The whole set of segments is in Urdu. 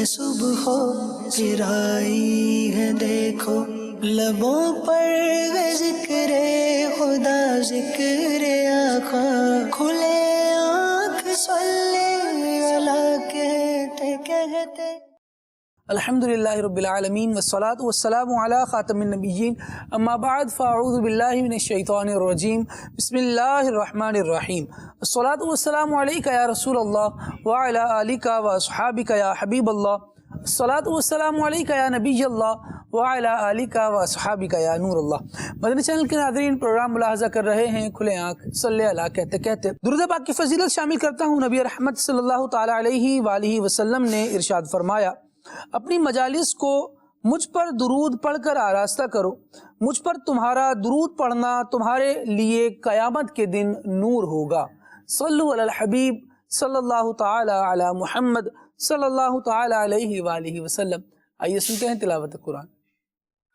صبح پھر آئی ہے دیکھو، لبوں پر ذکر خدا ذکر آقا، کھلے آنکھ صلی اللہ کہتے کہتے۔ الحمدللہ رب العالمین والصلاة والسلام علی خاتم النبیین، اما بعد فاعوذ باللہ من الشیطان الرجیم، بسم اللہ الرحمن الرحیم۔ الصلاة والسلام علیک یا رسول اللہ وعلی آلک واصحابک یا حبیب اللہ، الصلاة والسلام علیک یا نبی اللہ وعلی آلک واصحابک یا نور اللہ۔ مدنی چینل کے ناظرین، پروگرام ملاحظہ کر رہے ہیں کھلے آنکھ صلی اللہ کہتے کہتے۔ درود پاک کی فضیلت شامل کرتا ہوں۔ نبی رحمت صلی اللہ تعالی علیہ وآلہ وسلم نے ارشاد فرمایا، اپنی مجالس کو مجھ پر درود پڑھ کر آراستہ کرو، مجھ پر تمہارا درود پڑھنا تمہارے لیے قیامت کے دن نور ہوگا۔ صلو علی الحبیب صلی اللہ تعالی علی محمد صلی اللہ تعالی علیہ وآلہ وسلم۔ آئیے سنتے ہیں تلاوت قرآن۔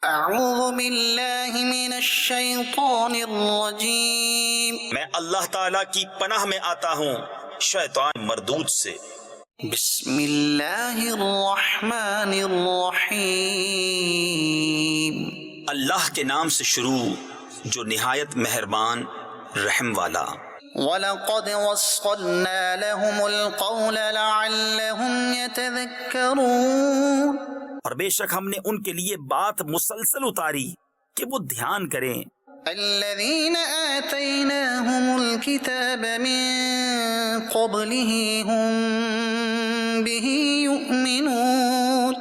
اعوذ باللہ من الشیطان الرجیم، میں اللہ تعالیٰ کی پناہ میں آتا ہوں شیطان مردود سے۔ بسم اللہ الرحمن الرحیم، اللہ کے نام سے شروع جو نہایت مہربان رحم والا۔ وَلَقَدْ وَصَّلْنَا لَهُمُ الْقَوْلَ لَعَلَّهُمْ يَتَذَكَّرُونَ، اور بے شک ہم نے ان کے لیے بات مسلسل اتاری کہ وہ دھیان کریں۔ الذين آتيناهم الكتاب من قبله هم به يؤمنون،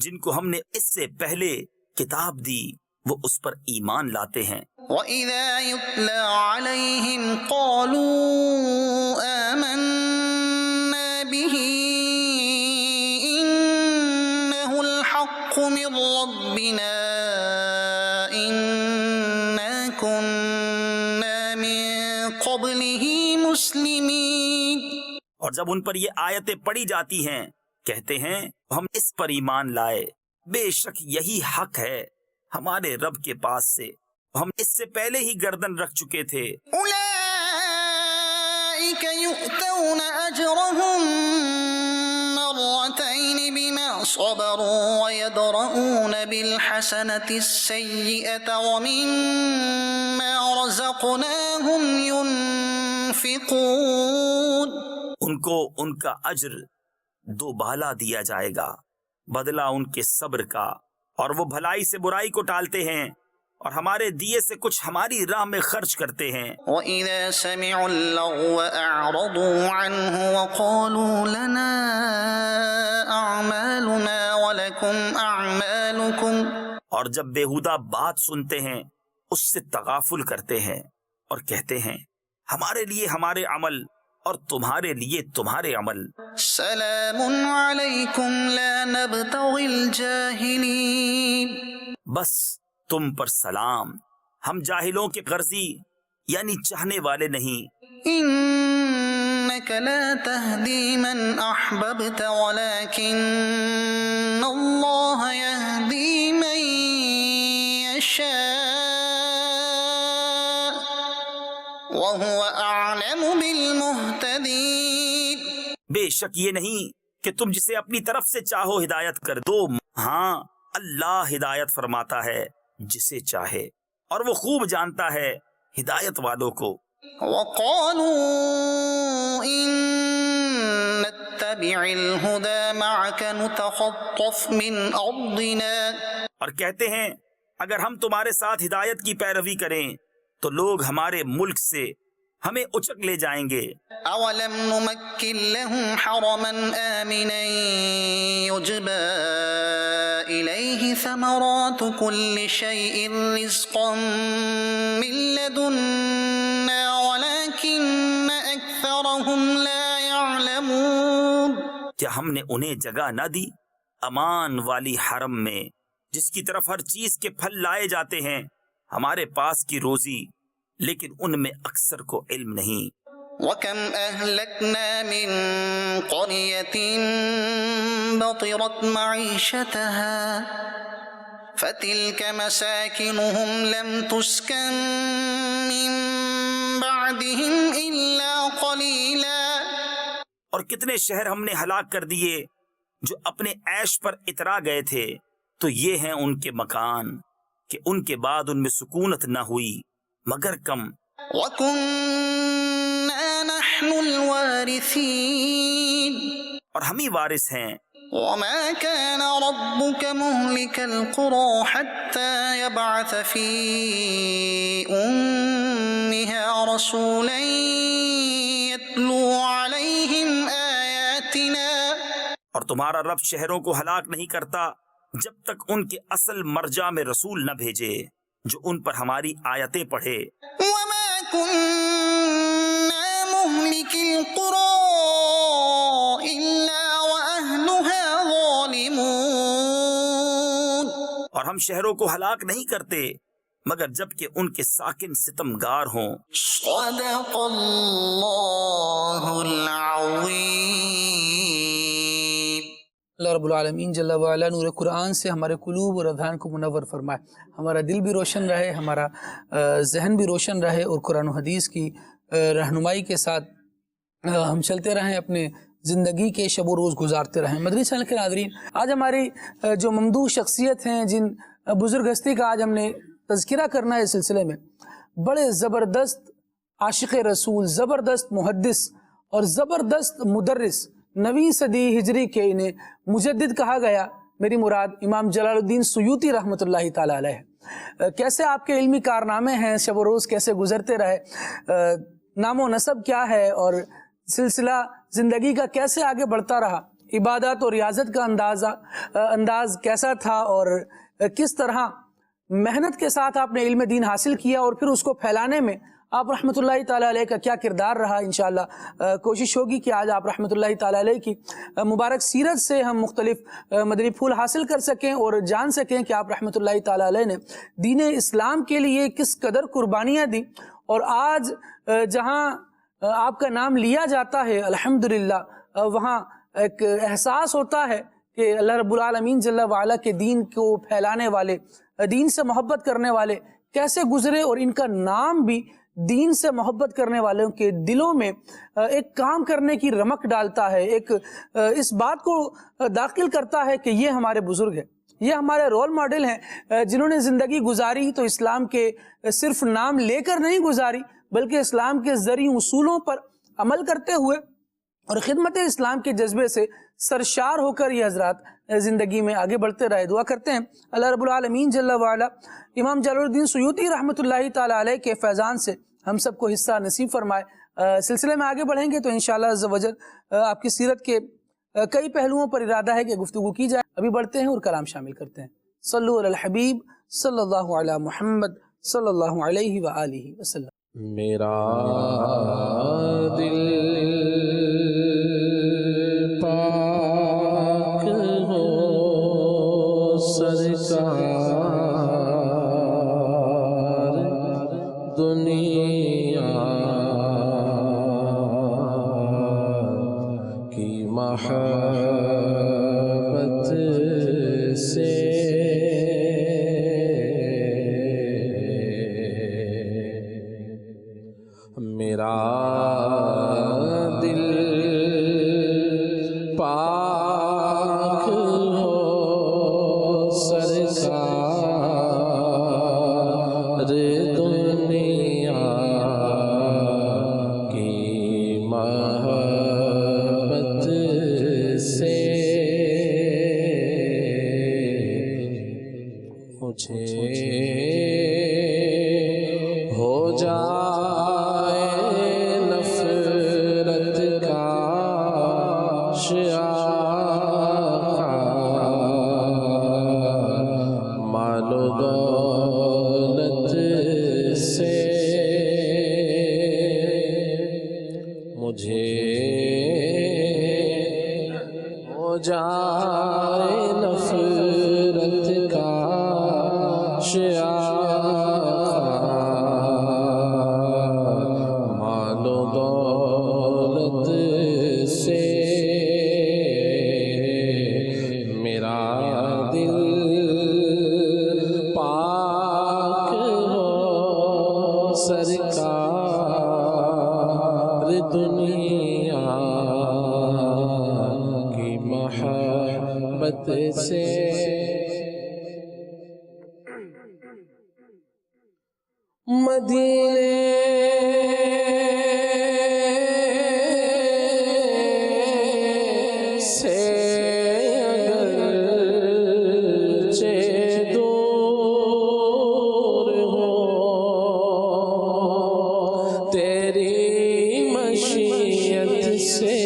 جن کو ہم نے اس سے پہلے کتاب دی وہ اس پر ایمان لاتے ہیں۔ وَإِذَا يُتْلَى عَلَيْهِمْ قَالُوا آمَنَّا بِهِ إِنَّهُ الْحَقُّ مِنْ رَبِّنَا إِنَّا كُنَّا مِنْ قَبْلِهِ مُسْلِمِينَ، اور جب ان پر یہ آیتیں پڑھی جاتی ہیں کہتے ہیں ہم اس پر ایمان لائے، بے شک یہی حق ہے ہمارے رب کے پاس سے، ہم اس سے پہلے ہی گردن رکھ چکے تھے۔ أولئك يؤتون أجرهم مرتين بما صبروا ويدرؤون بالحسنة السيئة ومما رزقناهم ينفقون، ان کو ان کا اجر دوبالا دیا جائے گا، بدلہ ان کے صبر کا، اور وہ بھلائی سے برائی کو ٹالتے ہیں اور ہمارے دیے سے کچھ ہماری راہ میں خرچ کرتے ہیں۔ وَإِذَا سَمِعُوا اللَّغْوَ أَعْرَضُوا عَنْهُ وَقَالُوا لَنَا أَعْمَالُنَا وَلَكُمْ أَعْمَالُكُمْ، اور جب بیہودہ بات سنتے ہیں اس سے تغافل کرتے ہیں اور کہتے ہیں ہمارے لیے ہمارے عمل اور تمہارے لیے تمہارے عمل۔ سلام علیکم لا نبتغی الجاہلین، بس تم پر سلام، ہم جاہلوں کے غرضی یعنی چاہنے والے نہیں۔ انک لا تہدی من احببت ولکن اللہ یہدی من یشاء وہو اعلم بالمہتدین، بے شک یہ نہیں کہ تم جسے اپنی طرف سے چاہو ہدایت کر دو، ہاں اللہ ہدایت فرماتا ہے جسے چاہے اور وہ خوب جانتا ہے ہدایت والوں کو۔ وقالوا ان نتبع الهدى معك نتخطف من ارضنا، اور کہتے ہیں اگر ہم تمہارے ساتھ ہدایت کی پیروی کریں تو لوگ ہمارے ملک سے ہمیں اچک لے جائیں گے۔ اولم نمکن لهم حرما آمنا یجبى الیہ ثمرات کل شیء رزقا من لدنا ولکن اکثرهم لا يعلمون، کیا ہم نے انہیں جگہ نہ دی امان والی حرم میں جس کی طرف ہر چیز کے پھل لائے جاتے ہیں ہمارے پاس کی روزی، لیکن ان میں اکثر کو علم نہیں۔ وَكَمْ أَهْلَكْنَا مِن قَرْيَةٍ بَطِرَتْ مَعِيشَتَهَا فَتِلْكَ مَسَاكِنُهُمْ لَمْ تُسْكَن مِّن بَعْدِهِمْ إِلَّا قَلِيلًا، اور کتنے شہر ہم نے ہلاک کر دیے جو اپنے عیش پر اترا گئے تھے تو یہ ہیں ان کے مکان کہ ان کے بعد ان میں سکونت نہ ہوئی مگر کم. وَكُنَّا نَحْنُ الْوَارِثِينَ اور ہم ہی وارث ہیں. وَمَا كَانَ رَبُّكَ مُهْلِكَ الْقُرَى حَتَّى يَبْعَثَ فِي أُمِّهَا رَسُولًا يَتْلُو عَلَيْهِمْ آيَاتِنَا. اور تمہارا رب شہروں کو ہلاک نہیں کرتا جب تک ان کے اصل مرجع میں رسول نہ بھیجے جو ان پر ہماری آیتیں پڑھے. وَمَا كُنَّا مُهْلِكِ الْقُرَى إِلَّا وَأَهْلُهَا ظَالِمُونَ. اور ہم شہروں کو ہلاک نہیں کرتے مگر جب کہ ان کے ساکن ستمگار ہوں. صدق اللہ العظیم. اللہ رب العالمین جل وعلا نور قرآن سے ہمارے قلوب اور اذہان کو منور فرمائے، ہمارا دل بھی روشن رہے، ہمارا ذہن بھی روشن رہے، اور قرآن و حدیث کی رہنمائی کے ساتھ ہم چلتے رہیں، اپنے زندگی کے شب و روز گزارتے رہیں. مدنی چینل کے ناظرین، آج ہماری جو ممدوح شخصیت ہیں، جن بزرگ ہستی کا آج ہم نے تذکرہ کرنا ہے اس سلسلے میں، بڑے زبردست عاشق رسول، زبردست محدث اور زبردست مدرس، 9ویں صدی ہجری کے انہیں مجدد کہا گیا. میری مراد امام جلال الدین سیوطی رحمۃ اللہ تعالیٰ علیہ. کیسے آپ کے علمی کارنامے ہیں، شب و روز کیسے گزرتے رہے، نام و نسب کیا ہے، اور سلسلہ زندگی کا کیسے آگے بڑھتا رہا، عبادت اور ریاضت کا انداز کیسا تھا، اور کس طرح محنت کے ساتھ آپ نے علم دین حاصل کیا، اور پھر اس کو پھیلانے میں آپ رحمۃ اللہ تعالیٰ علیہ کا کیا کردار رہا. انشاءاللہ کوشش ہوگی کہ آج آپ رحمۃ اللہ تعالیٰ علیہ کی مبارک سیرت سے ہم مختلف مدنی پھول حاصل کر سکیں اور جان سکیں کہ آپ رحمۃ اللہ تعالیٰ علیہ نے دین اسلام کے لیے کس قدر قربانیاں دی، اور آج جہاں آپ کا نام لیا جاتا ہے الحمدللہ وہاں ایک احساس ہوتا ہے کہ اللہ رب العالمین جل وعلا کے دین کو پھیلانے والے، دین سے محبت کرنے والے کیسے گزرے، اور ان کا نام بھی دین سے محبت کرنے والوں کے دلوں میں ایک کام کرنے کی رمق ڈالتا ہے، ایک اس بات کو داخل کرتا ہے کہ یہ ہمارے بزرگ ہیں، یہ ہمارے رول ماڈل ہیں، جنہوں نے زندگی گزاری تو اسلام کے صرف نام لے کر نہیں گزاری بلکہ اسلام کے زرعی اصولوں پر عمل کرتے ہوئے اور خدمت اسلام کے جذبے سے سرشار ہو کر یہ حضرات زندگی میں آگے بڑھتے رہے. دعا کرتے ہیں اللہ رب العالمین جل وعلا امام جلال الدین سیوطی رحمۃ اللہ تعالیٰ علیہ کے فیضان سے ہم سب کو حصہ نصیب فرمائے. سلسلے میں آگے بڑھیں گے تو انشاءاللہ عز و جل آپ کی سیرت کے کئی پہلوؤں پر ارادہ ہے کہ گفتگو کی جائے. ابھی بڑھتے ہیں اور کلام شامل کرتے ہیں. صلو علی الحبیب صلی اللہ علی محمد صلی اللہ علیہ وآلہ وسلم. میرا دل پاک ہو سرکار دنیا کی محبت سے میرا دل پاک ہو سرکار دنیا کی محبت سے مجھے ہو جائے نفرت کا مال و دولت سے مجھے ہو جائے نفرت کا مال و دولت سے میرا دل پاک ہو سرکار دنیا کی محبت محبت سے مدینے سے اگرچہ دور ہو تیری مشیت سے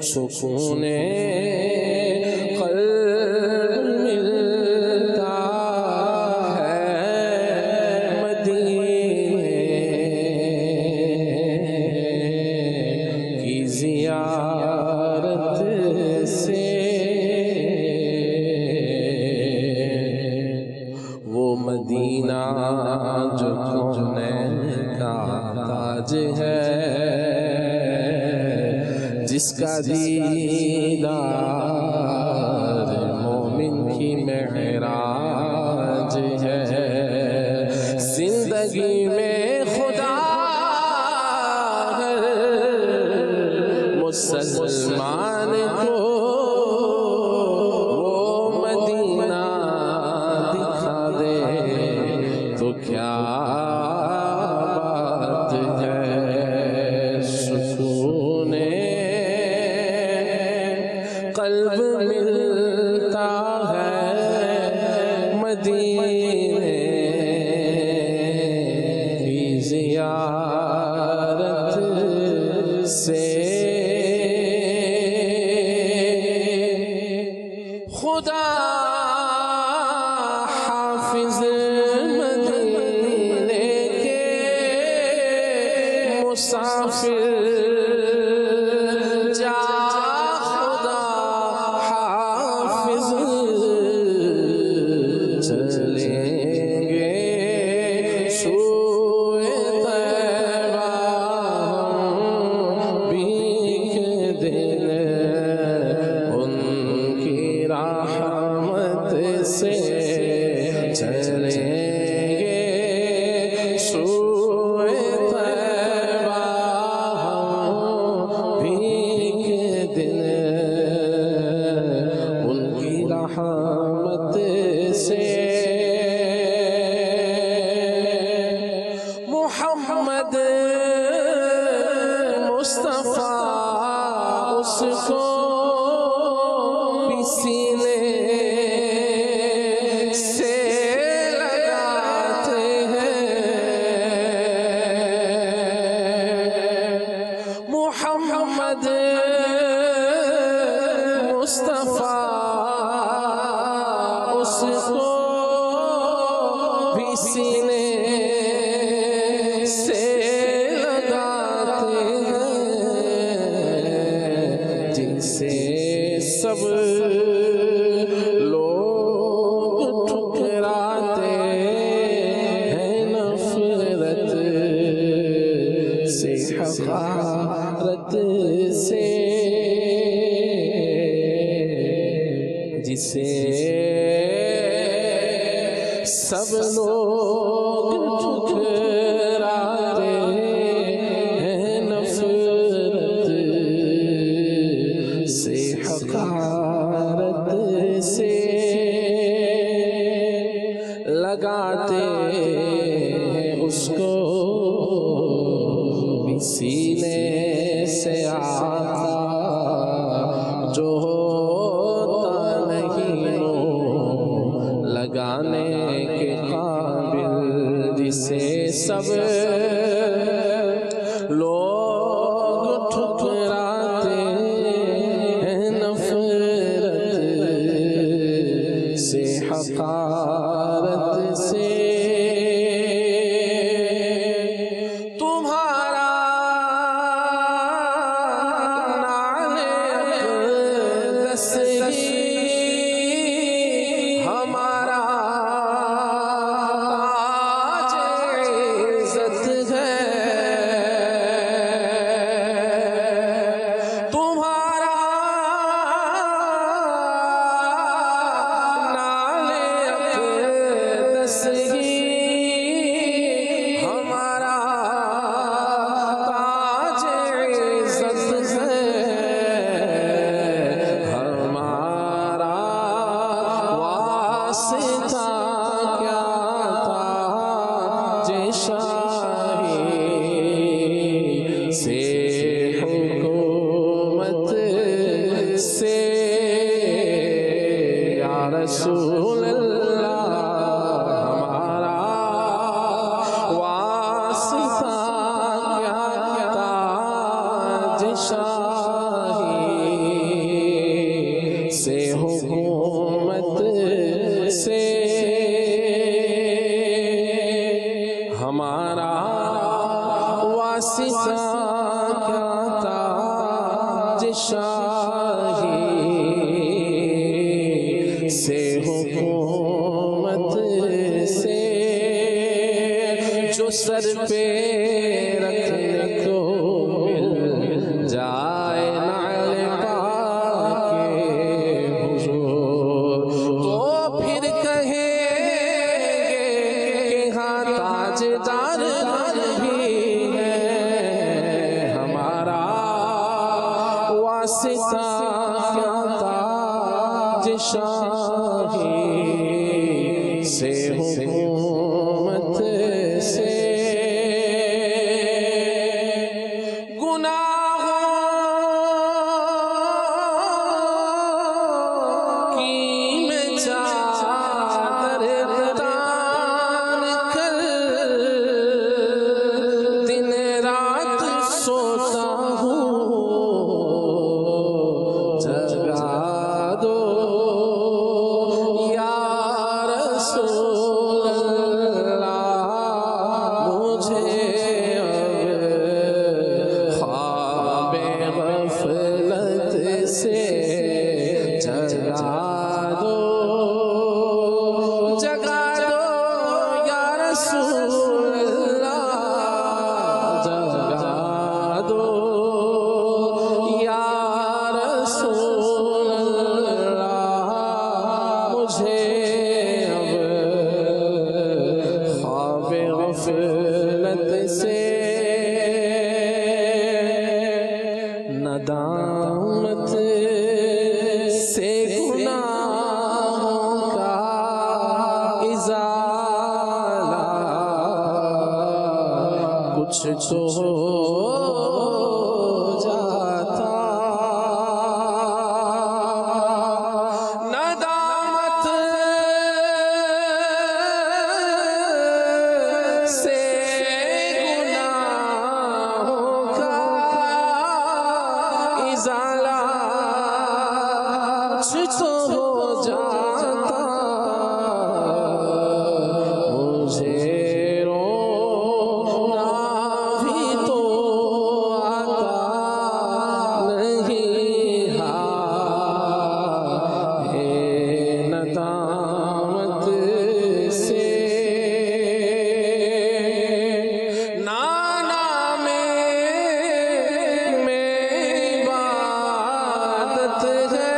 سکون قلب ملتا ہے مدینے کی زیارت سے وہ مدینہ جو کونین کا تاج ہے جس کا دیدار مومن کی معراج ہے زندگی میں خدا ہر مسلمان کو وہ مدینہ دکھا دے تو کیا بات ہے سکون قلب ملتا ہے مدینے کی زیارت سے خدا حافظ مدینے کے مسافر محمد مصطفیٰ اس کو بھی سینے سے لگاتے ہیں محمد مصطفیٰ اس کو بھی سینے سے لگاتے ہیں جسے سب لوگ ٹھکراتے ہیں نفرت سے حقارت سے جسے سب لوگ ٹھکراتے ہیں نفرت سے حقارت سے لگاتے ہیں اس کو بھی سینے سے آقا جو ہوتا نہیں لگانے کے قابل جسے سب لوگ ٹھکراتے ہیں نفرت سے حقارت سے تمہارا نعل اقدس ہی ہمارا تاج عزت ہے تمہارا نعل اقدس ہی ہمارا تاج عزت ہے ہمارا واسطہ کیا تاج شاہی سے حکومت سے یا رسول اللہ ہمارا واسطہ کیا تاج شاہی سے حکومت سے ہمارا واسطہ کیا تاج شاہی سے حکومت سے جو سر پہ رکھنے کو مل جائے نعل پاک حضور تو پھر کہیں گے کہ ہاں تاجدار بھی ہے ہمارا واسطہ کیا تاج شاہی سے حکومت سے گناہوں کی میں چادر تان کر دن رات سوتا ہوں جگا دو یا رسول اللہ مجھے اب خواب غفلت سے جگا دو یا رسول اللہ جگا دو یا رسول اللہ مجھے اب خواب غفلت سے ندامت سے گناہوں کا ازالہ کچھ تو ہو جاتا ندامت سے گناہوں کا ازالہ تو ہو جاتا مجھے رونا بھی تو آتا نہیں ہے ندامت سے نانا میں عبادت ہے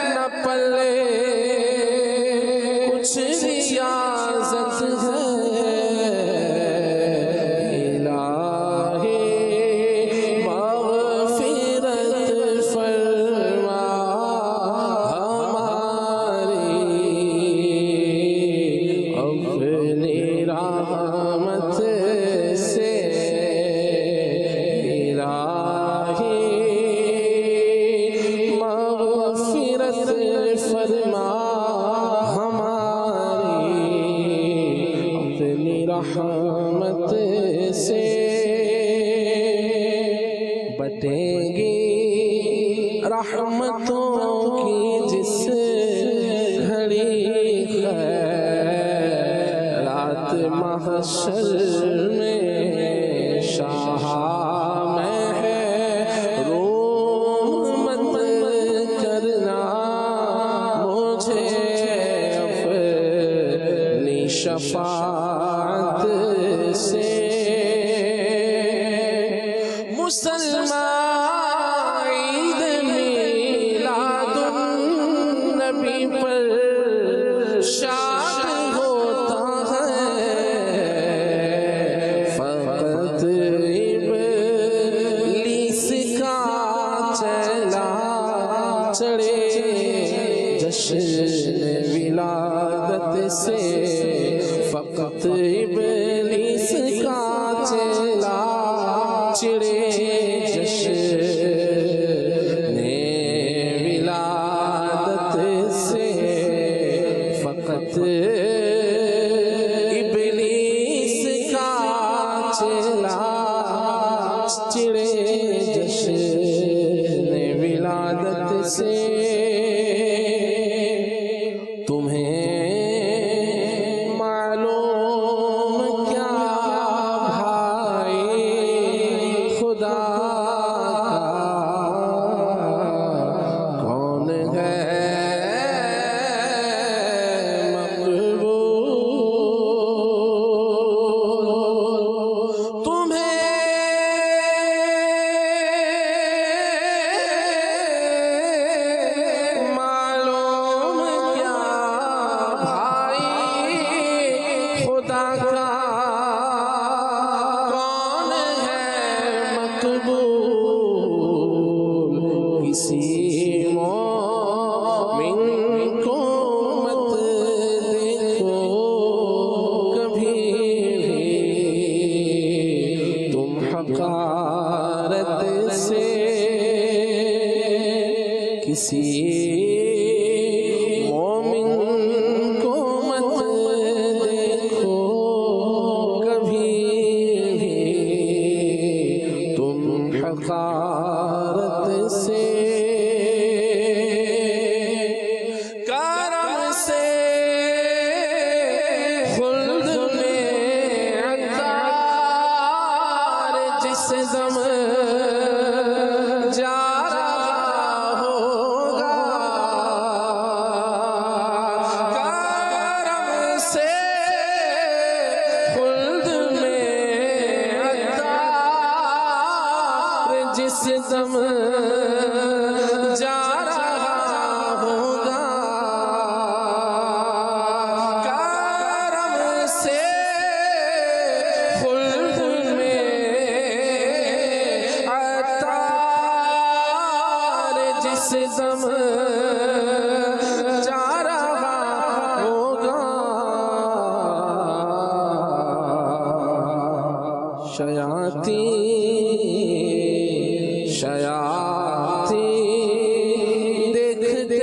نہ پلے کچھ ریاضت ہے الہی مغفرت فرما ہماری اپنی رحمت سے الہی مغفرت فرما ہماری اپنی رحمت سے بٹیں گی رحمتوں کی جس گھڑی خیرات محشر میں شاہ محروم مت کرنا مجھے اپنی شفاعت سے مسلمان عید میلاد النبی پر شاد ہوتا ہے فقط ابلیس کا چلا چڑھے جشن ولادت سے فقط ابلیس کا چلا چڑھے جشن ولادت سے فقط ابلیس کا چلا چڑھے جشن ولادت سے تمہیں معلوم کیا بھائی خدا کا کون ہے مقبول تمہیں معلوم کیا بھائی خدا کا کون ہے مقبول کسی مومن کو مت دیکھو کبھی بھی تم حقارت سے کسی مومن کو مت دیکھو کبھی بھی تم حقارت سے کرم سے خلد میں عطار جس دم جا رہا ہوگا کرم سے خلد میں عطار جس دم جا رہا ہوگا کرم سے خلد میں عطار جس دم جا رہا ہوگا شیاطین دیکھتے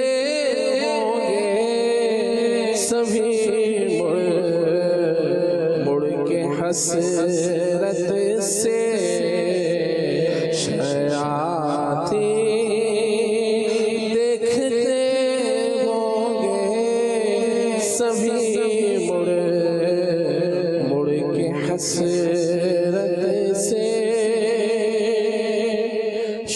ہوں گے سبھی مڑ کے حسرت سے شیاطین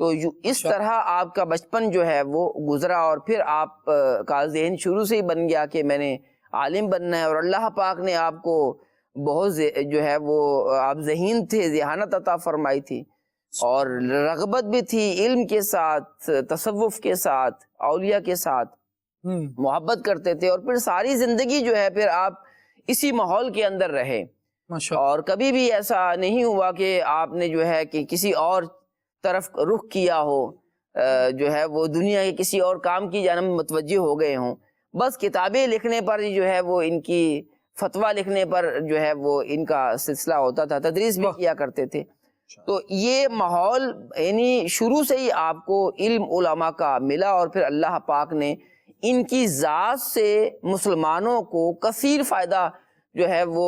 تو اس طرح آپ کا بچپن جو ہے وہ گزرا، اور پھر آپ کا ذہن شروع سے ہی بن گیا کہ میں نے عالم بننا ہے، اور اللہ پاک نے آپ کو بہت جو ہے وہ آپ ذہین تھے، ذہانت عطا فرمائی تھی، اور رغبت بھی تھی علم کے ساتھ، تصوف کے ساتھ، اولیاء کے ساتھ محبت کرتے تھے، اور پھر ساری زندگی جو ہے پھر آپ اسی ماحول کے اندر رہے، اور کبھی بھی ایسا نہیں ہوا کہ آپ نے جو ہے کہ کسی اور طرف رخ کیا ہو، جو ہے وہ دنیا کے کسی اور کام کی جانب متوجہ ہو گئے ہوں، بس کتابیں لکھنے پر جو ہے وہ ان کی فتویٰ لکھنے پر جو ہے وہ ان کا سلسلہ ہوتا تھا، تدریس بھی کیا کرتے تھے۔ تو یہ ماحول یعنی شروع سے ہی آپ کو علم علماء کا ملا، اور پھر اللہ پاک نے ان کی ذات سے مسلمانوں کو کثیر فائدہ جو ہے وہ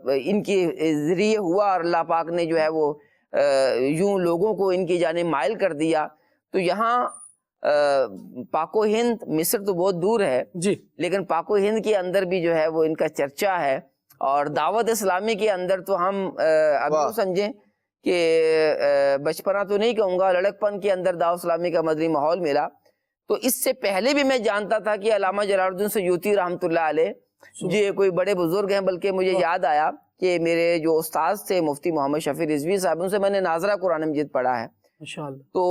ان کے ذریعے ہوا، اور اللہ پاک نے جو ہے وہ یوں لوگوں کو ان کی جانب مائل کر دیا۔ تو یہاں پاک و ہند، مصر تو بہت دور ہے جی، لیکن پاک و ہند کے اندر بھی جو ہے وہ ان کا چرچا ہے، اور دعوت اسلامی کے اندر تو ہم اب یوں سمجھیں کہ بچپنا تو نہیں کہوں گا، لڑک پن کے اندر دعوت اسلامی کا مدنی ماحول ملا۔ تو اس سے پہلے بھی میں جانتا تھا کہ علامہ جلال الدین سیوطی رحمۃ اللہ علیہ جی کوئی بڑے بزرگ ہیں، بلکہ مجھے یاد آیا کہ میرے جو استاذ تھے مفتی محمد شفیع رضوی صاحب، ان سے میں نے ناظرہ قرآن مجید پڑھا ہے، تو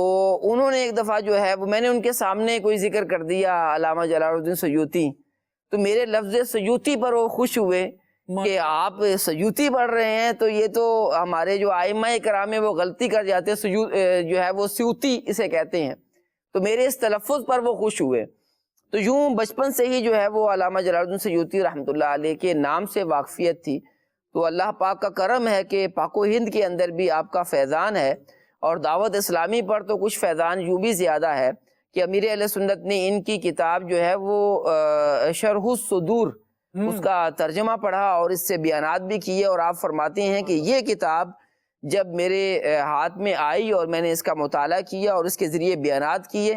انہوں نے ایک دفعہ جو ہے وہ میں نے ان کے سامنے کوئی ذکر کر دیا علامہ جلال الدین سیوطی، تو میرے لفظ سیوطی پر وہ خوش ہوئے کہ آپ سیوطی پڑھ رہے ہیں، تو یہ تو ہمارے جو ائمہ کرام ہیں وہ غلطی کر جاتے ہیں، جو ہے وہ سیوطی اسے کہتے ہیں، تو میرے اس تلفظ پر وہ خوش ہوئے۔ تو یوں بچپن سے ہی جو ہے وہ علامہ جلال الدین سیوطی رحمۃ اللہ علیہ کے نام سے واقفیت تھی۔ تو اللہ پاک کا کرم ہے کہ پاک و ہند کے اندر بھی آپ کا فیضان ہے، اور دعوت اسلامی پر تو کچھ فیضان یوں بھی زیادہ ہے کہ امیر اہل سنت نے ان کی کتاب جو ہے وہ شرح الصدور اس کا ترجمہ پڑھا اور اس سے بیانات بھی کیے، اور آپ فرماتے ہیں کہ یہ کتاب جب میرے ہاتھ میں آئی اور میں نے اس کا مطالعہ کیا اور اس کے ذریعے بیانات کیے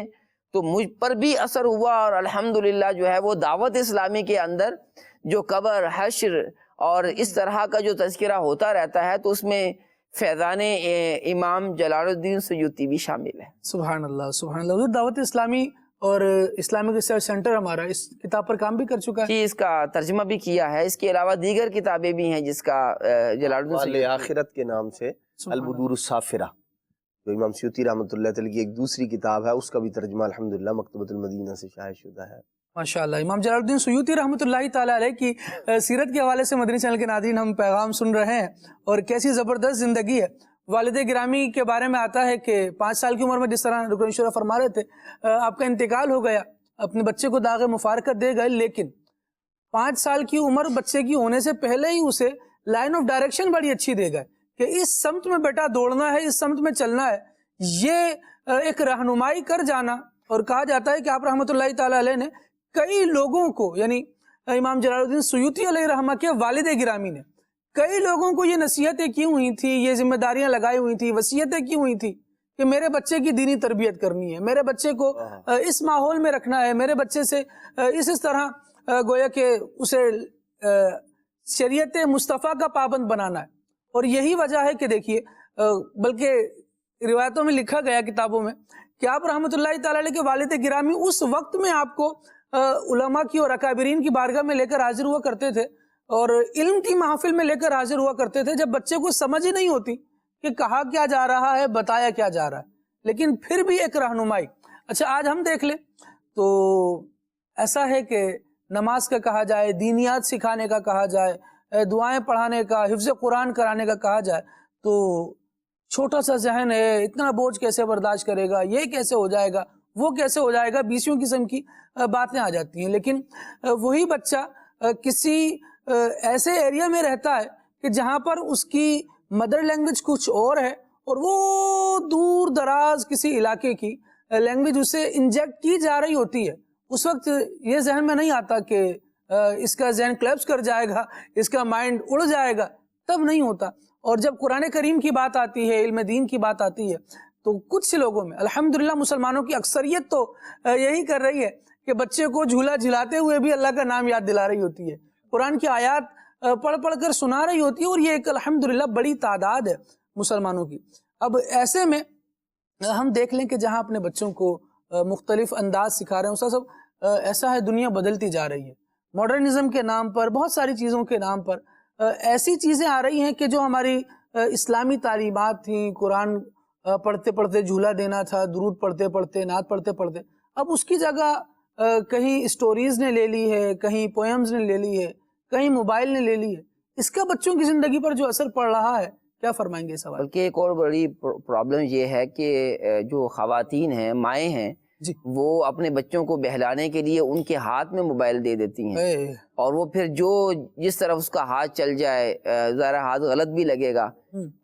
تو مجھ پر بھی اثر ہوا، اور الحمدللہ جو ہے وہ دعوت اسلامی کے اندر جو قبر، حشر اور اس طرح کا جو تذکرہ ہوتا رہتا ہے تو اس میں فیضان امام جلال الدین سیوطی بھی شامل ہے۔ سبحان اللہ، سبحان اللہ۔ حضور دعوت اسلامی اور اسلامک ریسرچ سینٹر ہمارا اس کتاب پر کام بھی کر چکا ہے جی، اس کا ترجمہ بھی کیا ہے، اس کے علاوہ دیگر کتابیں بھی ہیں جس کا جلال الدین اقوال آخرت کے نام سے البدور الصافرہ جو امام سیوطی رحمۃ اللہ تعالی کی ایک دوسری کتاب ہے، اس کا بھی ترجمہ الحمدللہ مکتبۃ المدینہ سے شائع شدہ ہے۔ ماشاء اللہ۔ امام جلال الدین سیوطی رحمۃ اللہ تعالیٰ علیہ کی سیرت کے حوالے سے مدنی چینل کے ناظرین ہم پیغام سن رہے ہیں، اور کیسی زبردست زندگی ہے۔ والد گرامی کے بارے میں آتا ہے کہ 5 سال کی عمر میں جس طرح رکن شورا فرما رہے تھے آپ کا انتقال ہو گیا، اپنے بچے کو داغ مفارقت دے گئے، لیکن 5 سال کی عمر بچے کی ہونے سے پہلے ہی اسے لائن آف ڈائریکشن بڑی اچھی دے گئے کہ اس سمت میں بیٹا دوڑنا ہے، اس سمت میں چلنا ہے، یہ ایک رہنمائی کر جانا۔ اور کہا جاتا ہے کہ آپ رحمۃ اللہ تعالیٰ علیہ نے کئی لوگوں کو، یعنی امام جلال الدین سیوطی علیہ رحمہ کے والد گرامی نے کئی لوگوں کو یہ نصیحتیں کی ہوئی تھی، یہ ذمہ داریاں لگائی ہوئی تھی، وصیتیں کی ہوئی تھی کہ میرے بچے کی دینی تربیت کرنی ہے، میرے بچے کو اس ماحول میں رکھنا ہے، میرے بچے سے اس طرح گویا کہ اسے شریعت مصطفیٰ کا پابند بنانا ہے۔ اور یہی وجہ ہے کہ دیکھیے، بلکہ روایتوں میں لکھا گیا کتابوں میں کہ آپ رحمۃ اللہ تعالی علیہ کے والد گرامی اس وقت میں آپ کو علماء کی اور اکابرین کی بارگاہ میں لے کر حاضر ہوا کرتے تھے اور علم کی محفل میں لے کر حاضر ہوا کرتے تھے، جب بچے کو سمجھ ہی نہیں ہوتی کہ کہا کیا جا رہا ہے، بتایا کیا جا رہا ہے، لیکن پھر بھی ایک رہنمائی۔ اچھا، آج ہم دیکھ لیں تو ایسا ہے کہ نماز کا کہا جائے، دینیات سکھانے کا کہا جائے، دعائیں پڑھانے کا، حفظ قرآن کرانے کا کہا جائے تو چھوٹا سا ذہن ہے، اتنا بوجھ کیسے برداشت کرے گا، یہ کیسے ہو جائے گا، وہ کیسے ہو جائے گا، 20 قسم کی باتیں آ جاتی ہیں۔ لیکن وہی بچہ کسی ایسے ایریا میں رہتا ہے کہ جہاں پر اس کی مدر لینگویج کچھ اور ہے اور وہ دور دراز کسی علاقے کی لینگویج اسے انجیکٹ کی جا رہی ہوتی ہے، اس وقت یہ ذہن میں نہیں آتا کہ اس کا ذہن کلیپس کر جائے گا، اس کا مائنڈ اڑ جائے گا، تب نہیں ہوتا۔ اور جب قرآن کریم کی بات آتی ہے، علم دین کی بات آتی ہے تو کچھ لوگوں میں، الحمدللہ مسلمانوں کی اکثریت تو یہی کر رہی ہے کہ بچے کو جھولا جھلاتے ہوئے بھی اللہ کا نام یاد دلا رہی ہوتی ہے، قرآن کی آیات پڑھ پڑھ کر سنا رہی ہوتی ہے، اور یہ ایک الحمدللہ بڑی تعداد ہے مسلمانوں کی۔ اب ایسے میں ہم دیکھ لیں کہ جہاں اپنے بچوں کو مختلف انداز سکھا رہے ہیں، اس سب ایسا ہے دنیا بدلتی جا رہی ہے، ماڈرنزم کے نام پر، بہت ساری چیزوں کے نام پر ایسی چیزیں آ رہی ہیں کہ جو ہماری اسلامی تعلیمات تھیں، قرآن پڑھتے پڑھتے جھولا دینا تھا، درود پڑھتے پڑھتے، نعت پڑھتے پڑھتے، اب اس کی جگہ کہیں اسٹوریز نے لے لی ہے، کہیں پوئمز نے لے لی ہے، کہیں موبائل نے لے لی ہے۔ اس کا بچوں کی زندگی پر جو اثر پڑ رہا ہے، کیا فرمائیں گے اس حوالے؟ بلکہ ایک اور بڑی پرابلم یہ ہے کہ جو خواتین ہیں، مائیں ہیں، جی، وہ اپنے بچوں کو بہلانے کے لیے ان کے ہاتھ میں موبائل دے دیتی ہیں، اور وہ پھر جس طرف اس کا ہاتھ چل جائے، ذرا ہاتھ غلط بھی لگے گا،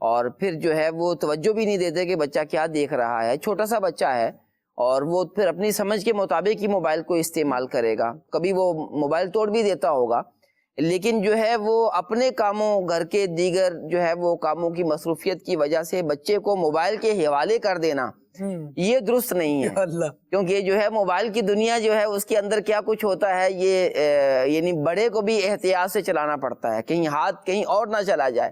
اور پھر جو ہے وہ توجہ بھی نہیں دیتے کہ بچہ کیا دیکھ رہا ہے، چھوٹا سا بچہ ہے، اور وہ پھر اپنی سمجھ کے مطابق ہی موبائل کو استعمال کرے گا، کبھی وہ موبائل توڑ بھی دیتا ہوگا، لیکن جو ہے وہ اپنے کاموں، گھر کے دیگر جو ہے وہ کاموں کی مصروفیت کی وجہ سے بچے کو موبائل کے حوالے کر دینا یہ درست نہیں ہے، کیونکہ جو ہے موبائل کی دنیا جو ہے اس کے اندر کیا کچھ ہوتا ہے، یہ یعنی بڑے کو بھی احتیاط سے چلانا پڑتا ہے، کہیں ہاتھ کہیں اور نہ چلا جائے،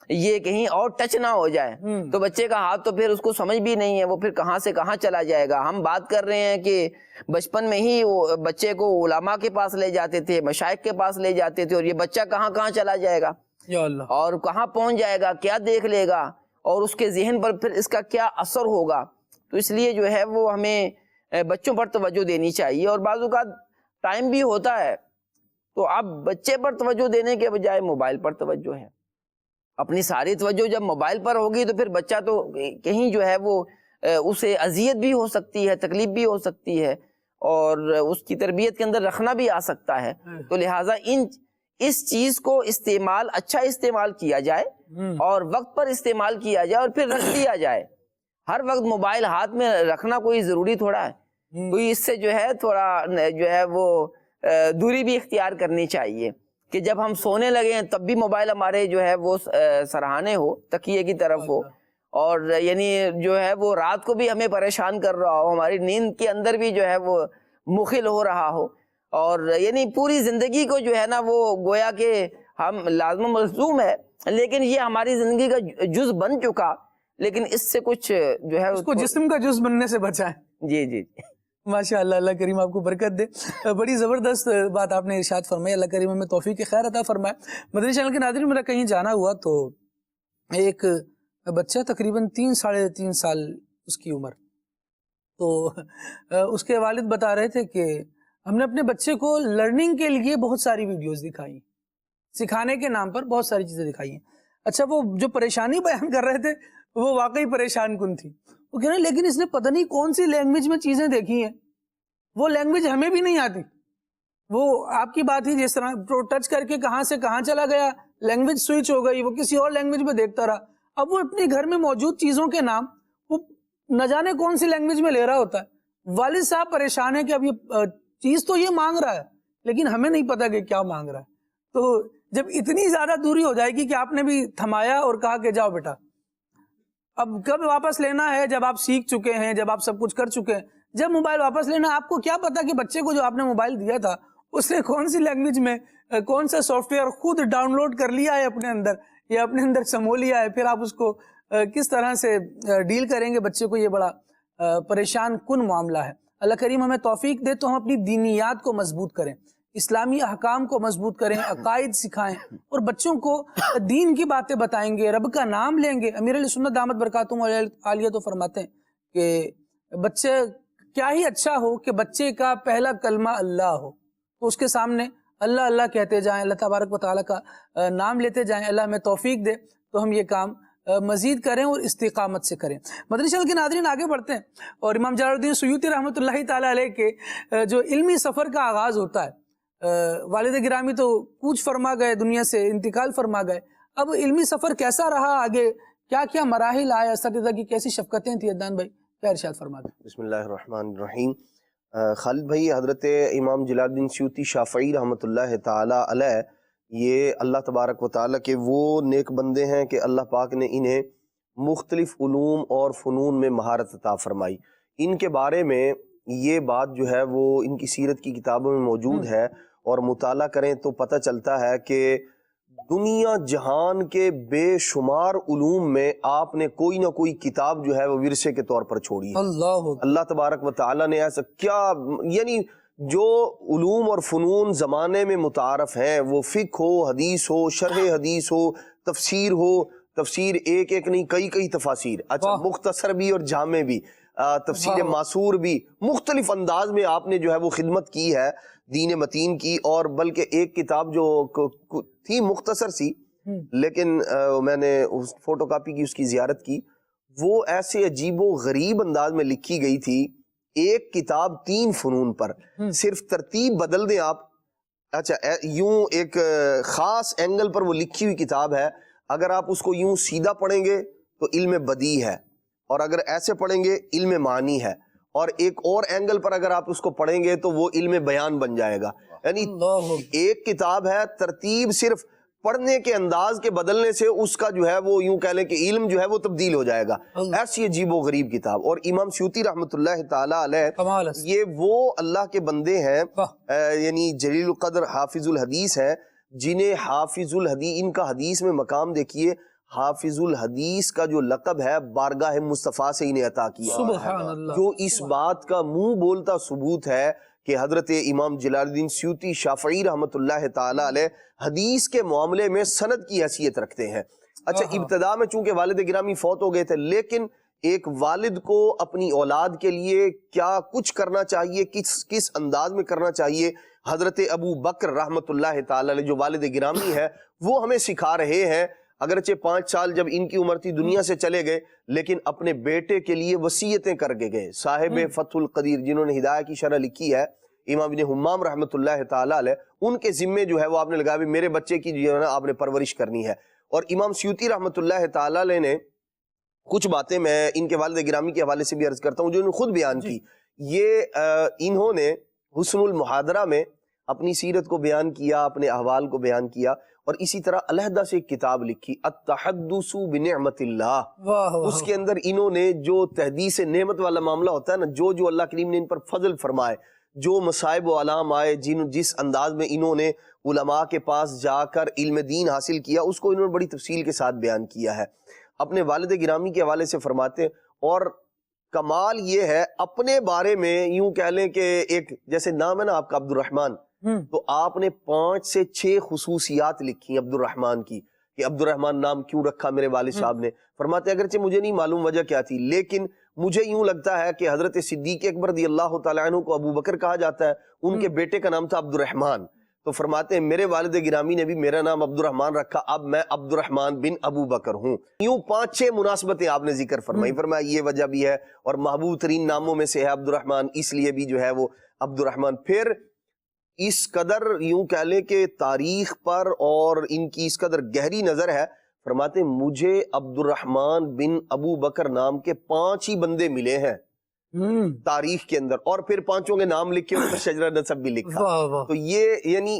یہ کہیں اور ٹچ نہ ہو جائے، تو بچے کا ہاتھ تو پھر اس کو سمجھ بھی نہیں ہے، وہ پھر کہاں سے کہاں چلا جائے گا۔ ہم بات کر رہے ہیں کہ بچپن میں ہی بچے کو علماء کے پاس لے جاتے تھے، مشائخ کے پاس لے جاتے تھے، اور یہ بچہ کہاں کہاں چلا جائے گا یا اللہ، اور کہاں پہنچ جائے گا، کیا دیکھ لے گا، اور اس کے ذہن پر پھر اس کا کیا اثر ہوگا۔ تو اس لیے جو ہے وہ ہمیں بچوں پر توجہ دینی چاہیے، اور بعض اوقات ٹائم بھی ہوتا ہے تو اب بچے پر توجہ دینے کے بجائے موبائل پر توجہ ہے، اپنی ساری توجہ جب موبائل پر ہوگی تو پھر بچہ تو کہیں جو ہے وہ اسے اذیت بھی ہو سکتی ہے، تکلیف بھی ہو سکتی ہے، اور اس کی تربیت کے اندر رکھنا بھی آ سکتا ہے۔ تو لہٰذا اس چیز کو اچھا استعمال کیا جائے، اور وقت پر استعمال کیا جائے، اور پھر رکھ دیا جائے۔ ہر وقت موبائل ہاتھ میں رکھنا کوئی ضروری تھوڑا ہے، کوئی اس سے جو ہے تھوڑا جو ہے وہ دوری بھی اختیار کرنی چاہیے، کہ جب ہم سونے لگے ہیں تب بھی موبائل ہمارے جو ہے وہ سرہانے ہو، تکیے کی طرف ہو، اور یعنی جو ہے وہ رات کو بھی ہمیں پریشان کر رہا ہو، ہماری نیند کے اندر بھی جو ہے وہ مخل ہو رہا ہو، اور یعنی پوری زندگی کو جو ہے نا وہ گویا کہ ہم لازم و ملزوم ہے، لیکن یہ ہماری زندگی کا جز بن چکا، لیکن اس سے کچھ جو ہے اس کو جسم کا جز بننے سے بچائیں۔ جی جی ماشاء اللہ، اللہ کریم آپ کو برکت دے۔ بڑی زبردست بات آپ نے ارشاد فرمائی، اللہ کریم ہمیں توفیق خیر عطا فرمائے۔ مدنی چینل کے ناظرین، میرا کہیں جانا ہوا تو ایک بچہ تقریباً 3-3.5 سال اس کی عمر، تو اس کے والد بتا رہے تھے کہ ہم نے اپنے بچے کو لرننگ کے لیے بہت ساری ویڈیوز دکھائی، سکھانے کے نام پر بہت ساری چیزیں دکھائی ہیں۔ اچھا، وہ جو پریشانی بیان کر رہے تھے وہ واقعی پریشان کن تھی۔ وہ کہہ رہے ہیں لیکن اس نے پتہ نہیں کون سی لینگویج میں چیزیں دیکھی ہیں، وہ لینگویج ہمیں بھی نہیں آتی۔ وہ آپ کی بات ہی جس طرح ٹچ کر کے کہاں سے کہاں چلا گیا، لینگویج سوئچ ہو گئی، وہ کسی اور لینگویج میں دیکھتا رہا۔ اب وہ اپنے گھر میں موجود چیزوں کے نام وہ نہ جانے کون سی لینگویج میں لے رہا ہوتا ہے۔ والد صاحب پریشان ہے کہ اب یہ چیز تو یہ مانگ رہا ہے لیکن ہمیں نہیں پتا کہ کیا مانگ رہا ہے۔ تو جب اتنی زیادہ دوری ہو جائے گی کہ آپ نے بھی تھمایا اور کہا کہ جاؤ بیٹا، اب کب واپس لینا ہے؟ جب آپ سیکھ چکے ہیں، جب آپ سب کچھ کر چکے ہیں، جب موبائل واپس لینا، آپ کو کیا پتا کہ بچے کو جو آپ نے موبائل دیا تھا اس نے کون سی لینگویج میں کون سا سافٹ ویئر خود ڈاؤن لوڈ کر لیا ہے اپنے اندر، یا اپنے اندر سمو لیا ہے، پھر آپ اس کو کس طرح سے ڈیل کریں گے بچے کو، یہ بڑا پریشان کن معاملہ ہے۔ اللہ کریم ہمیں توفیق دے تو ہم اپنی دینیات کو مضبوط کریں، اسلامی احکام کو مضبوط کریں، عقائد سکھائیں، اور بچوں کو دین کی باتیں بتائیں گے، رب کا نام لیں گے۔ امیر علیہ سنت دامت برکاتہم عالیہ تو فرماتے ہیں کہ بچے کیا ہی اچھا ہو کہ بچے کا پہلا کلمہ اللہ ہو، تو اس کے سامنے اللہ اللہ کہتے جائیں، اللہ تبارک و تعالیٰ کا نام لیتے جائیں۔ اللہ ہمیں توفیق دے تو ہم یہ کام مزید کریں اور استقامت سے کریں۔ مدنی چینل کے ناظرین، آگے بڑھتے ہیں، اور امام جلال الدین سیوطی رحمۃ اللہ تعالیٰ علیہ کے جو علمی سفر کا آغاز ہوتا ہے، والد گرامی تو کوچ فرما گئے، دنیا سے انتقال فرما گئے، اب علمی سفر کیسا رہا، آگے کیا کیا مراحل آئے، اساتذہ کی کیسی شفقتیں تھیں؟ عدنان بھائی کیا ارشاد فرما دیں؟ بسم اللہ الرحمن الرحیم۔ خالد بھائی، حضرت امام جلال الدین سیوطی شافعی رحمۃ اللہ تعالیٰ علیہ، یہ اللہ تبارک و تعالیٰ کے وہ نیک بندے ہیں کہ اللہ پاک نے انہیں مختلف علوم اور فنون میں مہارت عطا فرمائی۔ ان کے بارے میں یہ بات جو ہے وہ ان کی سیرت کی کتابوں میں موجود ہے، اور مطالعہ کریں تو پتہ چلتا ہے کہ دنیا جہان کے بے شمار علوم میں آپ نے کوئی نہ کوئی کتاب جو ہے وہ ورثے کے طور پر چھوڑی ہے. اللہ تبارک و تعالیٰ نے ایسا کیا، یعنی جو علوم اور فنون زمانے میں متعارف ہیں، وہ فقہ ہو، حدیث ہو، شرح حدیث ہو، تفسیر ہو، تفسیر ایک ایک نہیں کئی تفاسیر، اچھا مختصر بھی اور جامع بھی، تفسیر معصور بھی، مختلف انداز میں آپ نے جو ہے وہ خدمت کی ہے دین متین کی. اور بلکہ ایک کتاب جو تھی مختصر سی، لیکن میں نے اس فوٹو کاپی کی، اس کی زیارت کی، وہ ایسے عجیب و غریب انداز میں لکھی گئی تھی. ایک کتاب 3 فنون پر، صرف ترتیب بدل دیں آپ، اچھا یوں ایک خاص اینگل پر وہ لکھی ہوئی کتاب ہے. اگر آپ اس کو یوں سیدھا پڑھیں گے تو علم بدیع ہے، اور اگر ایسے پڑھیں گے علم معنی ہے، اور ایک اور اینگل پر اگر آپ اس کو پڑھیں گے تو وہ علم بیان بن جائے گا. یعنی ایک کتاب ہے، ترتیب صرف پڑھنے کے انداز کے بدلنے سے اس کا جو ہے وہ یوں کہہ لیں کہ علم جو ہے وہ تبدیل ہو جائے گا. ایسی عجیب و غریب کتاب. اور امام سیوطی رحمۃ اللہ تعالی علیہ یہ وہ اللہ کے بندے ہیں، یعنی جلیل القدر حافظ الحدیث ہیں، جنہیں حافظ الحدیث، ان کا حدیث میں مقام دیکھیے، حافظ الحدیث کا جو لقب ہے بارگاہ مصطفیٰ سے انہیں عطا کیا، سبحان اللہ، جو اس بات کا منہ بولتا ثبوت ہے کہ حضرت امام جلال الدین سیوطی شافعی رحمۃ اللہ تعالی علیہ حدیث کے معاملے میں سند کی حیثیت رکھتے ہیں. اچھا ابتدا میں چونکہ والد گرامی فوت ہو گئے تھے، لیکن ایک والد کو اپنی اولاد کے لیے کیا کچھ کرنا چاہیے، کس انداز میں کرنا چاہیے، حضرت ابو بکر رحمۃ اللہ تعالی علیہ جو والد گرامی ہے وہ ہمیں سکھا رہے ہیں. اگرچہ 5 سال جب ان کی عمر تھی دنیا سے چلے گئے، لیکن اپنے بیٹے کے لیے وصیتیں کر کے گئے. صاحب فتح القدیر جنہوں نے ہدایہ کی شرح لکھی ہے، امام ابن حمام رحمۃ اللہ تعالی علیہ، ان کے ذمے جو ہے وہ آپ نے لگایا بھی میرے بچے کی جو ہے نا آپ نے پرورش کرنی ہے. اور امام سیوطی رحمۃ اللہ تعالی علیہ نے کچھ باتیں میں ان کے والد گرامی کے حوالے سے بھی عرض کرتا ہوں جو انہوں نے خود بیان کی. یہ انہوں نے حسن المحاضرہ میں اپنی سیرت کو بیان کیا، اپنے احوال کو بیان کیا، اور اسی طرح علیحدہ سے ایک کتاب لکھی التحدث بنعمت اللہ. اس کے اندر انہوں نے جو تحدیث نعمت والا معاملہ ہوتا ہے نا، جو اللہ کریم نے ان پر فضل فرمائے، جو مصائب و علام آئے، جس انداز میں انہوں نے علماء کے پاس جا کر علم دین حاصل کیا، اس کو انہوں نے بڑی تفصیل کے ساتھ بیان کیا ہے. اپنے والد گرامی کے حوالے سے فرماتے ہیں، اور کمال یہ ہے اپنے بارے میں یوں کہہ لیں کہ ایک جیسے نام ہے نا آپ کا عبد الرحمن، تو آپ نے 5 سے 6 خصوصیات لکھی عبد الرحمن کی، کہ عبد الرحمن نام کیوں رکھا میرے والد صاحب نے. فرماتے اگرچہ مجھے نہیں معلوم وجہ کیا تھی، لیکن مجھے یوں لگتا ہے کہ حضرت صدیق اکبر رضی اللہ تعالیٰ عنہ کو ابو بکر کہا جاتا ہے، ان کے بیٹے کا نام تھا عبد الرحمن. تو فرماتے ہیں میرے والد گرامی نے بھی میرا نام عبد الرحمن رکھا، اب میں عبد الرحمن بن ابو بکر ہوں. یوں 5-6 مناسبتیں آپ نے ذکر فرمائی. فرمایا یہ وجہ بھی ہے، اور محبوب ترین ناموں میں سے ہے عبد الرحمن، اس لیے بھی جو ہے وہ عبد الرحمن. پھر اس قدر یوں کہہ لیں کہ تاریخ پر اور ان کی اس قدر گہری نظر ہے. فرماتے ہیں مجھے عبد الرحمن بن ابو بکر نام کے 5 ہی بندے ملے ہیں تاریخ کے اندر، اور پھر 5 کے نام لکھے ان کا شجرہ نسب بھی لکھا. تو یہ یعنی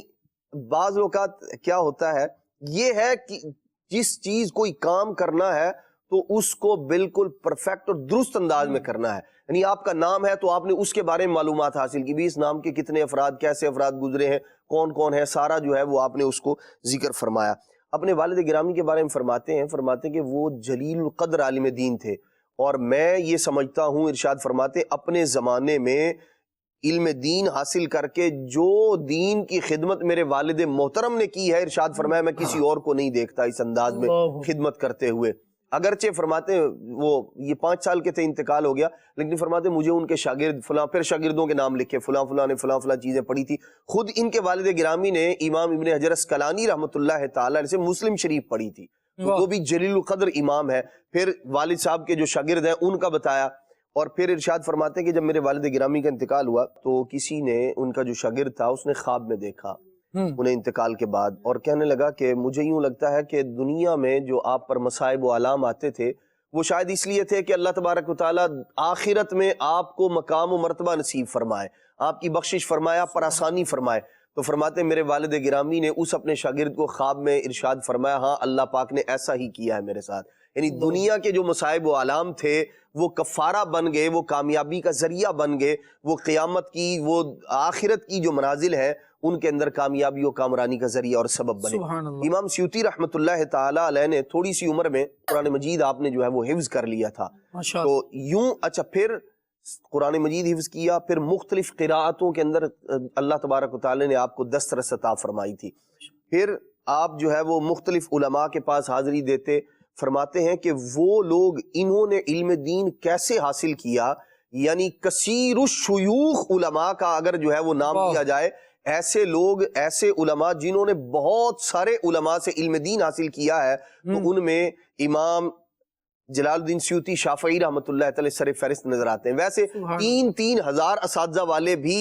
بعض اوقات کیا ہوتا ہے، یہ ہے کہ جس چیز کوئی کام کرنا ہے تو اس کو بالکل پرفیکٹ اور درست انداز میں کرنا ہے. یعنی آپ کا نام ہے تو آپ نے اس کے بارے میں معلومات حاصل کی، بھی اس نام کے کتنے افراد، کیسے افراد گزرے ہیں، کون کون ہے، سارا جو ہے وہ آپ نے اس کو ذکر فرمایا. اپنے والد گرامی کے بارے میں فرماتے ہیں کہ وہ جلیل القدر عالم دین تھے، اور میں یہ سمجھتا ہوں، ارشاد فرماتے اپنے زمانے میں علم دین حاصل کر کے جو دین کی خدمت میرے والد محترم نے کی ہے، ارشاد فرمایا میں کسی اور کو نہیں دیکھتا اس انداز میں خدمت کرتے ہوئے. اگرچہ فرماتے ہیں وہ یہ 5 سال کے تھے انتقال ہو گیا، لیکن فرماتے مجھے ان کے شاگرد فلاں، پھر شاگردوں کے نام لکھے، فلاں فلاں نے فلاں فلاں چیزیں پڑھی تھی. خود ان کے والد گرامی نے امام ابن حجر اسقلانی رحمۃ اللہ تعالی علیہ سے مسلم شریف پڑھی تھی، وہ بھی جلیل القدر امام ہے. پھر والد صاحب کے جو شاگرد ہیں ان کا بتایا. اور پھر ارشاد فرماتے ہیں کہ جب میرے والد گرامی کا انتقال ہوا تو کسی نے، ان کا جو شاگرد تھا، اس نے خواب میں دیکھا انہیں انتقال کے بعد، اور کہنے لگا کہ مجھے یوں لگتا ہے کہ دنیا میں جو آپ پر مصائب و علام آتے تھے وہ شاید اس لیے تھے کہ اللہ تبارک و تعالیٰ آخرت میں آپ کو مقام و مرتبہ نصیب فرمائے، آپ کی بخشش فرمائے، آپ پر آسانی فرمائے. تو فرماتے ہیں میرے والد گرامی نے اس اپنے شاگرد کو خواب میں ارشاد فرمایا، ہاں اللہ پاک نے ایسا ہی کیا ہے میرے ساتھ. یعنی دنیا کے جو مصائب و علام تھے وہ کفارہ بن گئے، وہ کامیابی کا ذریعہ بن گئے، وہ قیامت کی، وہ آخرت کی جو منازل ہے ان کے اندر کامیابی و کامرانی کا ذریعہ اور سبب بنے. سبحان اللہ. امام سیوطی رحمۃ اللہ تعالی علیہ نے تھوڑی سی عمر میں قرآن مجید آپ نے جو ہے وہ حفظ کر لیا تھا. ماشاء اللہ. تو یوں اچھا پھر قرآن مجید حفظ کیا، پھر مختلف قراءتوں کے اندر اللہ تبارک و تعالی نے آپ کو دسترس عطا فرمائی تھی. پھر آپ جو ہے وہ مختلف علماء کے پاس حاضری دیتے. فرماتے ہیں کہ وہ لوگ انہوں نے علم دین کیسے حاصل کیا، یعنی کثیر الشیوخ علماء کا اگر جو ہے وہ نام لیا جائے، ایسے لوگ، ایسے علماء جنہوں نے بہت سارے علماء سے علم دین حاصل کیا ہے، تو ان میں امام جلال الدین سیوطی شافعی رحمۃ اللہ تعالی سر فہرست نظر آتے ہیں. ویسے 3,000 اساتذہ والے بھی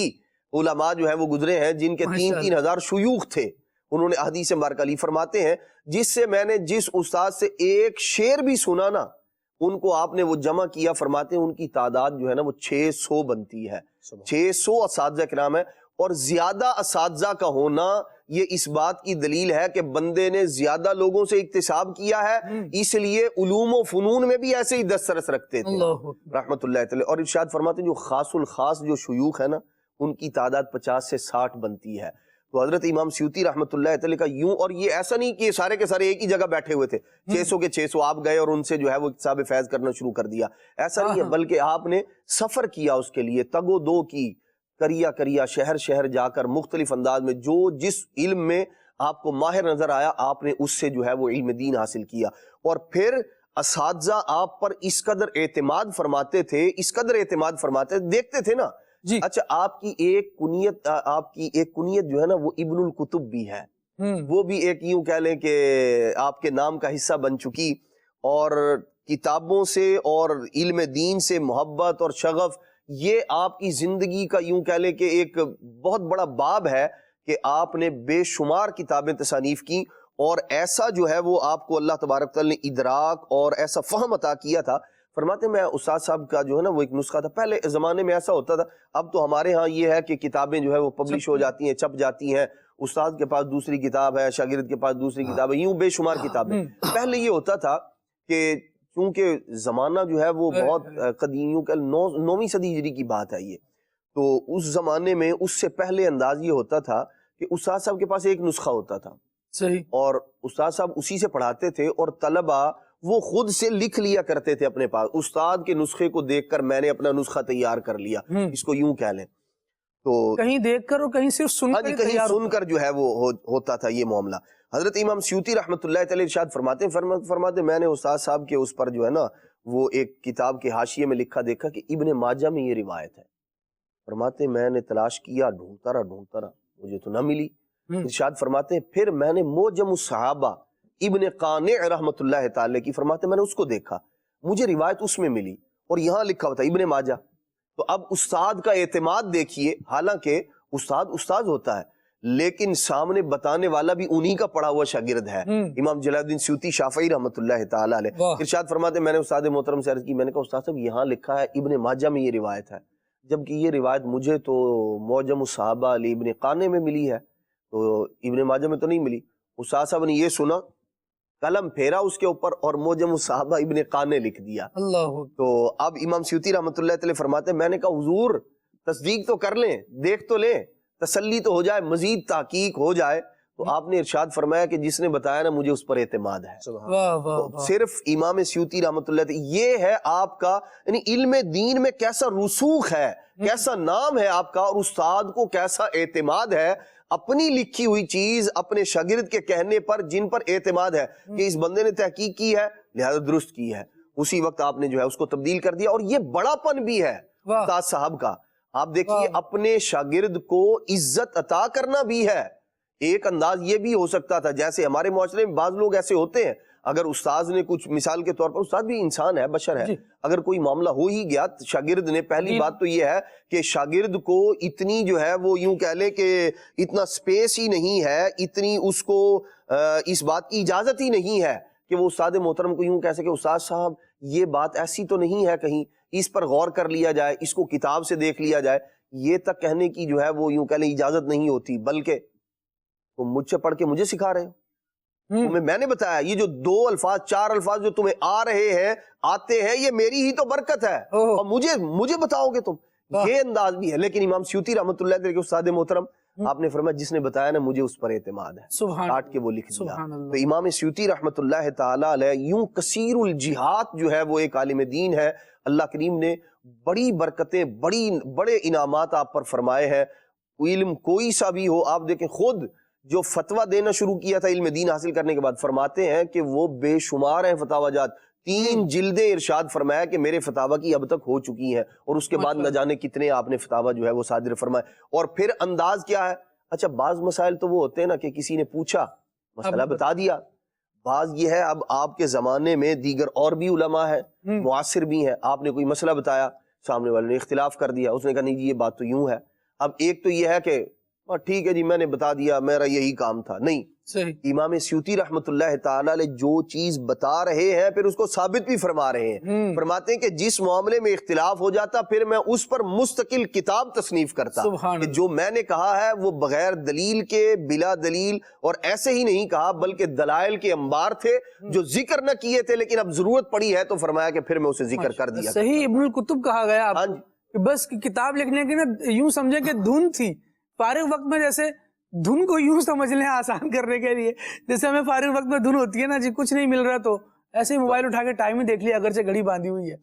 علماء جو ہیں وہ گزرے ہیں جن کے 3,000 شیوخ تھے. انہوں نے احادیث مبارکہ لی. فرماتے ہیں جس سے میں نے جس استاد سے ایک شعر بھی سنا نا، ان کو آپ نے وہ جمع کیا. فرماتے ہیں ان کی تعداد جو ہے نا وہ 600 بنتی ہے. 600 اساتذہ کرام ہے. اور زیادہ اساتذہ کا ہونا یہ اس بات کی دلیل ہے کہ بندے نے زیادہ لوگوں سے اکتساب کیا ہے، اس لیے علوم و فنون میں بھی ایسے ہی دسترس رکھتے تھے رحمت اللہ تعالی. اور ارشاد فرماتے ہیں جو خاص الخاص جو شیوخ ہے نا، ان کی تعداد 50 سے 60 بنتی ہے. تو حضرت امام سیوطی رحمت اللہ تعالی کا یوں، اور یہ ایسا نہیں کہ سارے کے سارے ایک ہی جگہ بیٹھے ہوئے تھے، 600 کے 600 آپ گئے اور ان سے جو ہے وہ اکتساب فیض کرنا شروع کر دیا، ایسا نہیں ہے. بلکہ آپ نے سفر کیا، اس کے لیے تگ و دو کی، کریا شہر شہر جا کر مختلف انداز میں جو جس علم میں آپ کو ماہر نظر آیا، آپ نے اس سے جو ہے وہ علم دین حاصل کیا. اور پھر اساتذہ آپ پر اس قدر اعتماد فرماتے تھے، اس قدر اعتماد فرماتے تھے، دیکھتے تھے نا. اچھا آپ کی ایک کنیت جو ہے نا وہ ابن الکتب بھی ہے، وہ بھی ایک یوں کہہ لیں کہ آپ کے نام کا حصہ بن چکی. اور کتابوں سے اور علم دین سے محبت اور شغف، یہ آپ کی زندگی کا یوں کہہ لیں کہ ایک بہت بڑا باب ہے کہ آپ نے بے شمار کتابیں تصانیف کی. اور ایسا جو ہے وہ آپ کو اللہ تبارک تعالی نے ادراک اور ایسا فہم عطا کیا تھا. فرماتے میں استاد صاحب کا جو ہے نا وہ ایک نسخہ تھا. پہلے زمانے میں ایسا ہوتا تھا، اب تو ہمارے ہاں یہ ہے کہ کتابیں جو ہے وہ پبلش ہو جاتی ہیں، چھپ جاتی ہیں، استاد کے پاس دوسری کتاب ہے، شاگرد کے پاس دوسری کتاب ہے، یوں بے شمار کتابیں. پہلے یہ ہوتا تھا کہ چونکہ زمانہ جو ہے وہ بہت قدیم، 9ویں صدی ہجری کی بات ہے یہ، تو اس زمانے میں اس سے پہلے انداز یہ ہوتا تھا کہ استاد صاحب کے پاس ایک نسخہ ہوتا تھا، صحیح، اور استاد صاحب اسی سے پڑھاتے تھے، اور طلبہ وہ خود سے لکھ لیا کرتے تھے اپنے پاس. استاد کے نسخے کو دیکھ کر میں نے اپنا نسخہ تیار کر لیا، اس کو یوں کہہ لیں. تو کہیں دیکھ کر اور کہیں صرف سن کر، کہیں سن کر جو ہے وہ ہوتا تھا یہ معاملہ. حضرت امام سیوطی رحمۃ اللہ تعالی ارشاد فرماتے میں نے استاد صاحب کے اس پر جو ہے نا وہ ایک کتاب کے حاشیے میں لکھا دیکھا کہ ابن ماجہ میں یہ روایت ہے. فرماتے میں نے تلاش کیا، ڈھونڈتا رہا، مجھے تو نہ ملی. ارشاد فرماتے ہیں پھر میں نے موجم الصحابہ ابن قانع رحمۃ اللہ تعالی کی، فرماتے میں نے اس کو دیکھا، مجھے روایت اس میں ملی اور یہاں لکھا ہوا تھا ابن ماجہ. تو اب استاد کا اعتماد دیکھیے، حالانکہ استاد ہوتا ہے لیکن سامنے بتانے والا بھی انہی کا پڑھا ہوا شاگرد ہے. امام جلال الدین سیوطی شافعی رحمۃ اللہ تعالی علیہ. ارشاد فرماتے میں نے استاد محترم سے عرض کی، میں نے کہا استاد صاحب یہاں لکھا ہے ابن ماجہ میں یہ روایت ہے، جبکہ یہ روایت مجھے تو موجم الصحابہ علی ابن قانع میں ملی ہے، تو ابن ماجہ میں تو نہیں ملی. استاد صاحب نے یہ سنا، قلم پھیرا اس کے اوپر اور موجم الصحابہ ابن قانع لکھ دیا. اللہ. تو اب امام سیوطی رحمۃ اللہ تعالی فرماتے ہیں میں نے کہا حضور تصدیق تو کر لیں، دیکھ تو لیں، تسلی تو ہو جائے، مزید تحقیق ہو جائے. تو آپ نے ارشاد فرمایا کہ جس نے بتایا نا مجھے اس پر اعتماد ہے. تو صرف امام سیوطی رحمۃ اللہ تعالی، یہ ہے آپ کا یعنی علم دین میں کیسا رسوخ ہے، کیسا نام ہے آپ کا، اور استاد کو کیسا اعتماد ہے اپنی لکھی ہوئی چیز اپنے شاگرد کے کہنے پر، جن پر اعتماد ہے کہ اس بندے نے تحقیق کی ہے لہذا درست کی ہے، اسی وقت آپ نے جو ہے اس کو تبدیل کر دیا. اور یہ بڑا پن بھی ہے استاد صاحب کا. آپ دیکھیے اپنے شاگرد کو عزت عطا کرنا بھی ہے. ایک انداز یہ بھی ہو سکتا تھا، جیسے ہمارے معاشرے میں بعض لوگ ایسے ہوتے ہیں، اگر استاذ نے کچھ، مثال کے طور پر استاد بھی انسان ہے، بشر ہے، اگر کوئی معاملہ ہو ہی گیا شاگرد نے، پہلی بات تو یہ ہے کہ شاگرد کو اتنی جو ہے وہ یوں کہہ لیں کہ اتنا سپیس ہی نہیں ہے، اتنی اس کو اس بات کی اجازت ہی نہیں ہے کہ وہ استاد محترم کو یوں کہہ سکے استاد صاحب یہ بات ایسی تو نہیں ہے، کہیں اس پر غور کر لیا جائے، اس کو کتاب سے دیکھ لیا جائے. یہ تک کہنے کی جو ہے وہ یوں کہہ لیں اجازت نہیں ہوتی، بلکہ تم مجھ سے پڑھ کے مجھے سکھا رہے ہو، تمہیں میں نے بتایا یہ جو 2 الفاظ 4 الفاظ جو تمہیں آ رہے ہیں، آتے ہیں، یہ میری ہی تو برکت ہے، اور مجھے بتاؤ گے تم. یہ انداز بھی ہے. لیکن امام سیوطی رحمۃ اللہ علیہ کے استاد محترم آپ نے فرمایا جس نے بتایا نا مجھے اس پر اعتماد ہے، سبحان کاٹ کے وہ لکھ دیا۔ سبحان اللہ۔ تو امام سیوطی رحمۃ اللہ تعالیٰ علیہ یوں کثیر الجہات جو ہے وہ ایک عالم دین ہے، اللہ کریم نے بڑی برکتیں بڑے انعامات آپ پر فرمائے ہیں۔ علم کوئی سا بھی ہو، آپ دیکھیں خود جو فتویٰ دینا شروع کیا تھا علم دین حاصل کرنے کے بعد، فرماتے ہیں کہ وہ بے شمار ہیں فتاوی جات، 3 جلدیں ارشاد فرمایا کہ میرے فتاوی کی اب تک ہو چکی ہیں، اور اس کے بعد نہ جانے کتنے آپ نے فتاوی جو ہے وہ صادر فرمائے۔ اور پھر انداز کیا ہے، اچھا بعض مسائل تو وہ ہوتے ہیں نا کہ کسی نے پوچھا مسئلہ بتا دیا، بعض یہ ہے اب آپ کے زمانے میں دیگر اور بھی علماء ہیں، معاصر بھی ہیں، آپ نے کوئی مسئلہ بتایا، سامنے والے نے اختلاف کر دیا، اس نے کہا نہیں جی یہ بات تو یوں ہے۔ اب ایک تو یہ ہے کہ ٹھیک ہے جی میں نے بتا دیا، میرا یہی کام تھا، نہیں، صحیح۔ امام سیوطی رحمت اللہ تعالیٰ علیہ جو چیز بتا رہے ہیں پھر اس کو ثابت بھی فرما رہے ہیں، فرماتے ہیں کہ جس معاملے میں اختلاف ہو جاتا پھر میں اس پر مستقل کتاب تصنیف کرتا کہ جو میں نے کہا ہے وہ بغیر دلیل کے، بلا دلیل، اور ایسے ہی نہیں کہا بلکہ دلائل کے انبار تھے جو ذکر نہ کیے تھے، لیکن اب ضرورت پڑی ہے تو فرمایا کہ پھر میں اسے ذکر کر دیا۔ صحیح ابن القتب کہا گیا آپ کہ بس کتاب لکھنے کی نا یوں سمجھے کہ دھن تھی، فارغ وقت میں جیسے دھن کو یوں سمجھ لیں آسان کرنے کے لیے، جیسے ہمیں فارغ وقت میں دھن ہوتی ہے نا جی، کچھ نہیں مل رہا تو ایسے ہی موبائل اٹھا کے ٹائم ہی دیکھ لیا، اگرچہ گھڑی باندھی ہوئی ہے،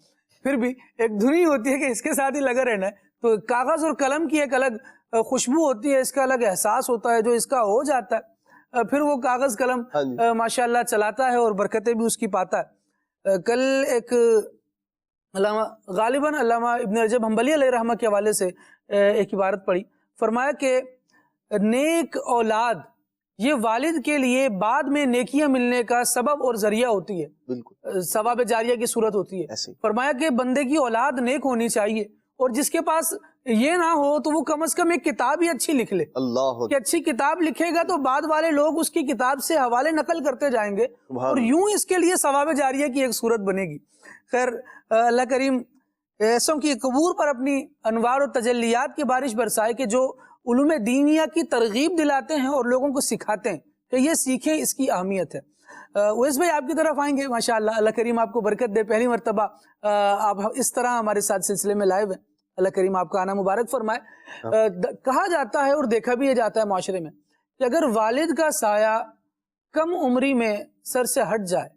پھر بھی ایک دھن ہی ہوتی ہے کہ اس کے ساتھ ہی لگا رہنا ہے۔ تو کاغذ اور قلم کی ایک الگ خوشبو ہوتی ہے، اس کا الگ احساس ہوتا ہے جو اس کا ہو جاتا ہے، پھر وہ کاغذ قلم ماشاءاللہ چلاتا ہے اور برکتیں بھی اس کی پاتا ہے۔ کل ایک علامہ غالباً علامہ ابن رجب حنبلی علیہ رحمہ کے حوالے سے ایک عبارت پڑھی، فرمایا کہ نیک اولاد یہ والد کے لیے بعد میں نیکیاں ملنے کا سبب اور ذریعہ ہوتی ہے، بالکل ثواب جاریہ کی صورت ہوتی ہے۔ فرمایا کہ بندے کی اولاد نیک ہونی چاہیے، اور جس کے پاس یہ نہ ہو تو وہ کم از کم ایک کتاب ہی اچھی لکھ لے، اللہ کہ اچھی کتاب لکھے گا تو بعد والے لوگ اس کی کتاب سے حوالے نقل کرتے جائیں گے، اور یوں اس کے لیے ثواب جاریہ کی ایک صورت بنے گی۔ خیر اللہ کریم ایسوں کی قبور پر اپنی انوار و تجلیات کی بارش برسائے کہ جو علوم دینیہ کی ترغیب دلاتے ہیں اور لوگوں کو سکھاتے ہیں کہ یہ سیکھیں، اس کی اہمیت ہے۔ اویس بھائی آپ کی طرف آئیں گے، ماشاءاللہ اللہ کریم آپ کو برکت دے، پہلی مرتبہ آپ اس طرح ہمارے ساتھ سلسلے میں لائیو ہیں، اللہ کریم آپ کا آنا مبارک فرمائے۔ کہا جاتا ہے اور دیکھا بھی یہ جاتا ہے معاشرے میں کہ اگر والد کا سایہ کم عمری میں سر سے ہٹ جائے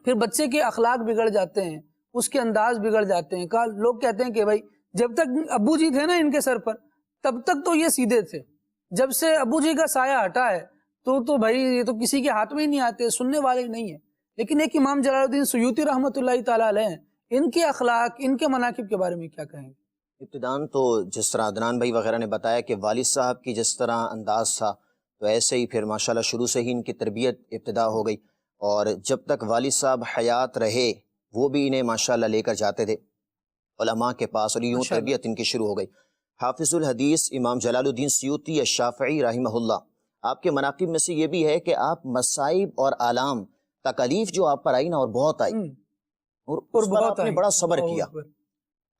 پھر بچے کے اخلاق بگڑ جاتے ہیں، اس کے انداز بگڑ جاتے ہیں۔ لوگ کہتے ہیں کہ بھائی جب تک ابو جی تھے نا ان کے سر پر تب تک تو یہ سیدھے تھے، جب سے ابو جی کا سایہ ہٹا ہے تو بھائی یہ تو کسی کے ہاتھ میں ہی نہیں آتے، سننے والے نہیں ہیں۔ لیکن ایک امام جلال الدین سیوطی رحمۃ اللہ تعالیٰ علیہ ہیں، ان کے اخلاق، ان کے مناقب کے بارے میں کیا کہیں گے؟ ابتداً تو جس طرح عدنان بھائی وغیرہ نے بتایا کہ والد صاحب کی جس طرح انداز تھا تو ایسے ہی پھر ماشاءاللہ شروع سے ہی ان کی تربیت ابتدا ہو گئی، اور جب تک والد صاحب حیات رہے وہ بھی انہیں ماشاءاللہ لے کر جاتے تھے علماء کے پاس، اور یوں تربیت ان کی شروع ہو گئی۔ حافظ الحدیث امام جلال الدین سیوطی الشافعی رحمہ اللہ، آپ کے مناقب میں سے یہ بھی ہے کہ آپ مصائب اور آلام، تکالیف جو آپ پر آئی نا، اور بہت آئی، اور اس پر آپ نے بڑا صبر کیا۔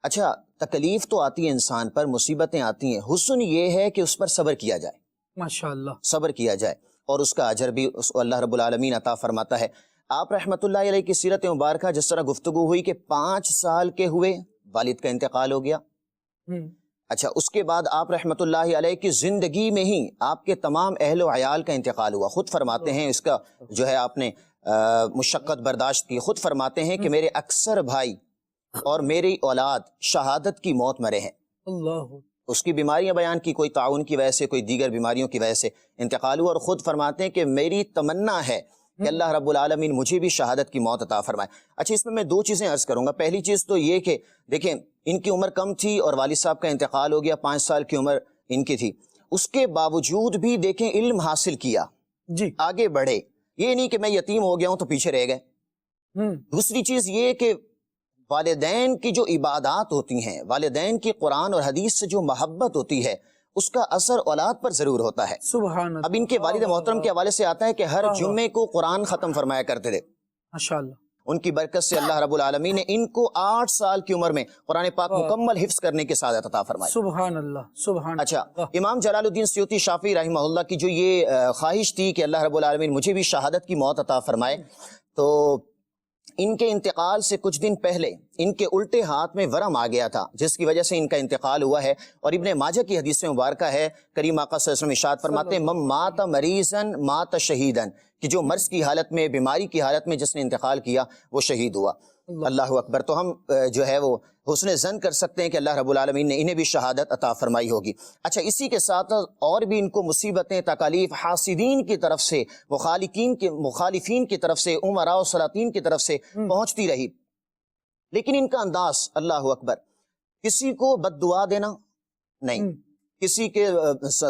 اچھا تکلیف تو آتی ہے انسان پر، مصیبتیں آتی ہیں، حسن یہ ہے کہ اس پر صبر کیا جائے، ماشاءاللہ صبر کیا جائے، اور اس کا اجر بھی اللہ رب العالمین عطا فرماتا ہے۔ آپ رحمت اللہ علیہ کی سیرت مبارکہ جس طرح گفتگو ہوئی کہ 5 سال کے ہوئے والد کا انتقال ہو گیا، اچھا اس کے بعد آپ رحمت اللہ علیہ کی زندگی میں ہی آپ کے تمام اہل و عیال کا انتقال ہوا۔ خود فرماتے ہیں، اس کا جو ہے آپ نے مشقت برداشت کی، خود فرماتے ہیں کہ میرے اکثر بھائی اور میری اولاد شہادت کی موت مرے ہیں۔ اللہ، اس کی بیماریاں بیان کی، کوئی تعاون کی وجہ سے، کوئی دیگر بیماریوں کی وجہ سے انتقال ہوا، اور خود فرماتے ہیں کہ میری تمنا ہے کہ اللہ رب العالمین مجھے بھی شہادت کی موت عطا فرمائے۔ اچھا اس میں 2 چیزیں عرض کروں گا۔ پہلی چیز تو یہ کہ دیکھیں ان کی عمر کم تھی اور والد صاحب کا انتقال ہو گیا، 5 سال کی عمر ان کی تھی، اس کے باوجود بھی دیکھیں علم حاصل کیا، جی آگے بڑھے، یہ نہیں کہ میں یتیم ہو گیا ہوں تو پیچھے رہ گئے۔ دوسری چیز یہ کہ والدین کی جو عبادات ہوتی ہیں، والدین کی قرآن اور حدیث سے جو محبت ہوتی ہے، اس کا اثر اولاد پر ضرور ہوتا ہے۔ سبحان اللہ۔ اب ان کے والد محترم کے حوالے سے آتا ہے کہ ہر جمعے کو قرآن ختم فرمایا کرتے تھے، ماشاءاللہ۔ ان کی برکت سے اللہ رب العالمین نے ان کو 8 سال کی عمر میں قرآن پاک مکمل حفظ کرنے کے سعادت عطا فرمائی۔ سبحان اللہ، سبحان۔ اچھا امام جلال الدین سیوطی شافعی رحمہ اللہ کی جو یہ خواہش تھی کہ اللہ رب العالمین مجھے بھی شہادت کی موت عطا فرمائے، تو ان کے انتقال سے کچھ دن پہلے ان کے الٹے ہاتھ میں ورم آ گیا تھا، جس کی وجہ سے ان کا انتقال ہوا ہے۔ اور ابن ماجہ کی حدیث مبارکہ ہے، کریم آقا صلی اللہ علیہ وسلم ارشاد فرماتے ہیں من مات مریضاً مات شہیداً، کہ جو مرض کی حالت میں، بیماری کی حالت میں جس نے انتقال کیا وہ شہید ہوا۔ اللہ اکبر۔ تو ہم جو ہے وہ حسن ظن کر سکتے ہیں کہ اللہ رب العالمین نے انہیں بھی شہادت عطا فرمائی ہوگی۔ اچھا، اسی کے ساتھ اور بھی ان کو مصیبتیں، تکالیف حاسدین کی طرف سے، مخالفین کی طرف سے، امراء و سلاطین کی طرف سے پہنچتی رہی، لیکن ان کا انداز، اللہ اکبر، کسی کو بد دعا دینا نہیں، کسی کے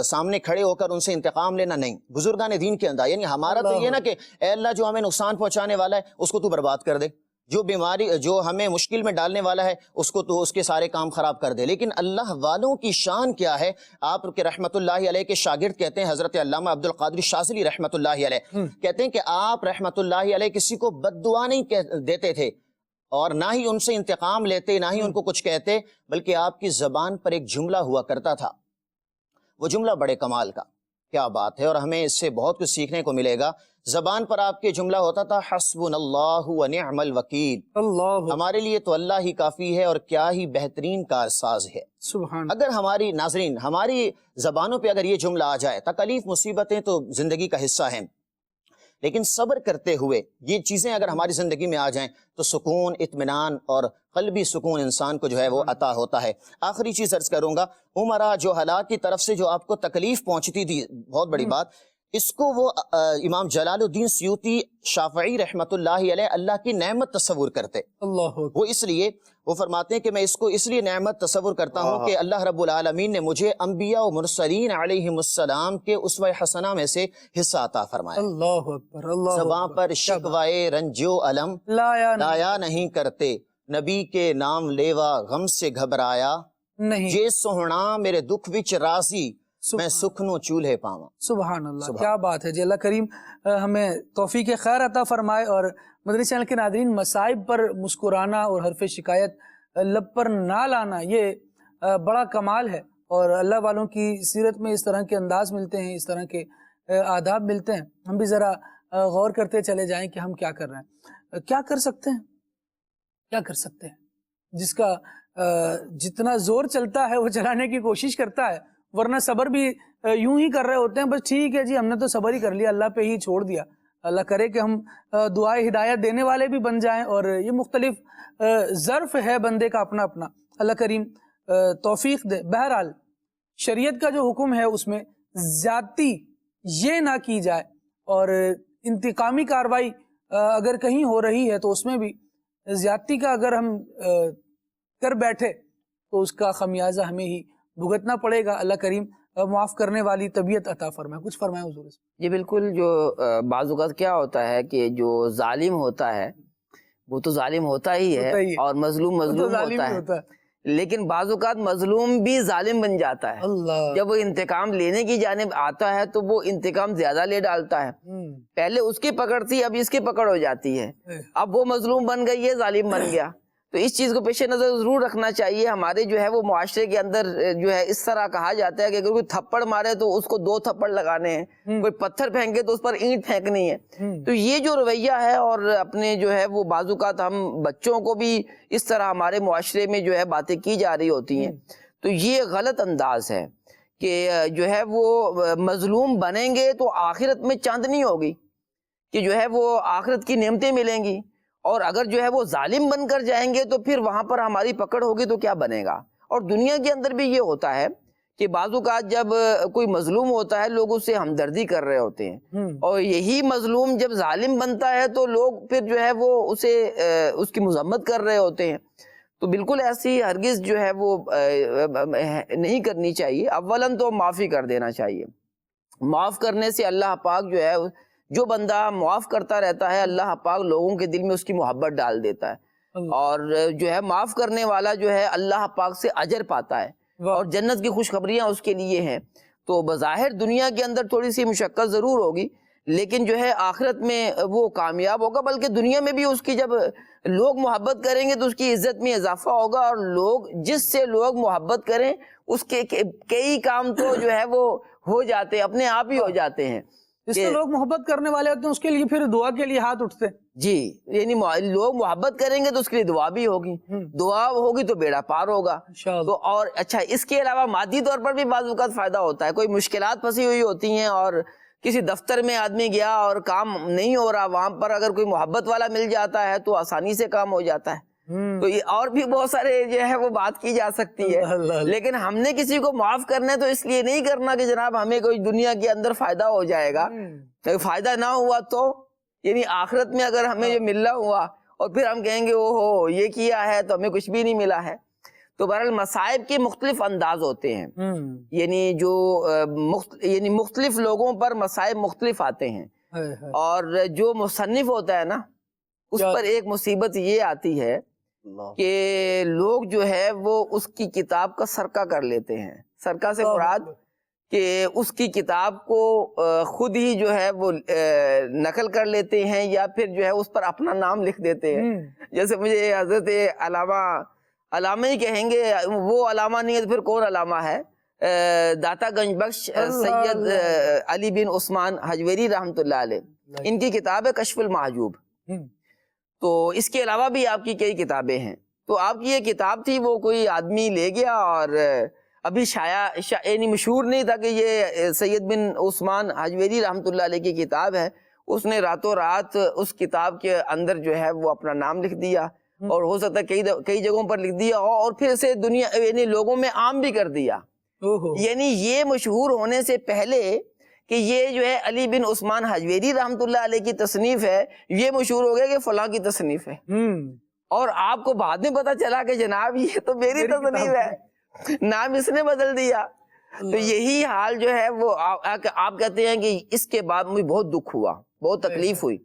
سامنے کھڑے ہو کر ان سے انتقام لینا نہیں، بزرگان دین کے انداز۔ یعنی ہمارا تو یہ نا کہ اے اللہ جو ہمیں نقصان پہنچانے والا ہے اس کو تو برباد کر دے، جو بیماری، جو ہمیں مشکل میں ڈالنے والا ہے اس کو تو اس کے سارے کام خراب کر دے۔ لیکن اللہ والوں کی شان کیا ہے؟ آپ کے رحمت اللہ علیہ کے شاگرد کہتے ہیں، حضرت علامہ عبد القادر شاذلی رحمت اللہ علیہ کہتے ہیں کہ آپ رحمت اللہ علیہ کسی کو بد دعا نہیں دیتے تھے، اور نہ ہی ان سے انتقام لیتے، نہ ہی ان کو کچھ کہتے، بلکہ آپ کی زبان پر ایک جملہ ہوا کرتا تھا، وہ جملہ بڑے کمال کا، کیا بات ہے، اور ہمیں اس سے بہت کچھ سیکھنے کو ملے گا۔ زبان پر آپ کے جملہ ہوتا تھا حسبنا اللہ و نعم الوکیل، اللہ، ہمارے لیے تو اللہ ہی کافی ہے اور کیا ہی بہترین کارساز ہے۔ سبحان۔ اگر ہماری ناظرین، ہماری زبانوں پہ اگر یہ جملہ آ جائے، تکالیف مصیبتیں تو زندگی کا حصہ ہیں، لیکن صبر کرتے ہوئے یہ چیزیں اگر ہماری زندگی میں آ جائیں تو سکون، اطمینان اور قلبی سکون انسان کو جو ہے وہ عطا ہوتا ہے۔ آخری چیز عرض کروں گا، عمرہ جو ہلاک کی طرف سے جو آپ کو تکلیف پہنچتی تھی، بہت بڑی بات، اس کو وہ امام جلال الدین سیوطی شافعی رحمت اللہ علیہ اللہ کی نعمت تصور کرتے۔ اللہ، وہ اس لیے وہ فرماتے ہیں کہ میں اس کو اس لیے نعمت تصور کرتا ہوں کہ اللہ رب العالمین نے مجھے انبیاء و مرسلین علیہم السلام کے اسوہ حسنہ میں سے حصہ عطا فرمایا۔ اللہ اکبر، اللہ زباں پر شکوائے رنج و علم لایا نہیں کرتے، نبی کے نام لیوا غم سے گھبرایا، نہیں، جے سوہنا میرے دکھ وچ راضی، میں سکھنوں چولہے پاواں۔ سبحان اللہ، کیا بات ہے جی۔ اللہ کریم ہمیں توفیق خیر عطا فرمائے، اور مدنی چینل کے ناظرین، مصائب پر مسکرانا اور حرف شکایت لب پر نہ لانا یہ بڑا کمال ہے، اور اللہ والوں کی سیرت میں اس طرح کے انداز ملتے ہیں، اس طرح کے آداب ملتے ہیں۔ ہم بھی ذرا غور کرتے چلے جائیں کہ ہم کیا کر رہے ہیں، کیا کر سکتے ہیں، کیا کر سکتے ہیں۔ جس کا جتنا زور چلتا ہے وہ چلانے کی کوشش کرتا ہے، ورنہ صبر بھی یوں ہی کر رہے ہوتے ہیں، بس ٹھیک ہے جی ہم نے تو صبر ہی کر لیا، اللہ پہ ہی چھوڑ دیا۔ اللہ کرے کہ ہم دعائے ہدایت دینے والے بھی بن جائیں، اور یہ مختلف ظرف ہے بندے کا اپنا اپنا، اللہ کریم توفیق دے۔ بہرحال شریعت کا جو حکم ہے اس میں زیادتی یہ نہ کی جائے، اور انتقامی کاروائی اگر کہیں ہو رہی ہے تو اس میں بھی زیادتی کا اگر ہم کر بیٹھے تو اس کا خمیازہ ہمیں ہی بھگتنا پڑے گا۔ اللہ کریم معاف کرنے والی طبیعت عطا فرمائے۔ کچھ فرمائیں حضور۔ جی بالکل، جو بعض اوقات کیا ہوتا ہے کہ جو ظالم ہوتا ہے وہ تو ظالم ہوتا ہی ہے، اور مظلوم ہوتا ہے، لیکن بعض اوقات مظلوم بھی ظالم بن جاتا ہے۔ جب وہ انتقام لینے کی جانب آتا ہے تو وہ انتقام زیادہ لے ڈالتا ہے، پہلے اس کی پکڑ تھی اب اس کی پکڑ ہو جاتی ہے، اب وہ مظلوم بن گئی ہے، ظالم بن گیا۔ تو اس چیز کو پیش نظر ضرور رکھنا چاہیے۔ ہمارے جو ہے وہ معاشرے کے اندر جو ہے اس طرح کہا جاتا ہے کہ اگر کوئی تھپڑ مارے تو اس کو 2 تھپڑ لگانے ہیں، کوئی پتھر پھینکے تو اس پر اینٹ پھینکنی ہے۔ تو یہ جو رویہ ہے، اور اپنے جو ہے وہ بعض اوقات ہم بچوں کو بھی اس طرح ہمارے معاشرے میں جو ہے باتیں کی جا رہی ہوتی ہیں، تو یہ غلط انداز ہے کہ جو ہے وہ مظلوم بنیں گے تو آخرت میں چاندنی ہوگی، کہ جو ہے وہ آخرت کی نعمتیں ملیں گی، اور اگر جو ہے وہ ظالم بن کر جائیں گے تو پھر وہاں پر ہماری پکڑ ہوگی تو کیا بنے گا۔ اور دنیا کے اندر بھی یہ ہوتا ہے کہ بعض اوقات جب کوئی مظلوم ہوتا ہے لوگ اس سے ہمدردی کر رہے ہوتے ہیں، اور یہی مظلوم جب ظالم بنتا ہے تو لوگ پھر جو ہے وہ اسے اس کی مذمت کر رہے ہوتے ہیں۔ تو بالکل ایسی ہرگز جو ہے وہ نہیں کرنی چاہیے۔ اولاً تو معافی کر دینا چاہیے۔ معاف کرنے سے اللہ پاک جو ہے، جو بندہ معاف کرتا رہتا ہے اللہ پاک لوگوں کے دل میں اس کی محبت ڈال دیتا ہے، اور جو ہے معاف کرنے والا جو ہے اللہ پاک سے اجر پاتا ہے، اور جنت کی خوشخبریاں اس کے لیے ہیں۔ تو بظاہر دنیا کے اندر تھوڑی سی مشقت ضرور ہوگی، لیکن جو ہے آخرت میں وہ کامیاب ہوگا، بلکہ دنیا میں بھی اس کی جب لوگ محبت کریں گے تو اس کی عزت میں اضافہ ہوگا، اور لوگ جس سے لوگ محبت کریں اس کے کئی کام تو جو ہے وہ ہو جاتے ہیں، اپنے آپ ہی ہو جاتے ہیں۔ جس سے لوگ محبت کرنے والے ہوتے ہیں اس کے لیے پھر دعا کے لیے ہاتھ اٹھتے ہیں. جی یعنی لوگ محبت کریں گے تو اس کے لیے دعا بھی ہوگی، دعا ہوگی تو بیڑا پار ہوگا. تو اور اچھا اس کے علاوہ مادی طور پر بھی بعض اوقات فائدہ ہوتا ہے. کوئی مشکلات پھنسی ہوئی ہوتی ہیں اور کسی دفتر میں آدمی گیا اور کام نہیں ہو رہا، وہاں پر اگر کوئی محبت والا مل جاتا ہے تو آسانی سے کام ہو جاتا ہے. تو یہ اور بھی بہت سارے جو ہے وہ بات کی جا سکتی ہے. لیکن ہم نے کسی کو معاف کرنا ہے تو اس لیے نہیں کرنا کہ جناب ہمیں کوئی دنیا کے اندر فائدہ ہو جائے گا. فائدہ نہ ہوا تو یعنی آخرت میں اگر ہمیں جو ملنا ہوا اور پھر ہم کہیں گے او ہو یہ کیا ہے تو ہمیں کچھ بھی نہیں ملا ہے. تو بہرحال مصائب کے مختلف انداز ہوتے ہیں، یعنی جو یعنی مختلف لوگوں پر مصائب مختلف آتے ہیں. اور جو مصنف ہوتا ہے نا اس پر ایک مصیبت یہ آتی ہے کہ لوگ جو ہے وہ اس کی کتاب کا سرقہ کر لیتے ہیں. سرقہ سے مراد کہ اس کی کتاب کو خود ہی جو ہے وہ نقل کر لیتے ہیں یا پھر جو ہے اس پر اپنا نام لکھ دیتے ہیں. جیسے مجھے حضرت علامہ ہی کہیں گے، وہ علامہ نہیں ہے تو پھر کون علامہ ہے؟ داتا گنج بخش سید علی بن عثمان حجویری رحمۃ اللہ علیہ، ان کی کتاب ہے کشف المحجوب. تو اس کے علاوہ بھی آپ کی کئی کتابیں ہیں. تو آپ کی یہ کتاب تھی، وہ کوئی آدمی لے گیا اور ابھی یعنی مشہور نہیں تھا کہ یہ سید بن عثمان حجویری رحمۃ اللہ علیہ کی کتاب ہے. اس نے راتوں رات اس کتاب کے اندر جو ہے وہ اپنا نام لکھ دیا اور ہو سکتا ہے کئی جگہوں پر لکھ دیا اور پھر اسے دنیا یعنی لوگوں میں عام بھی کر دیا. یعنی یہ مشہور ہونے سے پہلے کہ یہ جو ہے علی بن عثمان حجویری رحمۃ اللہ علیہ کی تصنیف ہے، یہ مشہور ہو گیا کہ فلاں کی تصنیف ہے. اور آپ کو بعد میں پتا چلا کہ جناب یہ تو میری تصنیف ہے، نام اس نے بدل دیا. تو یہی حال جو ہے وہ آپ کہتے ہیں کہ اس کے بعد مجھے بہت دکھ ہوا، بہت تکلیف ہوئی.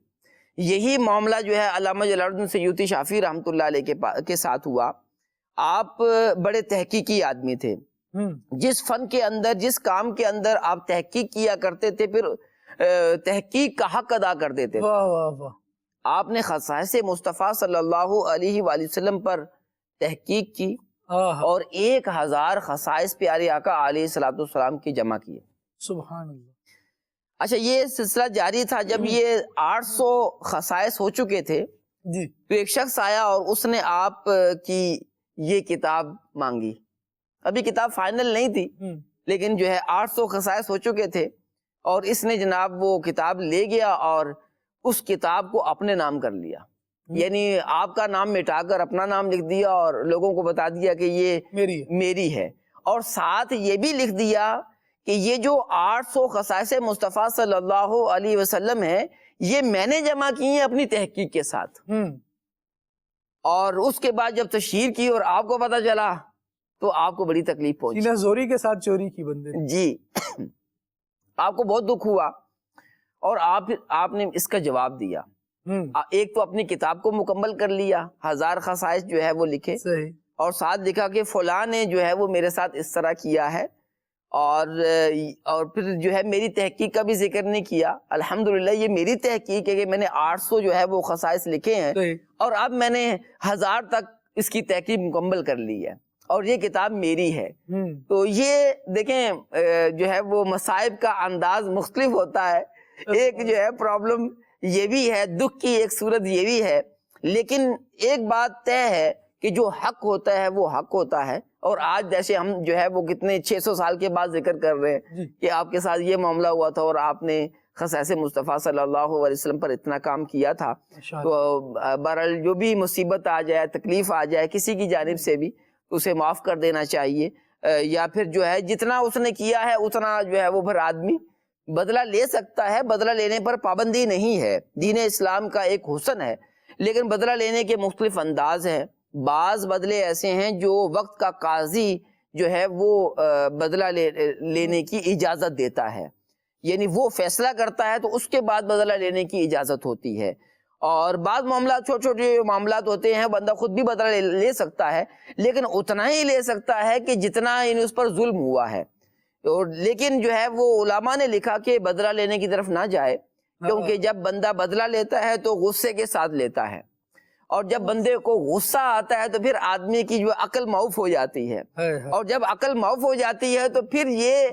یہی معاملہ جو ہے علامہ جلال الدین سیوطی شافعی رحمۃ اللہ علیہ کے ساتھ ہوا. آپ بڑے تحقیقی آدمی تھے. جس فن کے اندر، جس کام کے اندر آپ تحقیق کیا کرتے تھے پھر تحقیق کا حق ادا کر دیتے تھے. آپ نے خصائص مصطفیٰ صلی اللہ علیہ وآلہ وسلم پر تحقیق کی اور 1000 خصائص پیارے آقا علیہ الصلوۃ والسلام کی جمع کیے. سبحان اللہ. اچھا یہ سلسلہ جاری تھا. جب یہ 800 خصائص ہو چکے تھے جی تو ایک شخص آیا اور اس نے آپ کی یہ کتاب مانگی. ابھی کتاب فائنل نہیں تھی لیکن جو ہے 800 خصائص ہو چکے تھے اور اس نے جناب وہ کتاب لے گیا اور اس کتاب کو اپنے نام کر لیا. یعنی آپ کا نام مٹا کر اپنا نام لکھ دیا اور لوگوں کو بتا دیا کہ یہ میری ہے. اور ساتھ یہ بھی لکھ دیا کہ یہ جو 800 خصائص مصطفیٰ صلی اللہ علیہ وسلم ہے یہ میں نے جمع کی ہیں اپنی تحقیق کے ساتھ. اور اس کے بعد جب تشہیر کی اور آپ کو پتا چلا تو آپ کو بڑی تکلیف پہنچی. سینہ زوری کے ساتھ چوری کی بندے نے. جی آپ کو بہت دکھ ہوا اور آپ نے اس کا جواب دیا. ایک تو اپنی کتاب کو مکمل کر لیا، 1000 خصائص جو ہے وہ لکھے اور ساتھ لکھا کہ فلاں نے جو ہے وہ میرے ساتھ اس طرح کیا ہے اور پھر جو ہے میری تحقیق کا بھی ذکر نہیں کیا. الحمدللہ یہ میری تحقیق ہے کہ میں نے 800 جو ہے وہ خصائص لکھے ہیں اور اب میں نے 1000 تک اس کی تحقیق مکمل کر لی ہے اور یہ کتاب میری ہے. تو یہ دیکھیں جو ہے وہ مصائب کا انداز مختلف ہوتا ہے. ایک جو ہے پرابلم یہ بھی ہے، دکھ کی ایک صورت یہ بھی ہے، لیکن ایک بات طے ہے کہ جو حق ہوتا ہے وہ حق ہوتا ہے. اور آج جیسے ہم جو ہے وہ کتنے 600 سال کے بعد ذکر کر رہے ہیں کہ آپ کے ساتھ یہ معاملہ ہوا تھا اور آپ نے خصائص مصطفیٰ صلی اللہ علیہ وسلم پر اتنا کام کیا تھا. تو بہرحال جو بھی مصیبت آ جائے، تکلیف آ جائے کسی کی جانب سے بھی تو اسے معاف کر دینا چاہیے، یا پھر جو ہے جتنا اس نے کیا ہے اتنا جو ہے وہ پھر آدمی بدلہ لے سکتا ہے. بدلہ لینے پر پابندی نہیں ہے، دین اسلام کا ایک حسن ہے، لیکن بدلہ لینے کے مختلف انداز ہیں. بعض بدلے ایسے ہیں جو وقت کا قاضی جو ہے وہ بدلہ لینے کی اجازت دیتا ہے، یعنی وہ فیصلہ کرتا ہے تو اس کے بعد بدلہ لینے کی اجازت ہوتی ہے. اور بعض معاملات چھوٹے چھوٹے معاملات ہوتے ہیں بندہ خود بھی بدلہ لے سکتا ہے لیکن اتنا ہی لے سکتا ہے کہ جتنا یعنی اس پر ظلم ہوا ہے. اور لیکن جو ہے وہ علماء نے لکھا کہ بدلہ لینے کی طرف نہ جائے، کیونکہ جب بندہ بدلہ لیتا ہے تو غصے کے ساتھ لیتا ہے اور جب بندے کو غصہ آتا ہے تو پھر آدمی کی جو عقل معاف ہو جاتی ہے اور جب عقل معاف ہو جاتی ہے تو پھر یہ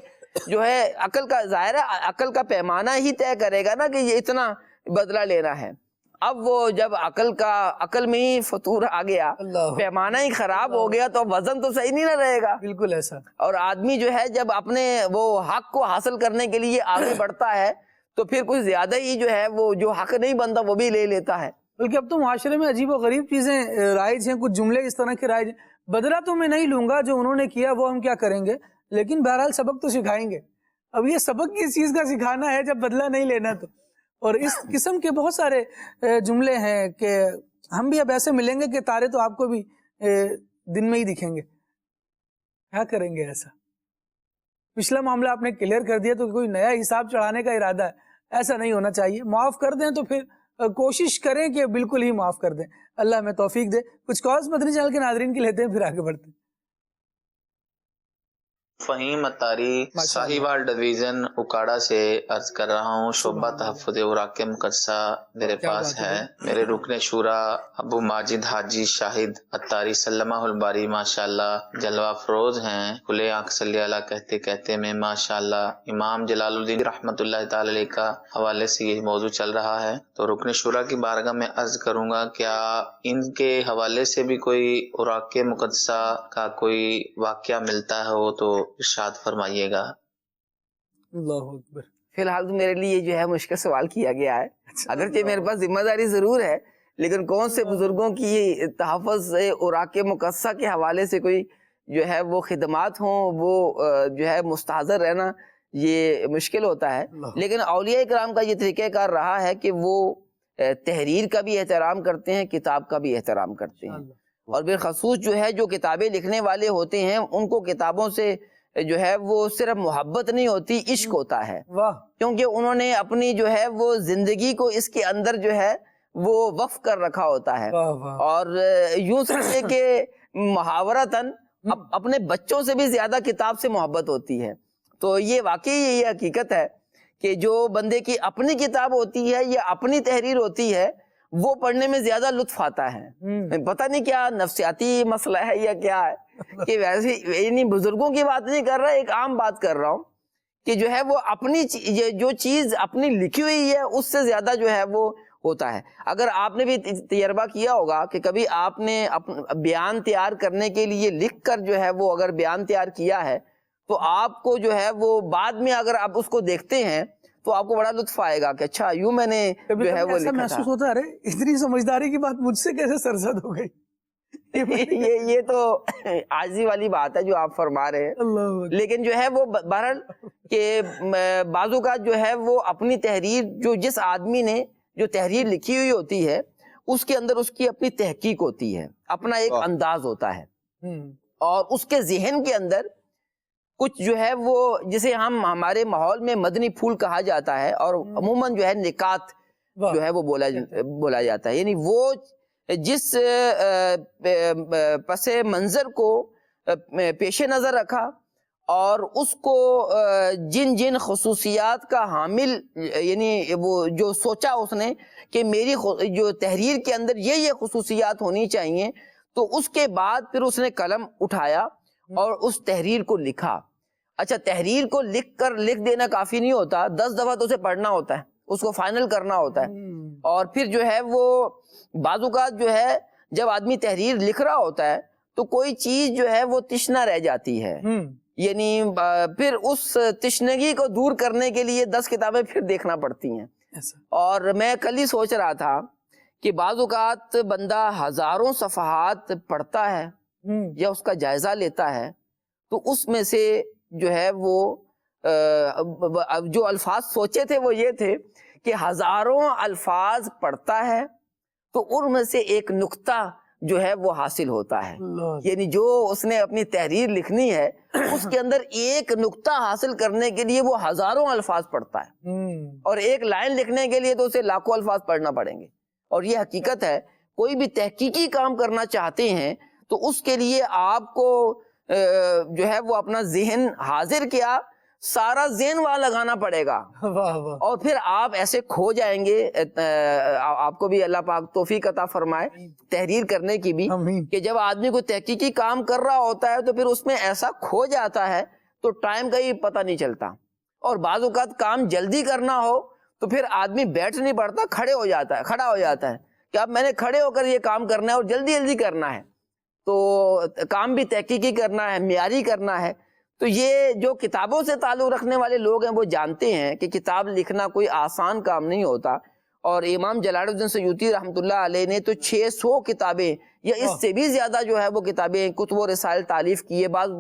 جو ہے عقل کا ظاہر ہے عقل کا پیمانہ ہی طے کرے گا نا کہ یہ اتنا بدلہ لینا ہے. اب وہ جب عقل میں ہی فطور آ گیا, پیمانہ ہی خراب ہو گیا, تو وزن تو صحیح نہیں نہ رہے گا. بالکل ایسا. اور آدمی جو ہے جب اپنے وہ حق کو حاصل کرنے کے لیے آگے بڑھتا ہے تو پھر کچھ زیادہ ہی جو ہے وہ جو حق نہیں بنتا وہ بھی لے لیتا ہے. بلکہ اب تو معاشرے میں عجیب و غریب چیزیں رائج ہیں, کچھ جملے اس طرح کے رائج ہیں, بدلہ تو میں نہیں لوں گا, جو انہوں نے کیا وہ ہم کیا کریں گے, لیکن بہرحال سبق تو سکھائیں گے. اب یہ سبق کس چیز کا سکھانا ہے جب بدلہ نہیں لینا تو. اور اس قسم کے بہت سارے جملے ہیں کہ ہم بھی اب ایسے ملیں گے کہ تارے تو آپ کو بھی دن میں ہی دکھیں گے. کیا کریں گے ایسا؟ پچھلا معاملہ آپ نے کلیئر کر دیا تو کوئی نیا حساب چڑھانے کا ارادہ ہے, ایسا نہیں ہونا چاہیے. معاف کر دیں تو پھر کوشش کریں کہ بالکل ہی معاف کر دیں. اللہ ہمیں توفیق دے. کچھ کالز مدنی چینل کے ناظرین کی لیتے ہیں, پھر آگے بڑھتے ہیں. فہیم اتاری ساہیوال ڈویژن اکاڑا سے عرض کر رہا ہوں. شعبہ تحفظ اوراق مقدسہ میرے پاس ہے. میرے رکن شورا ابو ماجد حاجی شاہد اتاری سلمہ الباری ماشاءاللہ جلوہ فروز ہیں. کھلے آنکھ صلی اللہ کہتے کہتے میں ماشاءاللہ امام جلال الدین رحمت اللہ تعالی علیہ کا حوالے سے یہ موضوع چل رہا ہے, تو رکن شورا کی بارگاہ میں عرض کروں گا کیا ان کے حوالے سے بھی کوئی اوراق مقدسہ کا کوئی واقعہ ملتا ہو تو ارشاد فرمائیے گا. اللہ اکبر. فی الحال تو میرے لیے جو ہے مشکل سوال کیا گیا ہے, اگرچہ میرے پاس ذمہ داری ضرور ہے, لیکن کون سے بزرگوں کی تحفظ اوراق مقدسہ کے حوالے سے کوئی جو ہے وہ خدمات ہوں, وہ جو ہے مستحضر رہنا یہ مشکل ہوتا ہے. لیکن اولیاء کرام کا یہ طریقہ کار رہا ہے کہ وہ تحریر کا بھی احترام کرتے ہیں, کتاب کا بھی احترام کرتے ہیں, اور بالخصوص جو ہے جو کتابیں لکھنے والے ہوتے ہیں ان کو کتابوں سے جو ہے وہ صرف محبت نہیں ہوتی, عشق ہوتا ہے. کیونکہ انہوں نے اپنی جو ہے وہ زندگی کو اس کے اندر جو ہے وہ وقف کر رکھا ہوتا ہے. اور یوں سمجھے کہ محاورتاً اپنے بچوں سے بھی زیادہ کتاب سے محبت ہوتی ہے. تو یہ واقعی یہ حقیقت ہے کہ جو بندے کی اپنی کتاب ہوتی ہے یا اپنی تحریر ہوتی ہے وہ پڑھنے میں زیادہ لطف آتا ہے. پتہ نہیں کیا نفسیاتی مسئلہ ہے یا کیا ہے, کہ ویسے یعنی بزرگوں کی بات نہیں کر رہا, ایک عام بات کر رہا ہوں کہ جو ہے وہ اپنی جو چیز اپنی لکھی ہوئی ہے اس سے زیادہ جو ہے وہ ہوتا ہے. اگر آپ نے بھی تجربہ کیا ہوگا کہ کبھی آپ نے بیان تیار کرنے کے لیے لکھ کر جو ہے وہ اگر بیان تیار کیا ہے تو آپ کو جو ہے وہ بعد میں اگر آپ اس کو دیکھتے ہیں تو آپ کو بڑا لطف آئے گا کہ اچھا یوں میں نے جو ہے وہ لکھا تھا. محسوس ہوتا ہے اتنی سمجھداری کی بات مجھ سے کیسے سرزد ہو گئی. یہ تو عاجزی والی بات ہے جو آپ فرما رہے ہیں. لیکن جو ہے وہ بہرحال کہ بعض اوقات جو ہے وہ اپنی تحریر جو جس آدمی نے جو تحریر لکھی ہوئی ہوتی ہے اس کے اندر اس کی اپنی تحقیق ہوتی ہے, اپنا ایک انداز ہوتا ہے, اور اس کے ذہن کے اندر کچھ جو ہے وہ جسے ہمارے ماحول میں مدنی پھول کہا جاتا ہے, اور عموماً جو ہے نکات جو ہے وہ بولا جاتا ہے. یعنی وہ جس پس منظر کو پیش نظر رکھا اور اس کو جن خصوصیات کا حامل, یعنی وہ جو سوچا اس نے کہ میری جو تحریر کے اندر یہ خصوصیات ہونی چاہیے, تو اس کے بعد پھر اس نے قلم اٹھایا اور اس تحریر کو لکھا. اچھا, تحریر کو لکھ دینا کافی نہیں ہوتا, 10 دفعہ تو اسے پڑھنا ہوتا ہے, اس کو فائنل کرنا ہوتا ہے. اور پھر جو ہے وہ بعض اوقات جو ہے جب آدمی تحریر لکھ رہا ہوتا ہے تو کوئی چیز جو ہے وہ تشنہ رہ جاتی ہے, یعنی پھر اس تشنگی کو دور کرنے کے لیے 10 کتابیں پھر دیکھنا پڑتی ہیں. اور میں کل ہی سوچ رہا تھا کہ بعض اوقات بندہ ہزاروں صفحات پڑھتا ہے یا اس کا جائزہ لیتا ہے تو اس میں سے جو ہے وہ جو الفاظ سوچے تھے وہ یہ تھے کہ ہزاروں الفاظ پڑھتا ہے تو ان میں سے ایک نقطہ جو ہے وہ حاصل ہوتا ہے. یعنی جو اس نے اپنی تحریر لکھنی ہے اس کے اندر ایک نقطہ حاصل کرنے کے لیے وہ ہزاروں الفاظ پڑھتا ہے, اور ایک لائن لکھنے کے لیے تو اسے لاکھوں الفاظ پڑھنا پڑیں گے. اور یہ حقیقت ہے, کوئی بھی تحقیقی کام کرنا چاہتے ہیں تو اس کے لیے آپ کو جو ہے وہ اپنا ذہن حاضر کیا, سارا ذہن وہاں لگانا پڑے گا, اور پھر آپ ایسے کھو جائیں گے. آپ کو بھی اللہ پاک توفیق عطا فرمائے تحریر کرنے کی بھی, کہ جب آدمی کو تحقیقی کام کر رہا ہوتا ہے تو پھر اس میں ایسا کھو جاتا ہے تو ٹائم کا ہی پتہ نہیں چلتا. اور بعض اوقات کام جلدی کرنا ہو تو پھر آدمی بیٹھ نہیں پڑتا, کھڑا ہو جاتا ہے کہ اب میں نے کھڑے ہو کر یہ کام کرنا ہے اور جلدی جلدی کرنا ہے, تو کام بھی تحقیقی کرنا ہے, معیاری کرنا ہے. تو یہ جو کتابوں سے تعلق رکھنے والے لوگ ہیں وہ جانتے ہیں کہ کتاب لکھنا کوئی آسان کام نہیں ہوتا. اور امام جلال الدین سیوطی رحمۃ اللہ علیہ نے تو 600 کتابیں یا اس سے بھی زیادہ جو ہے وہ کتابیں, کتب و رسائل تالیف کیے. بعض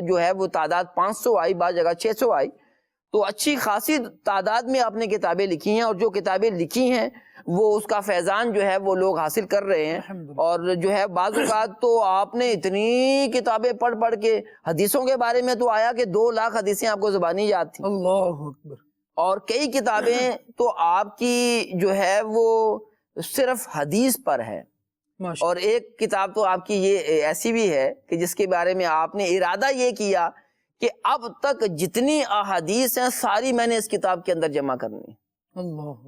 جو ہے وہ تعداد 500 آئی, بعض جگہ 600 آئی. تو اچھی خاصی تعداد میں آپ نے کتابیں لکھی ہیں, اور جو کتابیں لکھی ہیں وہ اس کا فیضان جو ہے وہ لوگ حاصل کر رہے ہیں. اور جو ہے بعض اوقات تو آپ نے اتنی کتابیں پڑھ کے, حدیثوں کے بارے میں تو آیا کہ 2 لاکھ حدیثیں آپ کو زبانی یاد تھیں. اللہ اکبر. اور کئی کتابیں تو آپ کی جو ہے وہ صرف حدیث پر ہے. اور ایک کتاب تو آپ کی یہ ایسی بھی ہے کہ جس کے بارے میں آپ نے ارادہ یہ کیا کہ اب تک جتنی احادیث ہیں ساری میں نے اس کتاب کے اندر جمع کرنی.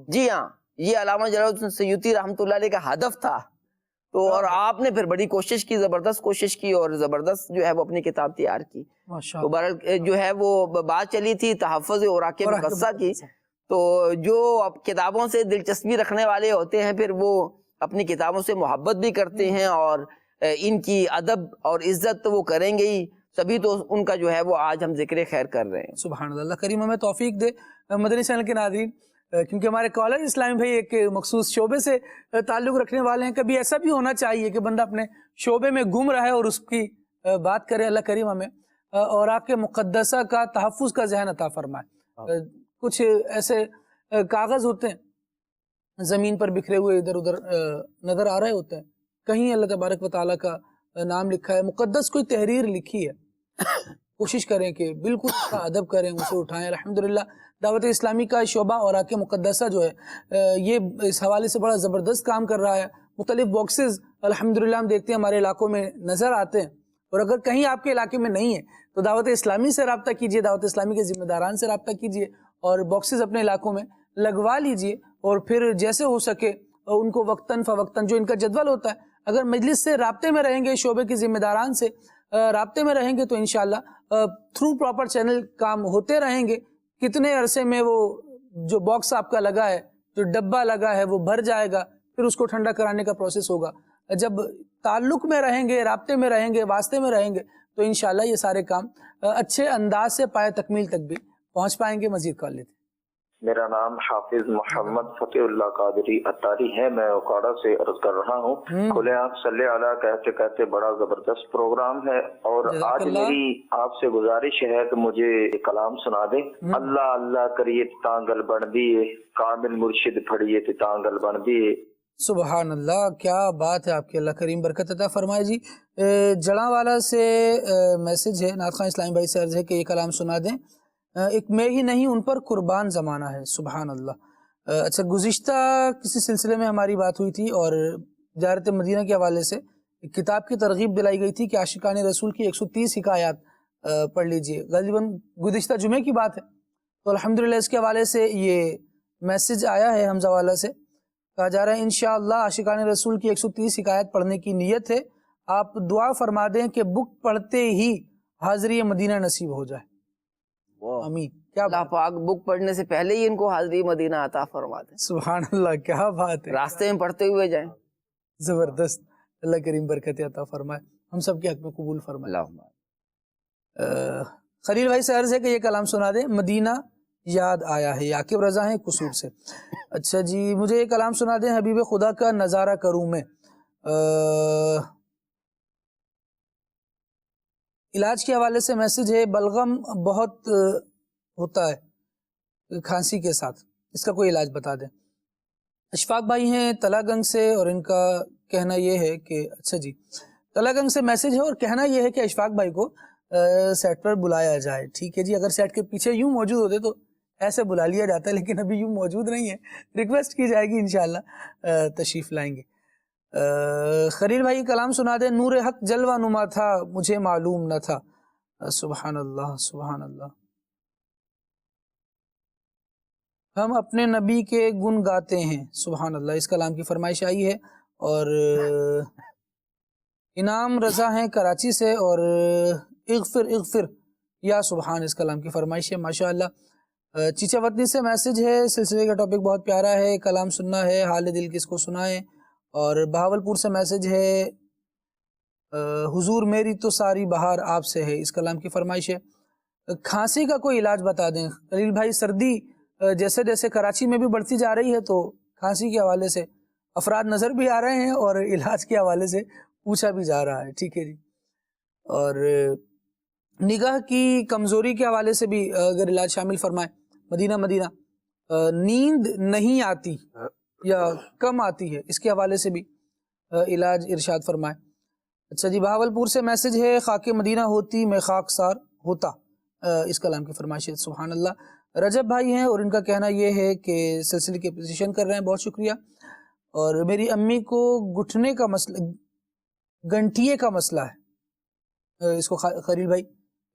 جی ہاں, یہ علامہ جلال الدین سیوطی رحمۃ اللہ علیہ کا ہدف تھا. تو اور آپ نے پھر بڑی کوشش کی, زبردست کوشش کی, اور زبردست جو ہے وہ اپنی کتاب تیار کی. تو بہرحال جو ہے وہ بات چلی تھی تحفظ اوراق مقدسہ کی. تو جو اب کتابوں سے دلچسپی رکھنے والے ہوتے ہیں پھر وہ اپنی کتابوں سے محبت بھی کرتے ہیں, اور ان کی ادب اور عزت تو وہ کریں گے ہی, تبھی تو ان کا جو ہے وہ آج ہم ذکر خیر کر رہے ہیں. سبحان اللہ. اللہ کریم ہمیں توفیق دے. مدنی چینل کے ناظرین, کیونکہ ہمارے کالر اسلامی بھائی ایک مخصوص شعبے سے تعلق رکھنے والے ہیں, کبھی ایسا بھی ہونا چاہیے کہ بندہ اپنے شعبے میں گم رہے اور اس کی بات کرے. اللہ کریم ہمیں اوراق مقدسہ کا تحفظ کا ذہن عطا فرمائے. کچھ ایسے کاغذ ہوتے ہیں زمین پر بکھرے ہوئے ادھر ادھر نظر آ رہے ہوتے ہیں, کہیں اللہ تبارک و تعالیٰ کا نام لکھا ہے, مقدس کوئی تحریر لکھی ہے, کوشش کریں کہ بالکل اس کا ادب کریں, اسے اٹھائیں. الحمدللہ دعوت اسلامی کا شعبہ اوراق مقدسہ جو ہے یہ اس حوالے سے بڑا زبردست کام کر رہا ہے. مختلف باکسز الحمدللہ ہم دیکھتے ہیں ہمارے علاقوں میں نظر آتے ہیں, اور اگر کہیں آپ کے علاقے میں نہیں ہے تو دعوت اسلامی سے رابطہ کیجئے, دعوت اسلامی کے ذمہ داران سے رابطہ کیجئے, اور باکسز اپنے علاقوں میں لگوا لیجئے. اور پھر جیسے ہو سکے ان کو وقتاً فوقتاً جو ان کا جدول ہوتا ہے, اگر مجلس سے رابطے میں رہیں گے, شعبے کے ذمہ داران سے رابطے میں رہیں گے, تو انشاءاللہ تھرو پراپر چینل کام ہوتے رہیں گے. کتنے عرصے میں وہ جو باکس آپ کا لگا ہے, جو ڈبہ لگا ہے, وہ بھر جائے گا, پھر اس کو ٹھنڈا کرانے کا پروسیس ہوگا. جب تعلق میں رہیں گے, رابطے میں رہیں گے, واسطے میں رہیں گے, تو انشاءاللہ یہ سارے کام اچھے انداز سے پائے تکمیل تک بھی پہنچ پائیں گے. مزید کال لیتے. میرا نام حافظ محمد فتح اللہ قادری اتاری ہے, میں اوکاڑا سے عرض کر رہا ہوں. کھلے آنکھ صلی علیہ کہتے کہتے بڑا زبردست پروگرام ہے, اور آج میری آپ سے گزارش ہے کہ مجھے کلام سنا دیں. اللہ اللہ کریے تانگل بن دیے, کامل مرشد پھڑیے تانگل بن دیے. سبحان اللہ, کیا بات ہے آپ کی. اللہ کریم برکت عطا فرمائے. جی جڑاں والا سے میسج ہے, نعت خواں اسلامی بھائی سے عرض ہے کہ یہ کلام سنا دیں. ایک میں ہی نہیں ان پر قربان زمانہ ہے. سبحان اللہ. اچھا, گزشتہ کسی سلسلے میں ہماری بات ہوئی تھی اور زیارت مدینہ کے حوالے سے ایک کتاب کی ترغیب دلائی گئی تھی کہ عاشقان رسول کی 130 حکایات پڑھ لیجئے. غالباً گزشتہ جمعے کی بات ہے. تو الحمدللہ اس کے حوالے سے یہ میسج آیا ہے حمزہ والا سے, کہا جا رہا ہے انشاءاللہ عاشقان رسول کی 130 حکایات پڑھنے کی نیت ہے. آپ دعا فرما دیں کہ بک پڑھتے ہی حاضری مدینہ نصیب ہو جائے. آمین. کیا اللہ پاک بک پڑھنے سے پہلے ہی ان کو حاضری مدینہ عطا فرما دیں. سبحان اللہ, کیا بات ہے. راستے میں پڑھتے ہوئے جائیں. زبردست. اللہ کریم برکت عطا فرمائے, ہم سب کے حق میں قبول فرمائے. خلیل بھائی سے عرض ہے کہ یہ کلام سنا دیں. مدینہ یاد آیا ہے, عاقب رضا ہیں قصور سے. اچھا جی, مجھے یہ کلام سنا دیں. حبیب خدا کا نظارہ کروں میں. علاج کے حوالے سے میسج ہے. بلغم بہت ہوتا ہے کھانسی کے ساتھ, اس کا کوئی علاج بتا دیں. اشفاق بھائی ہیں تلا گنگ سے, اور ان کا کہنا یہ ہے کہ اچھا جی, تلا گنگ سے میسج ہے اور کہنا یہ ہے کہ اشفاق بھائی کو سیٹ پر بلایا جائے. ٹھیک ہے جی, اگر سیٹ کے پیچھے یوں موجود ہوتے تو ایسے بلا لیا جاتا ہے, لیکن ابھی یوں موجود نہیں ہے. ریکویسٹ کی جائے گی, انشاءاللہ تشریف لائیں گے. خلیل بھائی کلام سنا دیں. نور حق جلوہ نما تھا مجھے معلوم نہ تھا. سبحان اللہ سبحان اللہ. ہم اپنے نبی کے گن گاتے ہیں. سبحان اللہ. اس کلام کی فرمائش آئی ہے. اور انعام رضا ہیں کراچی سے, اور اغفر اغفر یا سبحان اس کلام کی فرمائش ہے ماشاءاللہ۔ چیچا وطنی سے میسج ہے، سلسلے کا ٹاپک بہت پیارا ہے، کلام سننا ہے، حال دل کس کو سنائیں۔ اور بہاولپور سے میسج ہے، حضور میری تو ساری بہار آپ سے ہے، اس کلام کی فرمائش ہے۔ کھانسی کا کوئی علاج بتا دیں خلیل بھائی، سردی جیسے جیسے کراچی میں بھی بڑھتی جا رہی ہے تو کھانسی کے حوالے سے افراد نظر بھی آ رہے ہیں اور علاج کے حوالے سے پوچھا بھی جا رہا ہے، ٹھیک ہے جی۔ اور نگاہ کی کمزوری کے حوالے سے بھی اگر علاج شامل فرمائیں، مدینہ نیند نہیں آتی یا کم آتی ہے، اس کے حوالے سے بھی علاج ارشاد فرمائیں۔ اچھا جی، بہاولپور سے میسج ہے، خاک مدینہ ہوتی میں خاکسار ہوتا، اس کلام کی فرمائش ہے، سبحان اللہ۔ رجب بھائی ہیں اور ان کا کہنا یہ ہے کہ سلسلے کی اپریشین کر رہے ہیں، بہت شکریہ۔ اور میری امی کو گھٹنے کا مسئلہ، گنٹھیے کا مسئلہ ہے، اس کو خلیل بھائی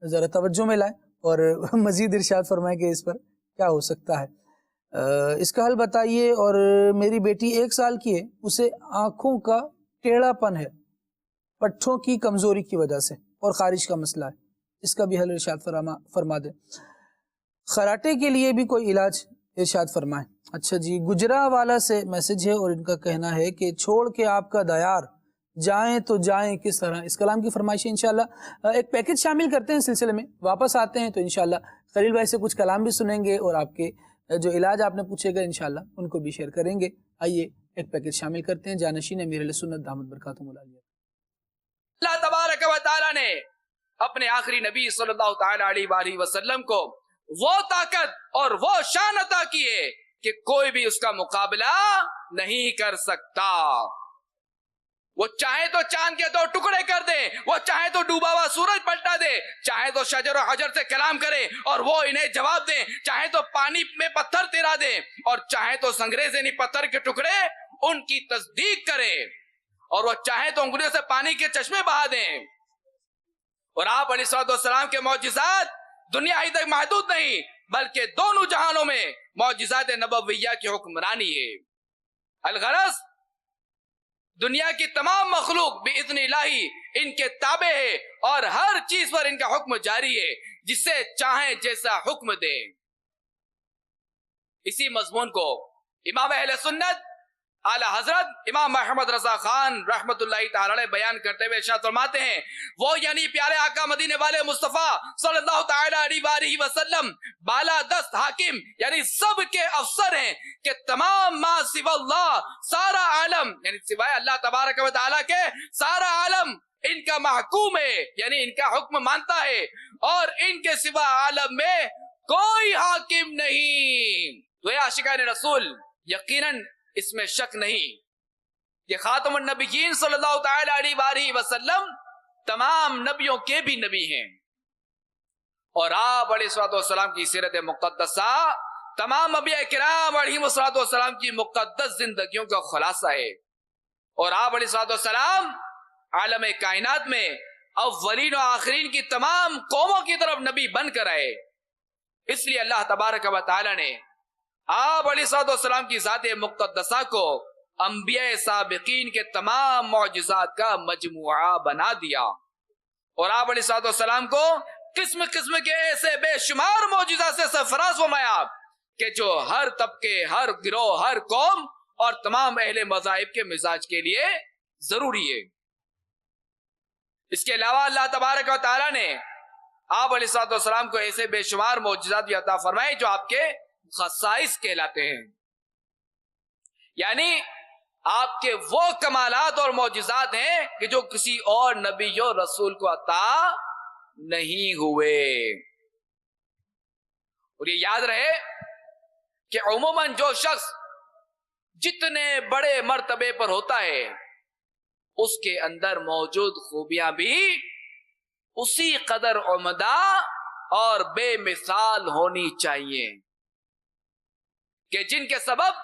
ذرا توجہ میں لائیں اور مزید ارشاد فرمائیں کہ اس پر کیا ہو سکتا ہے، اس کا حل بتائیے۔ اور میری بیٹی 1 سال کی ہے، اسے آنکھوں کا ٹیڑھا پن ہے پٹھوں کی کمزوری کی وجہ سے اور خارش کا مسئلہ ہے، اس کا بھی حل ارشاد فرما دیں۔ خراٹے کے لیے بھی کوئی علاج ارشاد فرمائیں۔ اچھا جی، گجرا والا سے میسج ہے اور ان کا کہنا ہے کہ چھوڑ کے آپ کا دیار جائیں تو جائیں کس طرح، اس کلام کی فرمائش ہے۔ انشاءاللہ ایک پیکج شامل کرتے ہیں سلسلے میں، واپس آتے ہیں تو انشاءاللہ خلیل بھائی سے کچھ کلام بھی سنیں گے اور آپ کے جو علاج آپ نے پوچھے گا انشاءاللہ ان کو بھی شیئر کریں گے۔ آئیے ایک پیکج شامل کرتے ہیں، جانشین امیر علیہ سنت دامت برکاتہم العالیہ۔ اللہ تبارک و تعالی نے اپنے آخری نبی صلی اللہ تعالی علیہ وآلہ وسلم کو وہ طاقت اور وہ شان عطا کی ہے کہ کوئی بھی اس کا مقابلہ نہیں کر سکتا۔ وہ چاہے تو چاند کے 2 ٹکڑے کر دے، وہ چاہے تو ڈوبا ہوا سورج پلٹا دے، چاہے تو شجر و حجر سے کلام کرے اور وہ انہیں جواب دے، چاہے تو پانی میں پتھر تیرا دے اور چاہے تو سنگریزے نہیں پتھر کے ٹکڑے ان کی تصدیق کرے، اور وہ چاہے تو انگلیوں سے پانی کے چشمے بہا دیں۔ اور آپ علیہ الصلوۃ والسلام کے معجزات دنیا ہی تک محدود نہیں بلکہ دونوں جہانوں میں معجزات نبویہ کی حکمرانی ہے۔ الغرض دنیا کی تمام مخلوق باذن الہی ان کے تابع ہے اور ہر چیز پر ان کا حکم جاری ہے، جسے چاہیں جیسا حکم دیں۔ اسی مضمون کو امام اہل سنت اعلی حضرت امام محمد رضا خان رحمت اللہ تعالی علیہ بیان کرتے ہوئے ارشاد فرماتے ہیں، وہ یعنی پیارے آقا مدینے والے مصطفیٰ صلی اللہ تعالی علیہ وآلہ وسلم بالا دست حاکم یعنی سب کے افسر ہیں کہ تمام ما سوا اللہ، سارا عالم یعنی سوائے اللہ تبارک و تعالی کے سارا عالم ان کا محکوم ہے، یعنی ان کا حکم مانتا ہے، اور ان کے سوا عالم میں کوئی حاکم نہیں۔ تو یہ عاشقان رسول یقیناً اس میں شک نہیں، یہ خاتم النبیین صلی اللہ تعالی علیہ وآلہ وسلم تمام نبیوں کے بھی نبی ہیں، اور آپ علیہ الصلوۃ والسلام کی سیرت مقدسہ تمام انبیاء کرام علیہ الصلوۃ والسلام کی مقدس زندگیوں کا خلاصہ ہے، اور آپ علیہ الصلوۃ والسلام عالم کائنات میں اولین و آخرین کی تمام قوموں کی طرف نبی بن کر آئے۔ اس لیے اللہ تبارک و تعالی نے آپ علیہ الصلوۃ والسلام کی ذات مقدسہ کو انبیاء سابقین کے تمام معجزات کا مجموعہ بنا دیا، اور آپ علیہ الصلوۃ والسلام کو قسم قسم کے ایسے بے شمار معجزات سے سرفراز فرمایا کہ جو ہر طبقے، ہر گروہ، ہر قوم اور تمام اہل مذاہب کے مزاج کے لیے ضروری ہے۔ اس کے علاوہ اللہ تبارک و تعالی نے آپ علیہ الصلوۃ والسلام کو ایسے بے شمار معجزات بھی عطا فرمائے جو آپ کے خصائص کہلاتے ہیں، یعنی آپ کے وہ کمالات اور معجزات ہیں کہ جو کسی اور نبی و رسول کو عطا نہیں ہوئے۔ اور یہ یاد رہے کہ عموماً جو شخص جتنے بڑے مرتبے پر ہوتا ہے اس کے اندر موجود خوبیاں بھی اسی قدر عمدہ اور بے مثال ہونی چاہیے کہ جن کے سبب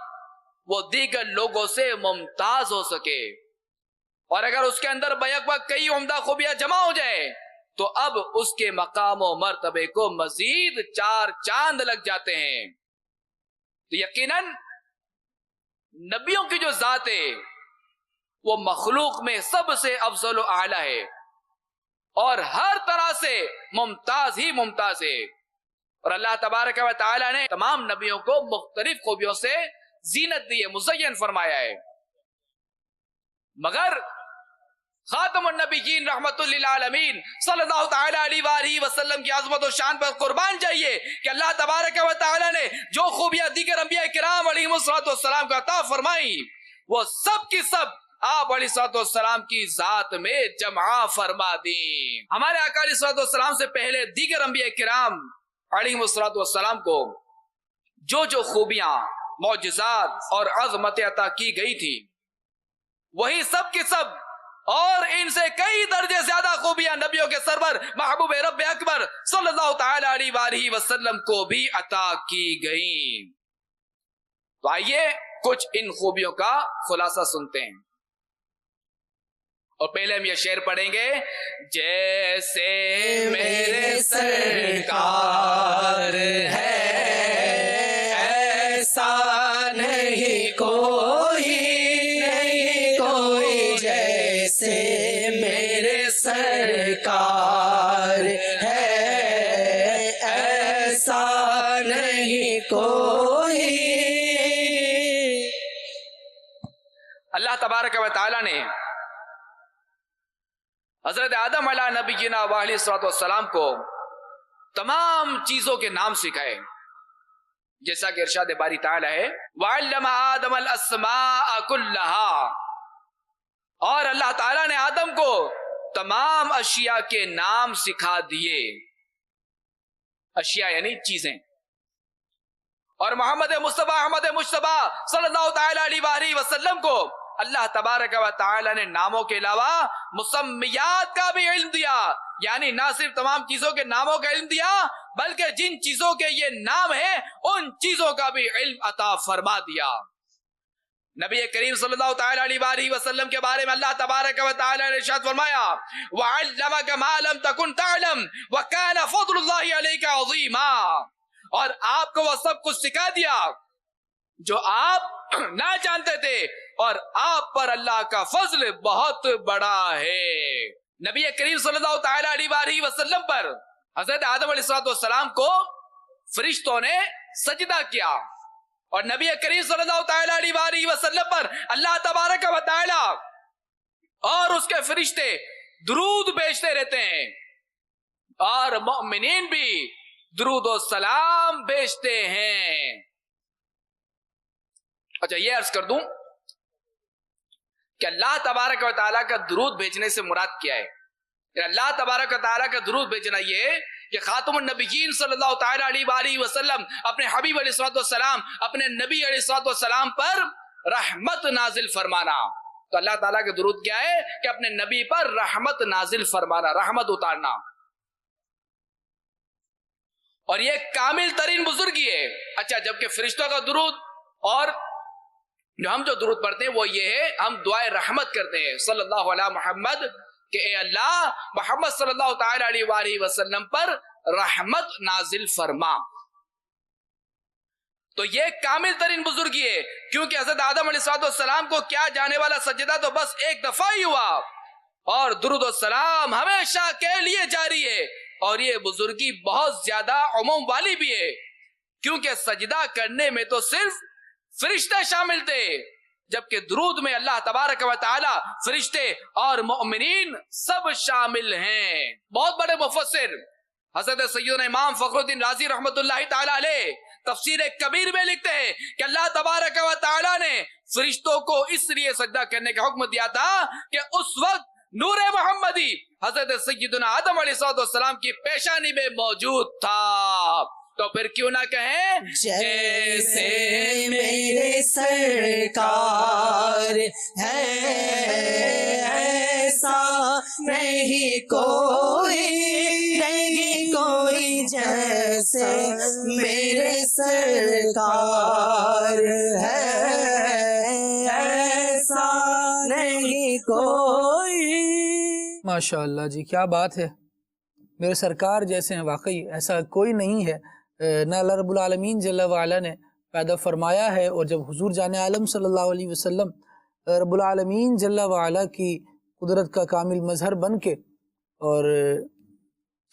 وہ دیگر لوگوں سے ممتاز ہو سکے، اور اگر اس کے اندر بیک وقت کئی عمدہ خوبیاں جمع ہو جائے تو اب اس کے مقام و مرتبے کو مزید 4 چاند لگ جاتے ہیں۔ تو یقیناً نبیوں کی جو ذات ہے وہ مخلوق میں سب سے افضل و اعلیٰ ہے، اور ہر طرح سے ممتاز ہی ممتاز ہے. اور اللہ تبارک و تعالی نے تمام نبیوں کو مختلف خوبیوں سے زینت دی ہے، مزین فرمایا ہے. مگر خاتم النبیین رحمت للعالمین صلی اللہ تعالی علیہ وآلہ وسلم کی عظمت و شان پر قربان جائیے کہ اللہ تبارک و تعالی نے جو خوبیاں دیگر انبیاء کرام علیہم السلام کو عطا فرمائی وہ سب کی سب آپ علیہ السلام کی ذات میں جمع فرما دی. ہمارے آقا علیہ السلام سے پہلے دیگر انبیاء کرام علیہم السلام کو جو خوبیاں، معجزات اور عظمت عطا کی گئی تھی وہی سب کی سب اور ان سے کئی درجے زیادہ خوبیاں نبیوں کے سرور محبوب رب اکبر صلی اللہ تعالی علیہ وآلہ وسلم کو بھی عطا کی گئی. تو آئیے کچھ ان خوبیوں کا خلاصہ سنتے ہیں. اور پہلے ہم یہ شعر پڑھیں گے. جیسے میرے سرکار ہے ایسا نہیں کوئی، نہیں کوئی جیسے میرے سرکار ہے ایسا نہیں کوئی. اللہ تبارک و تعالی نے حضرت آدم علیہ نبینا وعلیہ السلام کو تمام چیزوں کے نام سکھائے، جیسا کہ ارشاد باری تعالی ہے وَعَلَّمَ آدَمَ الْأَسْمَاءَ كُلَّهَا. اور اللہ تعالیٰ نے آدم کو تمام اشیاء کے نام سکھا دیے. اشیاء یعنی چیزیں. اور محمد مصطفیٰ احمد مجتبیٰ صلی اللہ تعالی علیہ وآلہ وسلم کو اللہ تبارک و تعالی نے ناموں کے علاوہ مسمیات کا بھی علم دیا، یعنی نہ صرف تمام چیزوں کے ناموں کا علم دیا بلکہ جن چیزوں کے یہ نام ہیں ان چیزوں کا بھی علم عطا فرما دیا. نبی کریم صلی اللہ تعالی علیہ وآلہ وسلم کے بارے میں اللہ تبارک و تعالی نے ارشاد فرمایا وَعَلَّمَكَ مَا لَمْ تَكُنْ تَعْلَمْ وَكَانَ فَضْلُ اللَّهِ عَلَيْكَ عَظِيمًا. اور آپ کو وہ سب کچھ سکھا دیا جو آپ نہ جانتے تھے اور آپ پر اللہ کا فضل بہت بڑا ہے. نبی کریم صلی اللہ تعالی علیہ وآلہ وسلم پر حضرت آدم علیہ السلام کو فرشتوں نے سجدہ کیا اور نبی کریم صلی اللہ تعالی علیہ وآلہ وسلم پر اللہ تبارک و تعالی اور اس کے فرشتے درود بھیجتے رہتے ہیں اور مؤمنین بھی درود و سلام بھیجتے ہیں. اچھا یہ عرض کر دوں کہ اللہ تبارک و تعالیٰ کا درود بھیجنے سے مراد کیا ہے؟ اللہ تبارک و تعالیٰ کا درود بھیجنا یہ ہے کہ خاتم النبیین صلی اللہ تعالی علیہ وآلہ وسلم اپنے حبیب علیہ السلام اپنے نبی علیہ السلام پر رحمت نازل فرمانا. تو اللہ تعالیٰ کا درود کیا ہے کہ اپنے نبی پر رحمت نازل فرمانا، رحمت اتارنا. اور یہ کامل ترین بزرگی ہے. اچھا جبکہ فرشتوں کا درود اور جو ہم جو درود پڑھتے ہیں وہ یہ ہے ہم دعائے رحمت کرتے ہیں صلی اللہ علیہ محمد کہ اے اللہ محمد صلی اللہ تعالی علیہ وآلہ وسلم پر رحمت نازل فرما. تو یہ کامل ترین بزرگی ہے کیونکہ حضرت آدم علیہ السلام کو کیا جانے والا سجدہ تو بس ایک دفعہ ہی ہوا اور درود و سلام ہمیشہ کے لیے جاری ہے. اور یہ بزرگی بہت زیادہ عموم والی بھی ہے کیونکہ سجدہ کرنے میں تو صرف فرشتے شامل تھے جبکہ درود میں اللہ تبارک و تعالی فرشتے اور مؤمنین سب شامل ہیں. بہت بڑے مفسر حضرت سیدنا امام فخر الدین رازی رحمت اللہ تعالی علیہ تفسیر کبیر میں لکھتے ہیں کہ اللہ تبارک و تعالی نے فرشتوں کو اس لیے سجدہ کرنے کا حکم دیا تھا کہ اس وقت نور محمدی حضرت سیدنا آدم علیہ السلام کی پیشانی میں موجود تھا. تو پھر کیوں نہ کہیں جیسے میرے سرکار ہے ایسا نہیں کوئی جیسے میرے سرکار ہے ایسا نہیں کوئی. ماشاءاللہ جی کیا بات ہے. میرے سرکار جیسے ہیں، واقعی ایسا کوئی نہیں ہے. نہ اللہ رب العالمین جل وعلا نے پیدا فرمایا ہے اور جب حضور جان عالم صلی اللہ علیہ وسلم رب العالمین جل وعلا کی قدرت کا کامل مظہر بن کے اور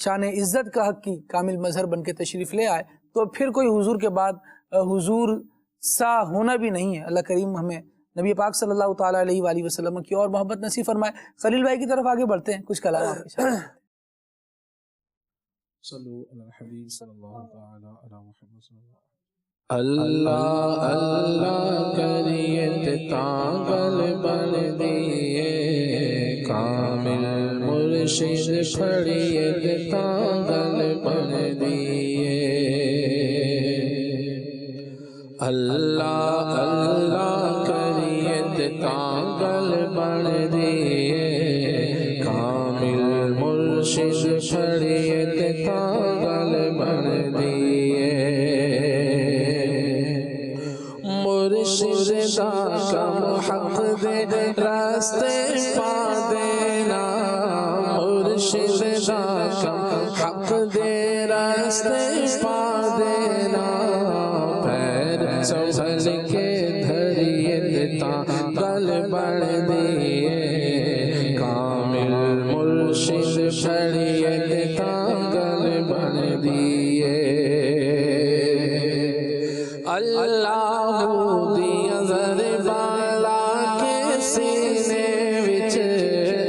شان عزت کا حق کی کامل مظہر بن کے تشریف لے آئے تو پھر کوئی حضور کے بعد حضور سا ہونا بھی نہیں ہے۔ اللہ کریم ہمیں نبی پاک صلی اللہ تعالیٰ علیہ وآلہ وسلم کی اور محبت نصیب فرمائے۔ خلیل بھائی کی طرف آگے بڑھتے ہیں، کچھ کلام آپ کے ساتھ۔ صلو علی الحبیب صلی اللہ تعالی علی محمد صلی اللہ اللہ اللہ کریت تانگل بن دیئے کامل مرشد پھڑیت تانگل بن دیئے اللہ اللہ کریت تانگل بن دیئے کامل مرشد پھڑیت تانگل بن دیئے مرشد کا حق دے راستے پا دینا مرشد کا حق دے راستے پا دینا پیر سنبھل کے دھریے تانگل بڑھ دیئے کامل مرشد پھڑیے تانگل بڑھ دیئے اللہ دیا زر بالا کے سینے وچ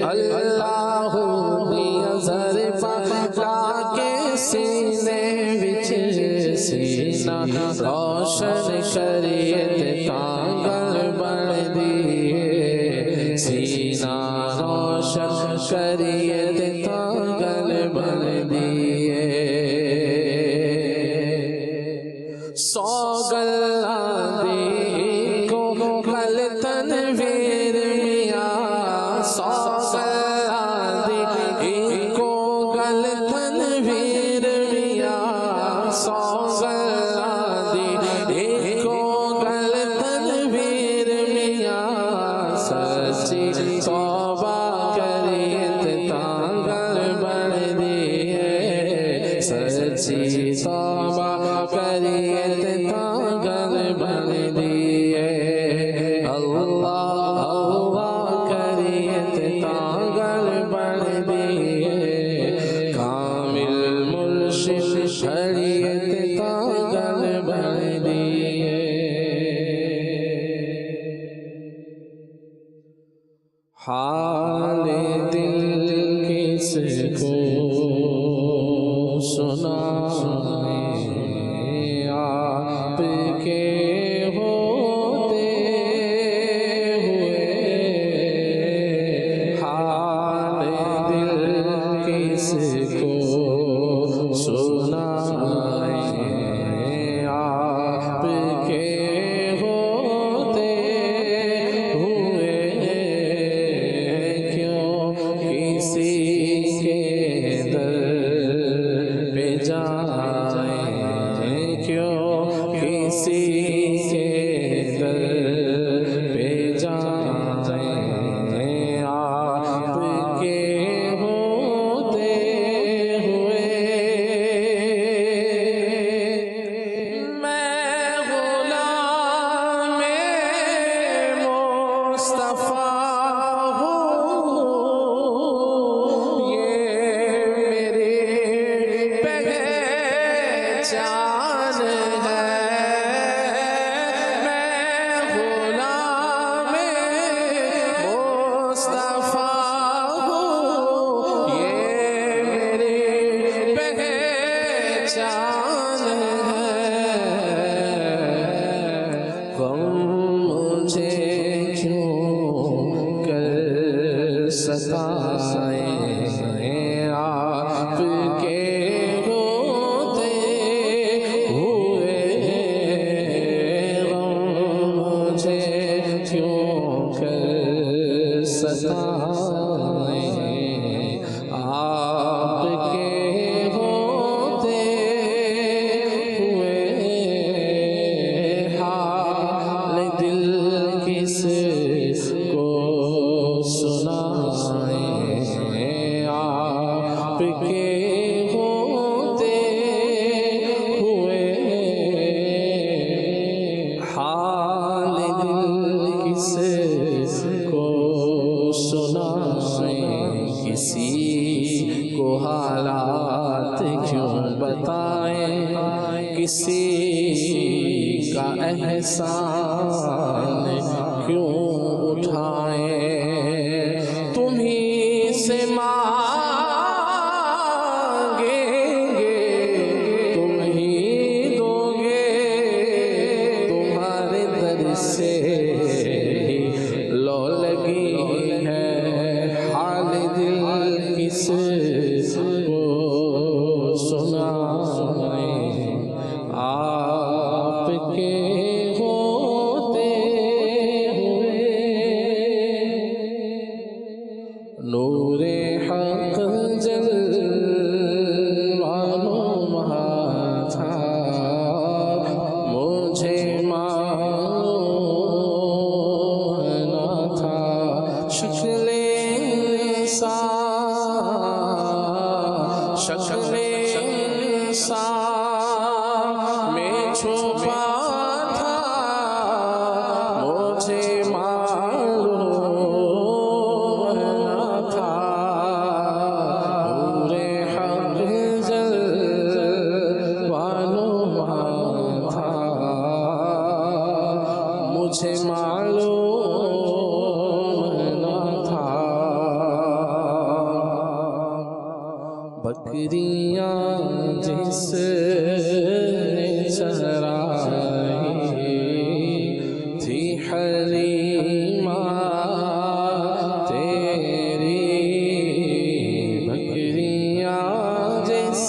اللہ دیا زر بالا کے سینے وچ سینہ روشن کریے تانگل بن دیئے سینہ روشن کریے تانگل بن دیئے سوگلہ دی کو کل تنویر میاں سوگلہ دی کو کل تنویر میاں سوگلہ دی کو کل تنویر میاں سچی توبہ کریت تانگل بن دیئے سچی توبہ کریت تانگل بن دیئے اللہ اللہ کریت تانگل بن دیئے کامل مرشد پھڑیت تانگل بن دیئے حال دل کس کو سنائیں آپ کے ہوتے ہوئے حال دل کس کو سنائیں آپ کے ہوتے ہوئے کیوں کسی کے در پہ جائیں کیوں کسی کے در پہ جائیں آپ کے ہوتے ہوئے میں غلام مصطفیٰ ہوں یہ میری پہچان ہے میں غلام مصطفیٰ ہوں یہ میری پہچان ہے غم مجھے کیوں کر ستائیں آپ کے ہوتے ہوئے غم مجھے کیوں کر ستائیں آپ کے ہوتے ہوئے حال دل کس کو سنائیں آپ کے ہوتے ہوئے حال دل کس کو سنائیں کسی حالات کیوں بتائیں، کسی کا احسان کیوں اٹھائیں، تمہیں سے مانگیں گے تم ہی دو گے، تمہارے در سے لو لگی ہے، حال دل کس کو سنائیں، آپ کے ہوتے ہوئے نور حق جلوانو تھا، مجھے معلوم نہ تھا، شکل انسان میں چھپا تھا، مجھے معلوم نہ تھا، نور حق جلوانو تھا، مجھے معلوم نہ تھا، بکریاں جس نے چرائی تھی حلیمہ تیری، بکریاں جس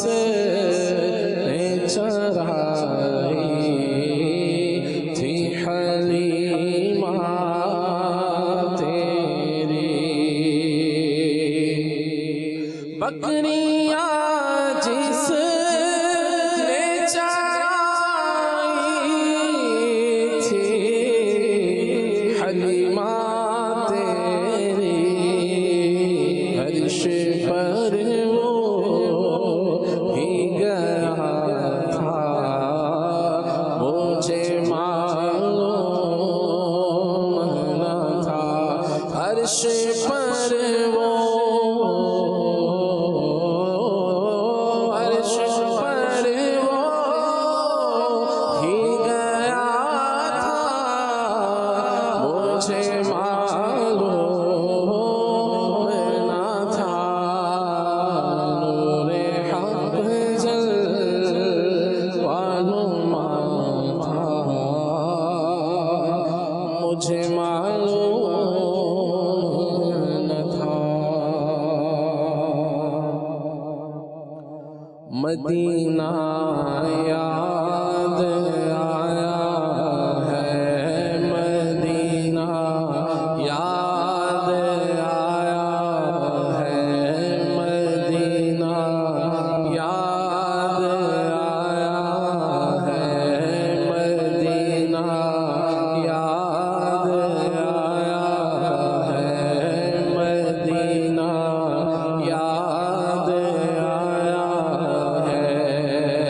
نے چرائی تھی حلیمہ تیری، بکریاں جس نے چرائی تھی حلیمہ تیری، عرش پر وہ ہی گیا تھا، مجھے معلوم نہ تھا، عرش پر وہ مجھے معلوم نہ تھا، مدینہ یاد آیا ہے، مدینہ یاد آیا ہے، مدینہ یاد آیا ہے، مدینہ یاد آیا ہے، مدینہ یاد آیا ہے،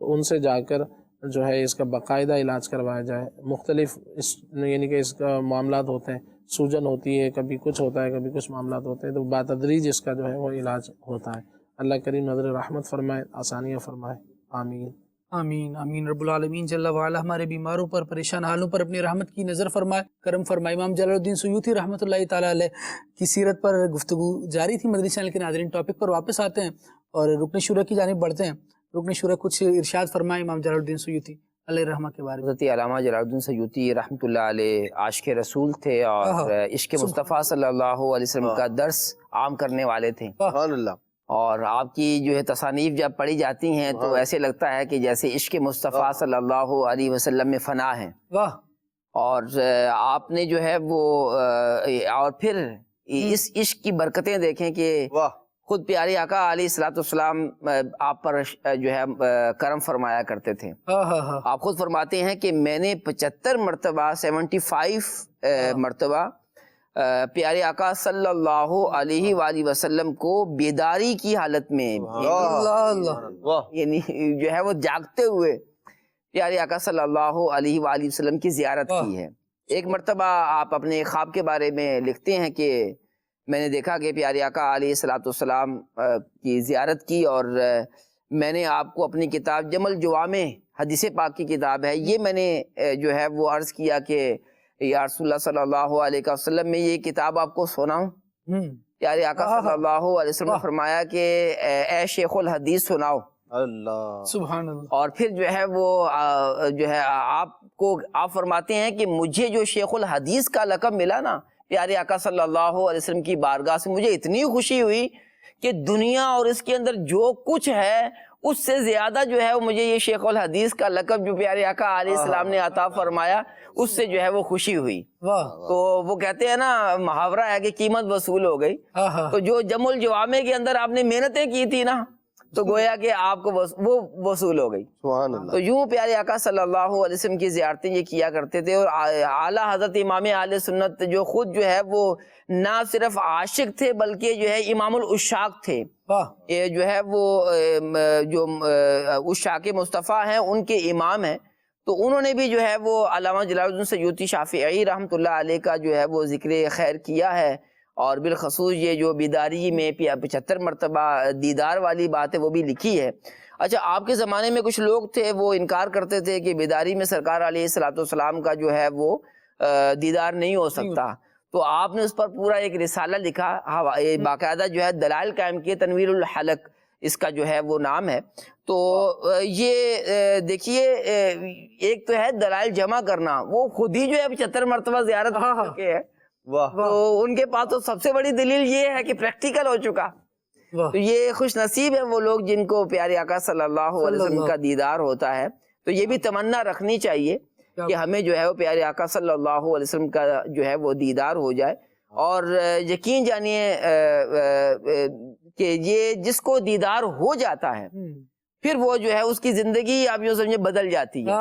تو ان سے جا کر جو ہے اس کا باقاعدہ علاج کروایا جائے. مختلف یعنی کہ اس کا معاملات ہوتے ہیں، سوجن ہوتی ہے، کبھی کچھ ہوتا ہے، کبھی کچھ معاملات ہوتے ہیں، تو بتدریج اس کا جو ہے وہ علاج ہوتا ہے. اللہ کریم نظر رحمت فرمائے، آسانیاں فرمائے. آمین آمین آمین. رب العالمین جل وعلا ہمارے بیماروں پر، پریشان حالوں پر اپنی رحمت کی نظر فرمائے، کرم فرمائے. امام جلال الدین سیوطی رحمۃ اللہ تعالیٰ علیہ کی سیرت پر گفتگو جاری تھی. مدنی چینل کے ناظرین ٹاپک پر واپس آتے ہیں اور رکن شورا کی جانب بڑھتے ہیں. رکن شورا کچھ ارشاد فرمائے امام جلال الدین سیوطی علیہ رحمہ کے بارے میں. حضرت علامہ جلال الدین سیوطی رحمۃ اللہ علیہ عاشق رسول تھے اور عشق مصطفیٰ صلی اللہ علیہ وسلم کا درس عام کرنے والے تھے. سبحان اللہ. اور آپ کی جو ہے تصانیف جب پڑھی جاتی ہیں تو ایسے لگتا ہے کہ جیسے عشق مصطفیٰ صلی اللہ علیہ وسلم میں فنا ہے. واہ. اور آپ نے جو ہے وہ اور پھر اس عشق کی برکتیں دیکھیں کہ خود پیارے آقا علیہ الصلوۃ والسلام آپ پر جو ہے کرم فرمایا کرتے تھے. آپ خود فرماتے ہیں کہ میں نے 75 مرتبہ 75 مرتبہ پیارے آقا صلی اللہ علیہ وآلہ وسلم کو بیداری کی حالت میں یعنی جو ہے وہ جاگتے ہوئے پیارے آقا صلی اللہ علیہ وآلہ وسلم کی زیارت کی ہے. ایک مرتبہ آپ اپنے خواب کے بارے میں لکھتے ہیں کہ میں نے دیکھا کہ پیارے آقا علیہ الصلوۃ والسلام کی زیارت کی اور میں نے آپ کو اپنی کتاب جمع الجوامع حدیث پاک کی کتاب ہے، یہ میں نے جو ہے وہ عرض کیا کہ یا رسول اللہ صلی اللہ علیہ وسلم میں یہ کتاب آپ کو سناؤں. پیارے آقا صلی اللہ علیہ وسلم نے فرمایا کہ اے شیخ الحدیث سناؤ. اللہ سبحان اللہ. اور پھر جو ہے وہ جو ہے آپ فرماتے ہیں کہ مجھے جو شیخ الحدیث کا لقب ملا نا پیارے آقا صلی اللہ علیہ وسلم کی بارگاہ سے، مجھے اتنی خوشی ہوئی کہ دنیا اور اس کے اندر جو کچھ ہے اس سے زیادہ جو ہے مجھے یہ شیخ الحدیث کا لقب جو پیارے آقا علیہ السلام نے عطا فرمایا اس سے جو ہے وہ خوشی ہوئی. تو وہ کہتے ہیں نا محاورہ ہے کہ قیمت وصول ہو گئی. تو جو جمع الجوامع کے اندر آپ نے محنتیں کی تھی نا تو گویا کہ آپ کو وہ وصول ہو گئی. تو یوں پیارے آقا صلی اللہ علیہ وسلم کی زیارتیں یہ کیا کرتے تھے. اور اعلیٰ حضرت امام اہل سنت جو خود جو ہے وہ نہ صرف عاشق تھے بلکہ جو ہے امام العشاق تھے. یہ جو ہے وہ جو عشاق مصطفیٰ ہیں ان کے امام ہیں. تو انہوں نے بھی جو ہے وہ علامہ جلال الدین سیوطی شافعی رحمۃ اللہ علیہ کا جو ہے وہ ذکر خیر کیا ہے. اور بالخصوص یہ جو بیداری میں 75 مرتبہ دیدار والی بات ہے وہ بھی لکھی ہے. اچھا، آپ کے زمانے میں کچھ لوگ تھے وہ انکار کرتے تھے کہ بیداری میں سرکار علیہ الصلوۃ والسلام کا جو ہے وہ دیدار نہیں ہو سکتا. تو آپ نے اس پر پورا ایک رسالہ لکھا، باقاعدہ جو ہے دلائل قائم کیے، تنویر الحلق اس کا جو ہے وہ نام ہے. تو یہ دیکھیے ایک تو ہے دلائل جمع کرنا، وہ خود ہی جو ہے 75 مرتبہ زیارت کر چکے ہیں. تو ان کے پاس تو سب سے بڑی دلیل یہ ہے کہ پریکٹیکل ہو چکا. تو یہ خوش نصیب ہے وہ لوگ جن کو پیارے آقا صلی اللہ علیہ وسلم کا دیدار ہوتا ہے. تو یہ بھی تمنا رکھنی چاہیے کہ ہمیں جو ہے وہ پیارے آقا صلی اللہ علیہ وسلم کا جو ہے وہ دیدار ہو جائے. اور یقین جانیے کہ یہ جس کو دیدار ہو جاتا ہے پھر وہ جو ہے اس کی زندگی آپ یوں سمجھے بدل جاتی ہے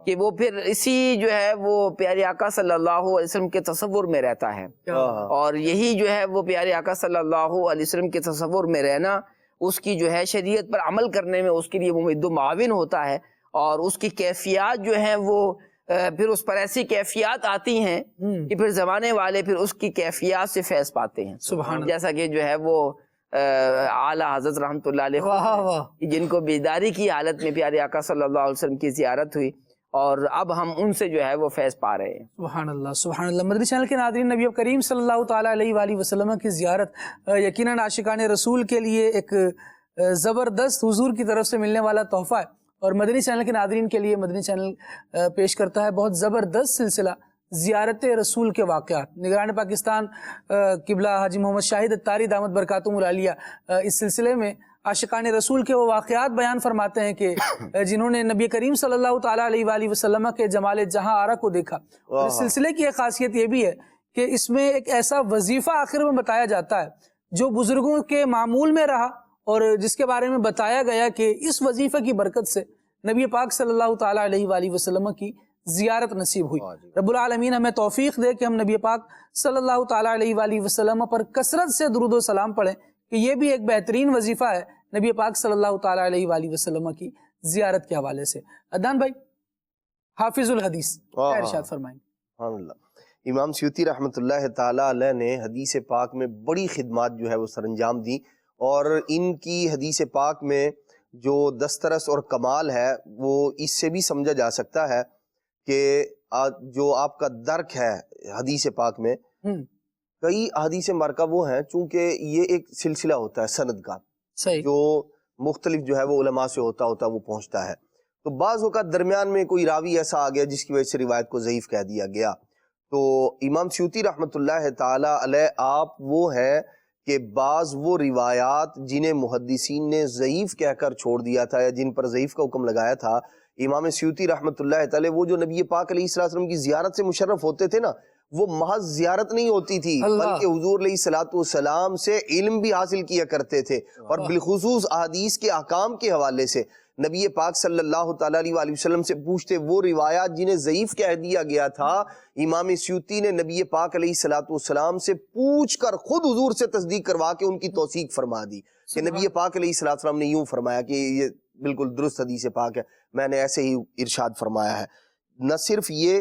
کہ وہ پھر اسی جو ہے وہ پیارے آقا صلی اللہ علیہ وسلم کے تصور میں رہتا ہے. اور یہی جو ہے وہ پیارے آقا صلی اللہ علیہ وسلم کے تصور میں رہنا اس کی جو ہے شریعت پر عمل کرنے میں اس کے لیے ممد و معاون ہوتا ہے. اور اس کی کیفیات جو ہیں وہ پھر اس پر ایسی کیفیات آتی ہیں کہ پھر زمانے والے پھر اس کی کیفیات سے فیض پاتے ہیں. جیسا کہ جو ہے وہ اعلیٰ حضرت رحمۃ اللہ علیہ جن کو بیداری کی حالت میں پیارے آقا صلی اللہ علیہ وسلم کی زیارت ہوئی اور اب ہم ان سے جو ہے وہ فیض پا رہے ہیں. سبحان اللہ سبحان اللہ. مدنی چینل کے ناظرین، نبی کریم صلی اللہ تعالیٰ علیہ وآلہ وسلم کی زیارت یقیناً عاشقان رسول کے لیے ایک زبردست حضور کی طرف سے ملنے والا تحفہ ہے. اور مدنی چینل کے ناظرین کے لیے مدنی چینل پیش کرتا ہے بہت زبردست سلسلہ زیارت رسول کے واقعات. نگران پاکستان قبلہ حاجی محمد شاہد اتاری دامت برکاتہم العالیہ اس سلسلے میں عاشقان رسول کے وہ واقعات بیان فرماتے ہیں کہ جنہوں نے نبی کریم صلی اللہ تعالیٰ علیہ وآلہ وسلم کے جمال جہاں آرا کو دیکھا. اور اس سلسلے کی ایک خاصیت یہ بھی ہے کہ اس میں ایک ایسا وظیفہ آخر میں بتایا جاتا ہے جو بزرگوں کے معمول میں رہا اور جس کے بارے میں بتایا گیا کہ اس وظیفے کی برکت سے نبی پاک صلی اللہ تعالیٰ علیہ وآلہ وسلم کی زیارت نصیب ہوئی. رب العالمین ہمیں توفیق دے کہ ہم نبی پاک صلی اللہ تعالیٰ علیہ وآلہ وسلم پر کثرت سے درود و سلام پڑھیں کہ یہ بھی ایک بہترین وظیفہ ہے نبی پاک صلی اللہ تعالیٰ علیہ وآلہ وسلم کی زیارت کے حوالے سے. عدنان بھائی حافظ الحدیث کیا ارشاد فرمائیں؟ سبحان اللہ. امام سیوطی رحمۃ اللہ تعالیٰ علیہ نے حدیث پاک میں بڑی خدمات جو ہے وہ سر انجام دی، اور ان کی حدیث پاک میں جو دسترس اور کمال ہے وہ اس سے بھی سمجھا جا سکتا ہے کہ جو آپ کا درک ہے حدیث پاک میں، کئی احادیث مبارکہ وہ ہیں چونکہ یہ ایک سلسلہ ہوتا ہے سند کا جو مختلف جو ہے وہ علماء سے ہوتا وہ پہنچتا ہے، تو بعض اوقات درمیان میں کوئی راوی ایسا آ گیا جس کی وجہ سے روایت کو ضعیف کہہ دیا گیا. تو امام سیوطی رحمۃ اللہ تعالی علیہ آپ وہ ہیں کہ بعض وہ روایات جنہیں محدثین نے ضعیف کہہ کر چھوڑ دیا تھا یا جن پر ضعیف کا حکم لگایا تھا، امام سیوطی رحمۃ اللہ تعالی وہ جو نبی پاک علیہ السلام کی زیارت سے مشرف ہوتے تھے نا، وہ محض زیارت نہیں ہوتی تھی بلکہ حضور علیہ الصلوۃ والسلام سے علم بھی حاصل کیا کرتے تھے، اور بالخصوص احادیث کے احکام کے حوالے سے نبی پاک صلی اللہ تعالیٰ علیہ وسلم سے پوچھتے. وہ روایات جنہیں ضعیف کہہ دیا گیا تھا، امام سیوطی نے نبی پاک علیہ الصلوۃ والسلام سے پوچھ کر خود حضور سے تصدیق کروا کے ان کی توثیق فرما دی کہ نبی پاک علیہ الصلوۃ والسلام نے یوں فرمایا کہ یہ بالکل درست حدیث پاک ہے، میں نے ایسے ہی ارشاد فرمایا ہے. نہ صرف یہ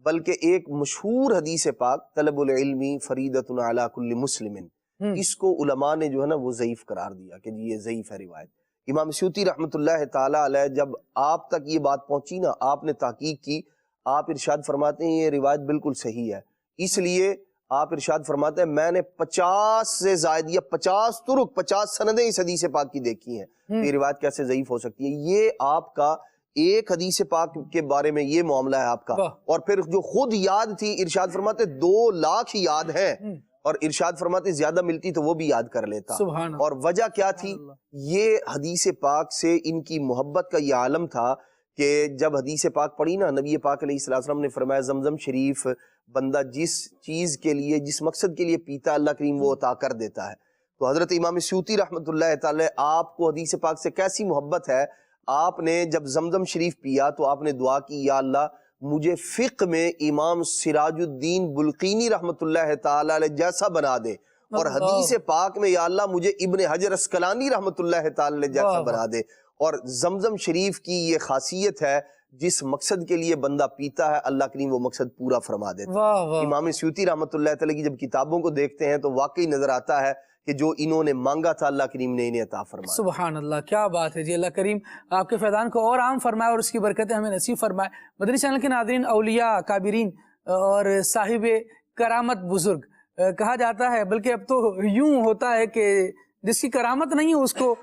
بلکہ ایک مشہور حدیث پاک طلب العلم فریضۃ علی کل مسلم، اس کو علماء نے جو ہے نا وہ ضعیف قرار دیا کہ یہ ضعیف ہے روایت. امام سیوطی رحمۃ اللہ تعالی علیہ جب آپ تک یہ بات پہنچی نا، آپ نے تحقیق کی، آپ ارشاد فرماتے ہیں یہ روایت بالکل صحیح ہے. اس لیے آپ ارشاد فرماتے ہیں میں نے 50 سے زائد یا 50 طرق 50 سندیں اس حدیث پاک کی دیکھی ہیں، یہ روایت کیسے ضعیف ہو سکتی ہے. یہ آپ کا ایک حدیث پاک کے بارے میں یہ معاملہ ہے آپ کا، اور پھر جو خود یاد تھی ارشاد فرماتے 2 لاکھ یاد ہیں، اور ارشاد فرماتے زیادہ ملتی تو وہ بھی یاد کر لیتا. اور وجہ کیا تھی؟ یہ حدیث پاک سے ان کی محبت کا یہ عالم تھا کہ جب حدیث پاک پڑھی نا، نبی پاک علیہ السلام نے فرمایا زمزم شریف بندہ جس چیز کے لیے جس مقصد کے لیے پیتا اللہ کریم وہ عطا کر دیتا ہے. تو حضرت امام سیوطی رحمۃ اللہ تعالی آپ کو حدیث پاک سے کیسی محبت ہے، آپ نے جب زمزم شریف پیا تو آپ نے دعا کی یا اللہ مجھے فقہ میں امام سراج الدین بلقینی رحمۃ اللہ تعالی علیہ جیسا بنا دے، اور حدیث پاک میں یا اللہ مجھے ابن حجر اسقلانی رحمۃ اللہ تعالی علیہ جیسا بنا دے. اور زمزم شریف کی یہ خاصیت ہے جس مقصد کے لیے بندہ پیتا ہے اللہ کریم وہ مقصد پورا فرما دیتا ہے. امام سیوطی رحمۃ اللہ تعالی کی جب کتابوں کو دیکھتے ہیں تو واقعی نظر آتا ہے کہ جو انہوں نے مانگا تھا اللہ کریم نے انہیں عطا فرمایا. سبحان اللہ، کیا بات ہے جی. اللہ کریم آپ کے فیضان کو اور عام فرمائے اور اس کی برکتیں ہمیں نصیب فرمائے. مدنی چینل کے ناظرین، اولیاء کابرین اور صاحب کرامت بزرگ کہا جاتا ہے، بلکہ اب تو یوں ہوتا ہے کہ جس کی کرامت نہیں ہے اس کو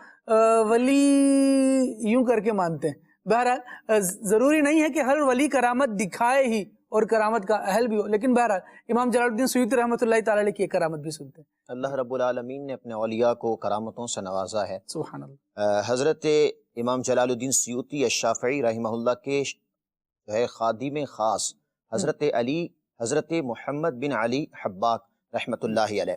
ولی یوں کر کے مانتے ہیں. بہرحال ضروری نہیں ہے کہ ہر ولی کرامت دکھائے ہی اور کرامت کا اہل بھی ہو، لیکن بہرحال امام جلال الدین سیوطی رحمۃ اللہ تعالی علیہ کی کرامت بھی سنتے ہیں. اللہ رب العالمین نے اپنے اولیاء کو کرامتوں سے نوازا ہے. سبحان اللہ. حضرت امام جلال الدین سیوطی الشافعی رحمہ اللہ کے خادم خاص حضرت محمد بن علی حباک رحمۃ اللہ علیہ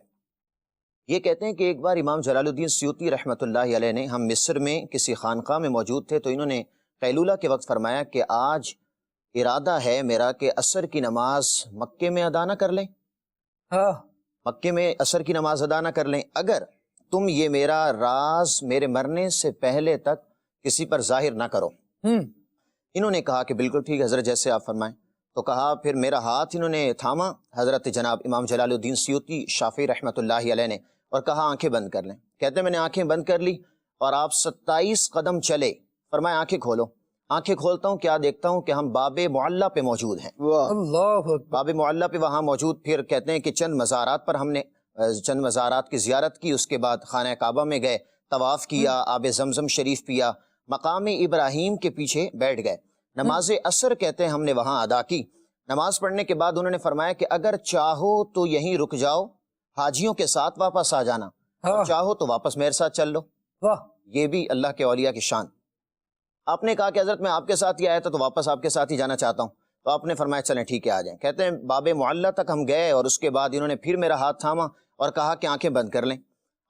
یہ کہتے ہیں کہ ایک بار امام جلال الدین سیوطی رحمۃ اللہ علیہ نے، ہم مصر میں کسی خانقاہ میں موجود تھے، تو انہوں نے قیلولہ کے وقت فرمایا کہ آج ارادہ ہے میرا کہ عصر کی نماز مکے میں ادا نہ کر لیں، مکے میں عصر کی نماز ادا نہ کر لیں، اگر تم یہ میرا راز میرے مرنے سے پہلے تک کسی پر ظاہر نہ کرو. انہوں نے کہا کہ بالکل ٹھیک حضرت جیسے آپ فرمائیں. تو کہا، پھر میرا ہاتھ انہوں نے تھاما حضرت جناب امام جلال الدین سیوطی شافعی رحمۃ اللہ علیہ نے، اور کہا آنکھیں بند کر لیں. کہتے ہیں میں نے آنکھیں بند کر لی اور آپ 27 قدم چلے. فرمایا آنکھیں کھولو. آنکھیں کھولتا ہوں، کیا دیکھتا ہوں کہ ہم باب معلّہ پہ موجود ہیں. اللہ باب معلّہ پہ وہاں موجود. پھر کہتے ہیں کہ چند مزارات پر ہم نے چند مزارات کی زیارت کی، اس کے بعد خانہ کعبہ میں گئے، طواف کیا، آب زمزم شریف پیا، مقام ابراہیم کے پیچھے بیٹھ گئے. نماز عصر کہتے ہیں ہم نے وہاں ادا کی. نماز پڑھنے کے بعد انہوں نے فرمایا کہ اگر چاہو تو یہیں رک جاؤ، حاجیوں کے ساتھ واپس آ جانا، چاہو تو واپس میرے ساتھ چل لو. یہ بھی اللہ کے اولیاء کی شان. آپ نے کہا کہ حضرت میں آپ کے ساتھ ہی آیا تھا تو واپس آپ کے ساتھ ہی جانا چاہتا ہوں. تو آپ نے فرمایا چلیں ٹھیک ہے آ جائیں. کہتے ہیں باب معلّہ تک ہم گئے اور اس کے بعد انہوں نے پھر میرا ہاتھ تھاما اور کہا کہ آنکھیں بند کر لیں.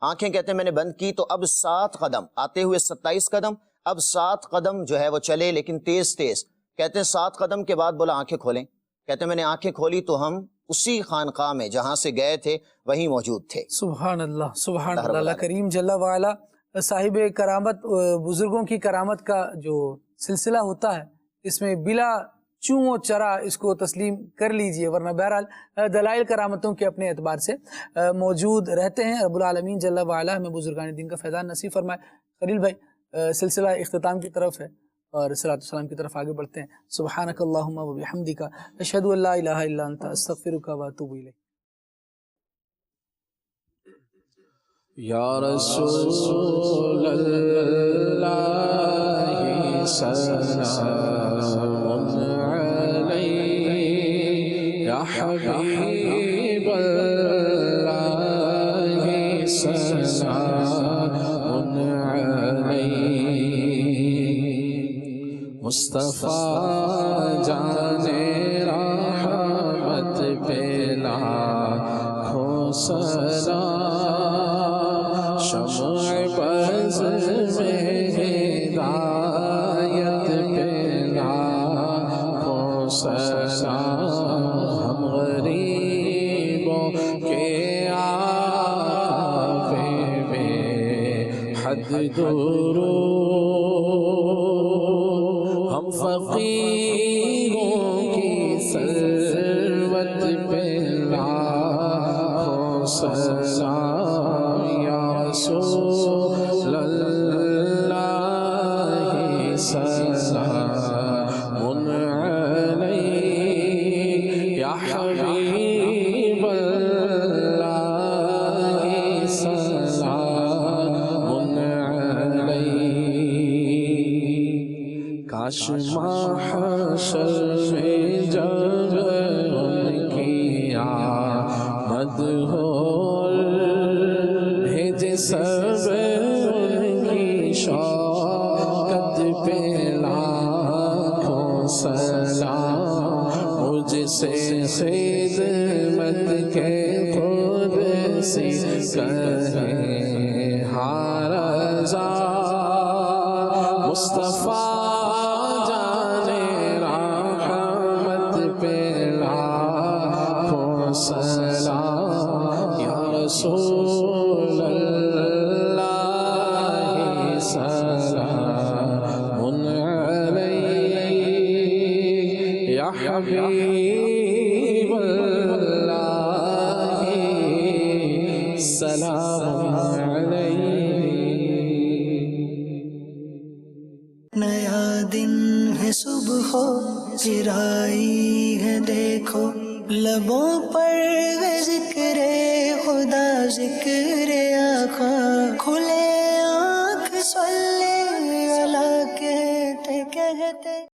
آنکھیں کہتے ہیں میں نے بند کی تو اب 7 قدم آتے ہوئے 27 قدم، اب 7 قدم جو ہے وہ چلے لیکن تیز تیز. کہتے ہیں 7 قدم کے بعد بولا آنکھیں کھولیں. کہتے ہیں میں نے آنکھیں کھولی تو ہم اسی خانقاہ میں جہاں سے گئے تھے وہیں موجود تھے. سبحان اللہ، سبحان اللہ. اللہ کریم جل وعلا صاحب کرامت بزرگوں کی کرامت کا جو سلسلہ ہوتا ہے اس میں بلا چوں و چرا اس کو تسلیم کر لیجئے، ورنہ بہرحال دلائل کرامتوں کے اپنے اعتبار سے موجود رہتے ہیں۔ رب العالمین جل وعلا ہمیں بزرگان دین کا فیضان نصیب فرمائے۔ خلیل بھائی سلسلہ اختتام کی طرف ہے اور صلاۃ والسلام کی طرف آگے بڑھتے ہیں۔ سبحانک اللہم و بحمدک اشہد ان لا الہ الا انت استغفرک و اتوب الیک۔ یا رسول اللہ سلام علیک، یا حبیب اللہ سلام علیک، مصطفیٰ جان رحمت پہ لاکھوں سلام، شمع بز میں ہدایت پہ لاکھوں سلام، ہم غریبوں کے آقا پہ بے حد درود، ہم فقیروں کی ثروت پہ لاکھوں سلام، یا رسول اللہ سلام علیک، یا حبیب اللہ سلام علیک، کاش محشر میں جب ان کی آمد ہو، بھیجے سب ان کی شوکت پہ لاکھوں سلام، مجھ سے خدمت کے خود سی کہیں ہاں رضا، مصطفیٰ جان رحمت پہ لاکھوں سلام، یا رسول اللہ سلام علیک، یا حبیب اللہ سلام علیک۔ نیا دن ہے صبح ہو پھر آئی ہے دیکھو، لبوں پر ذکر خدا ذکر آقا، کھلے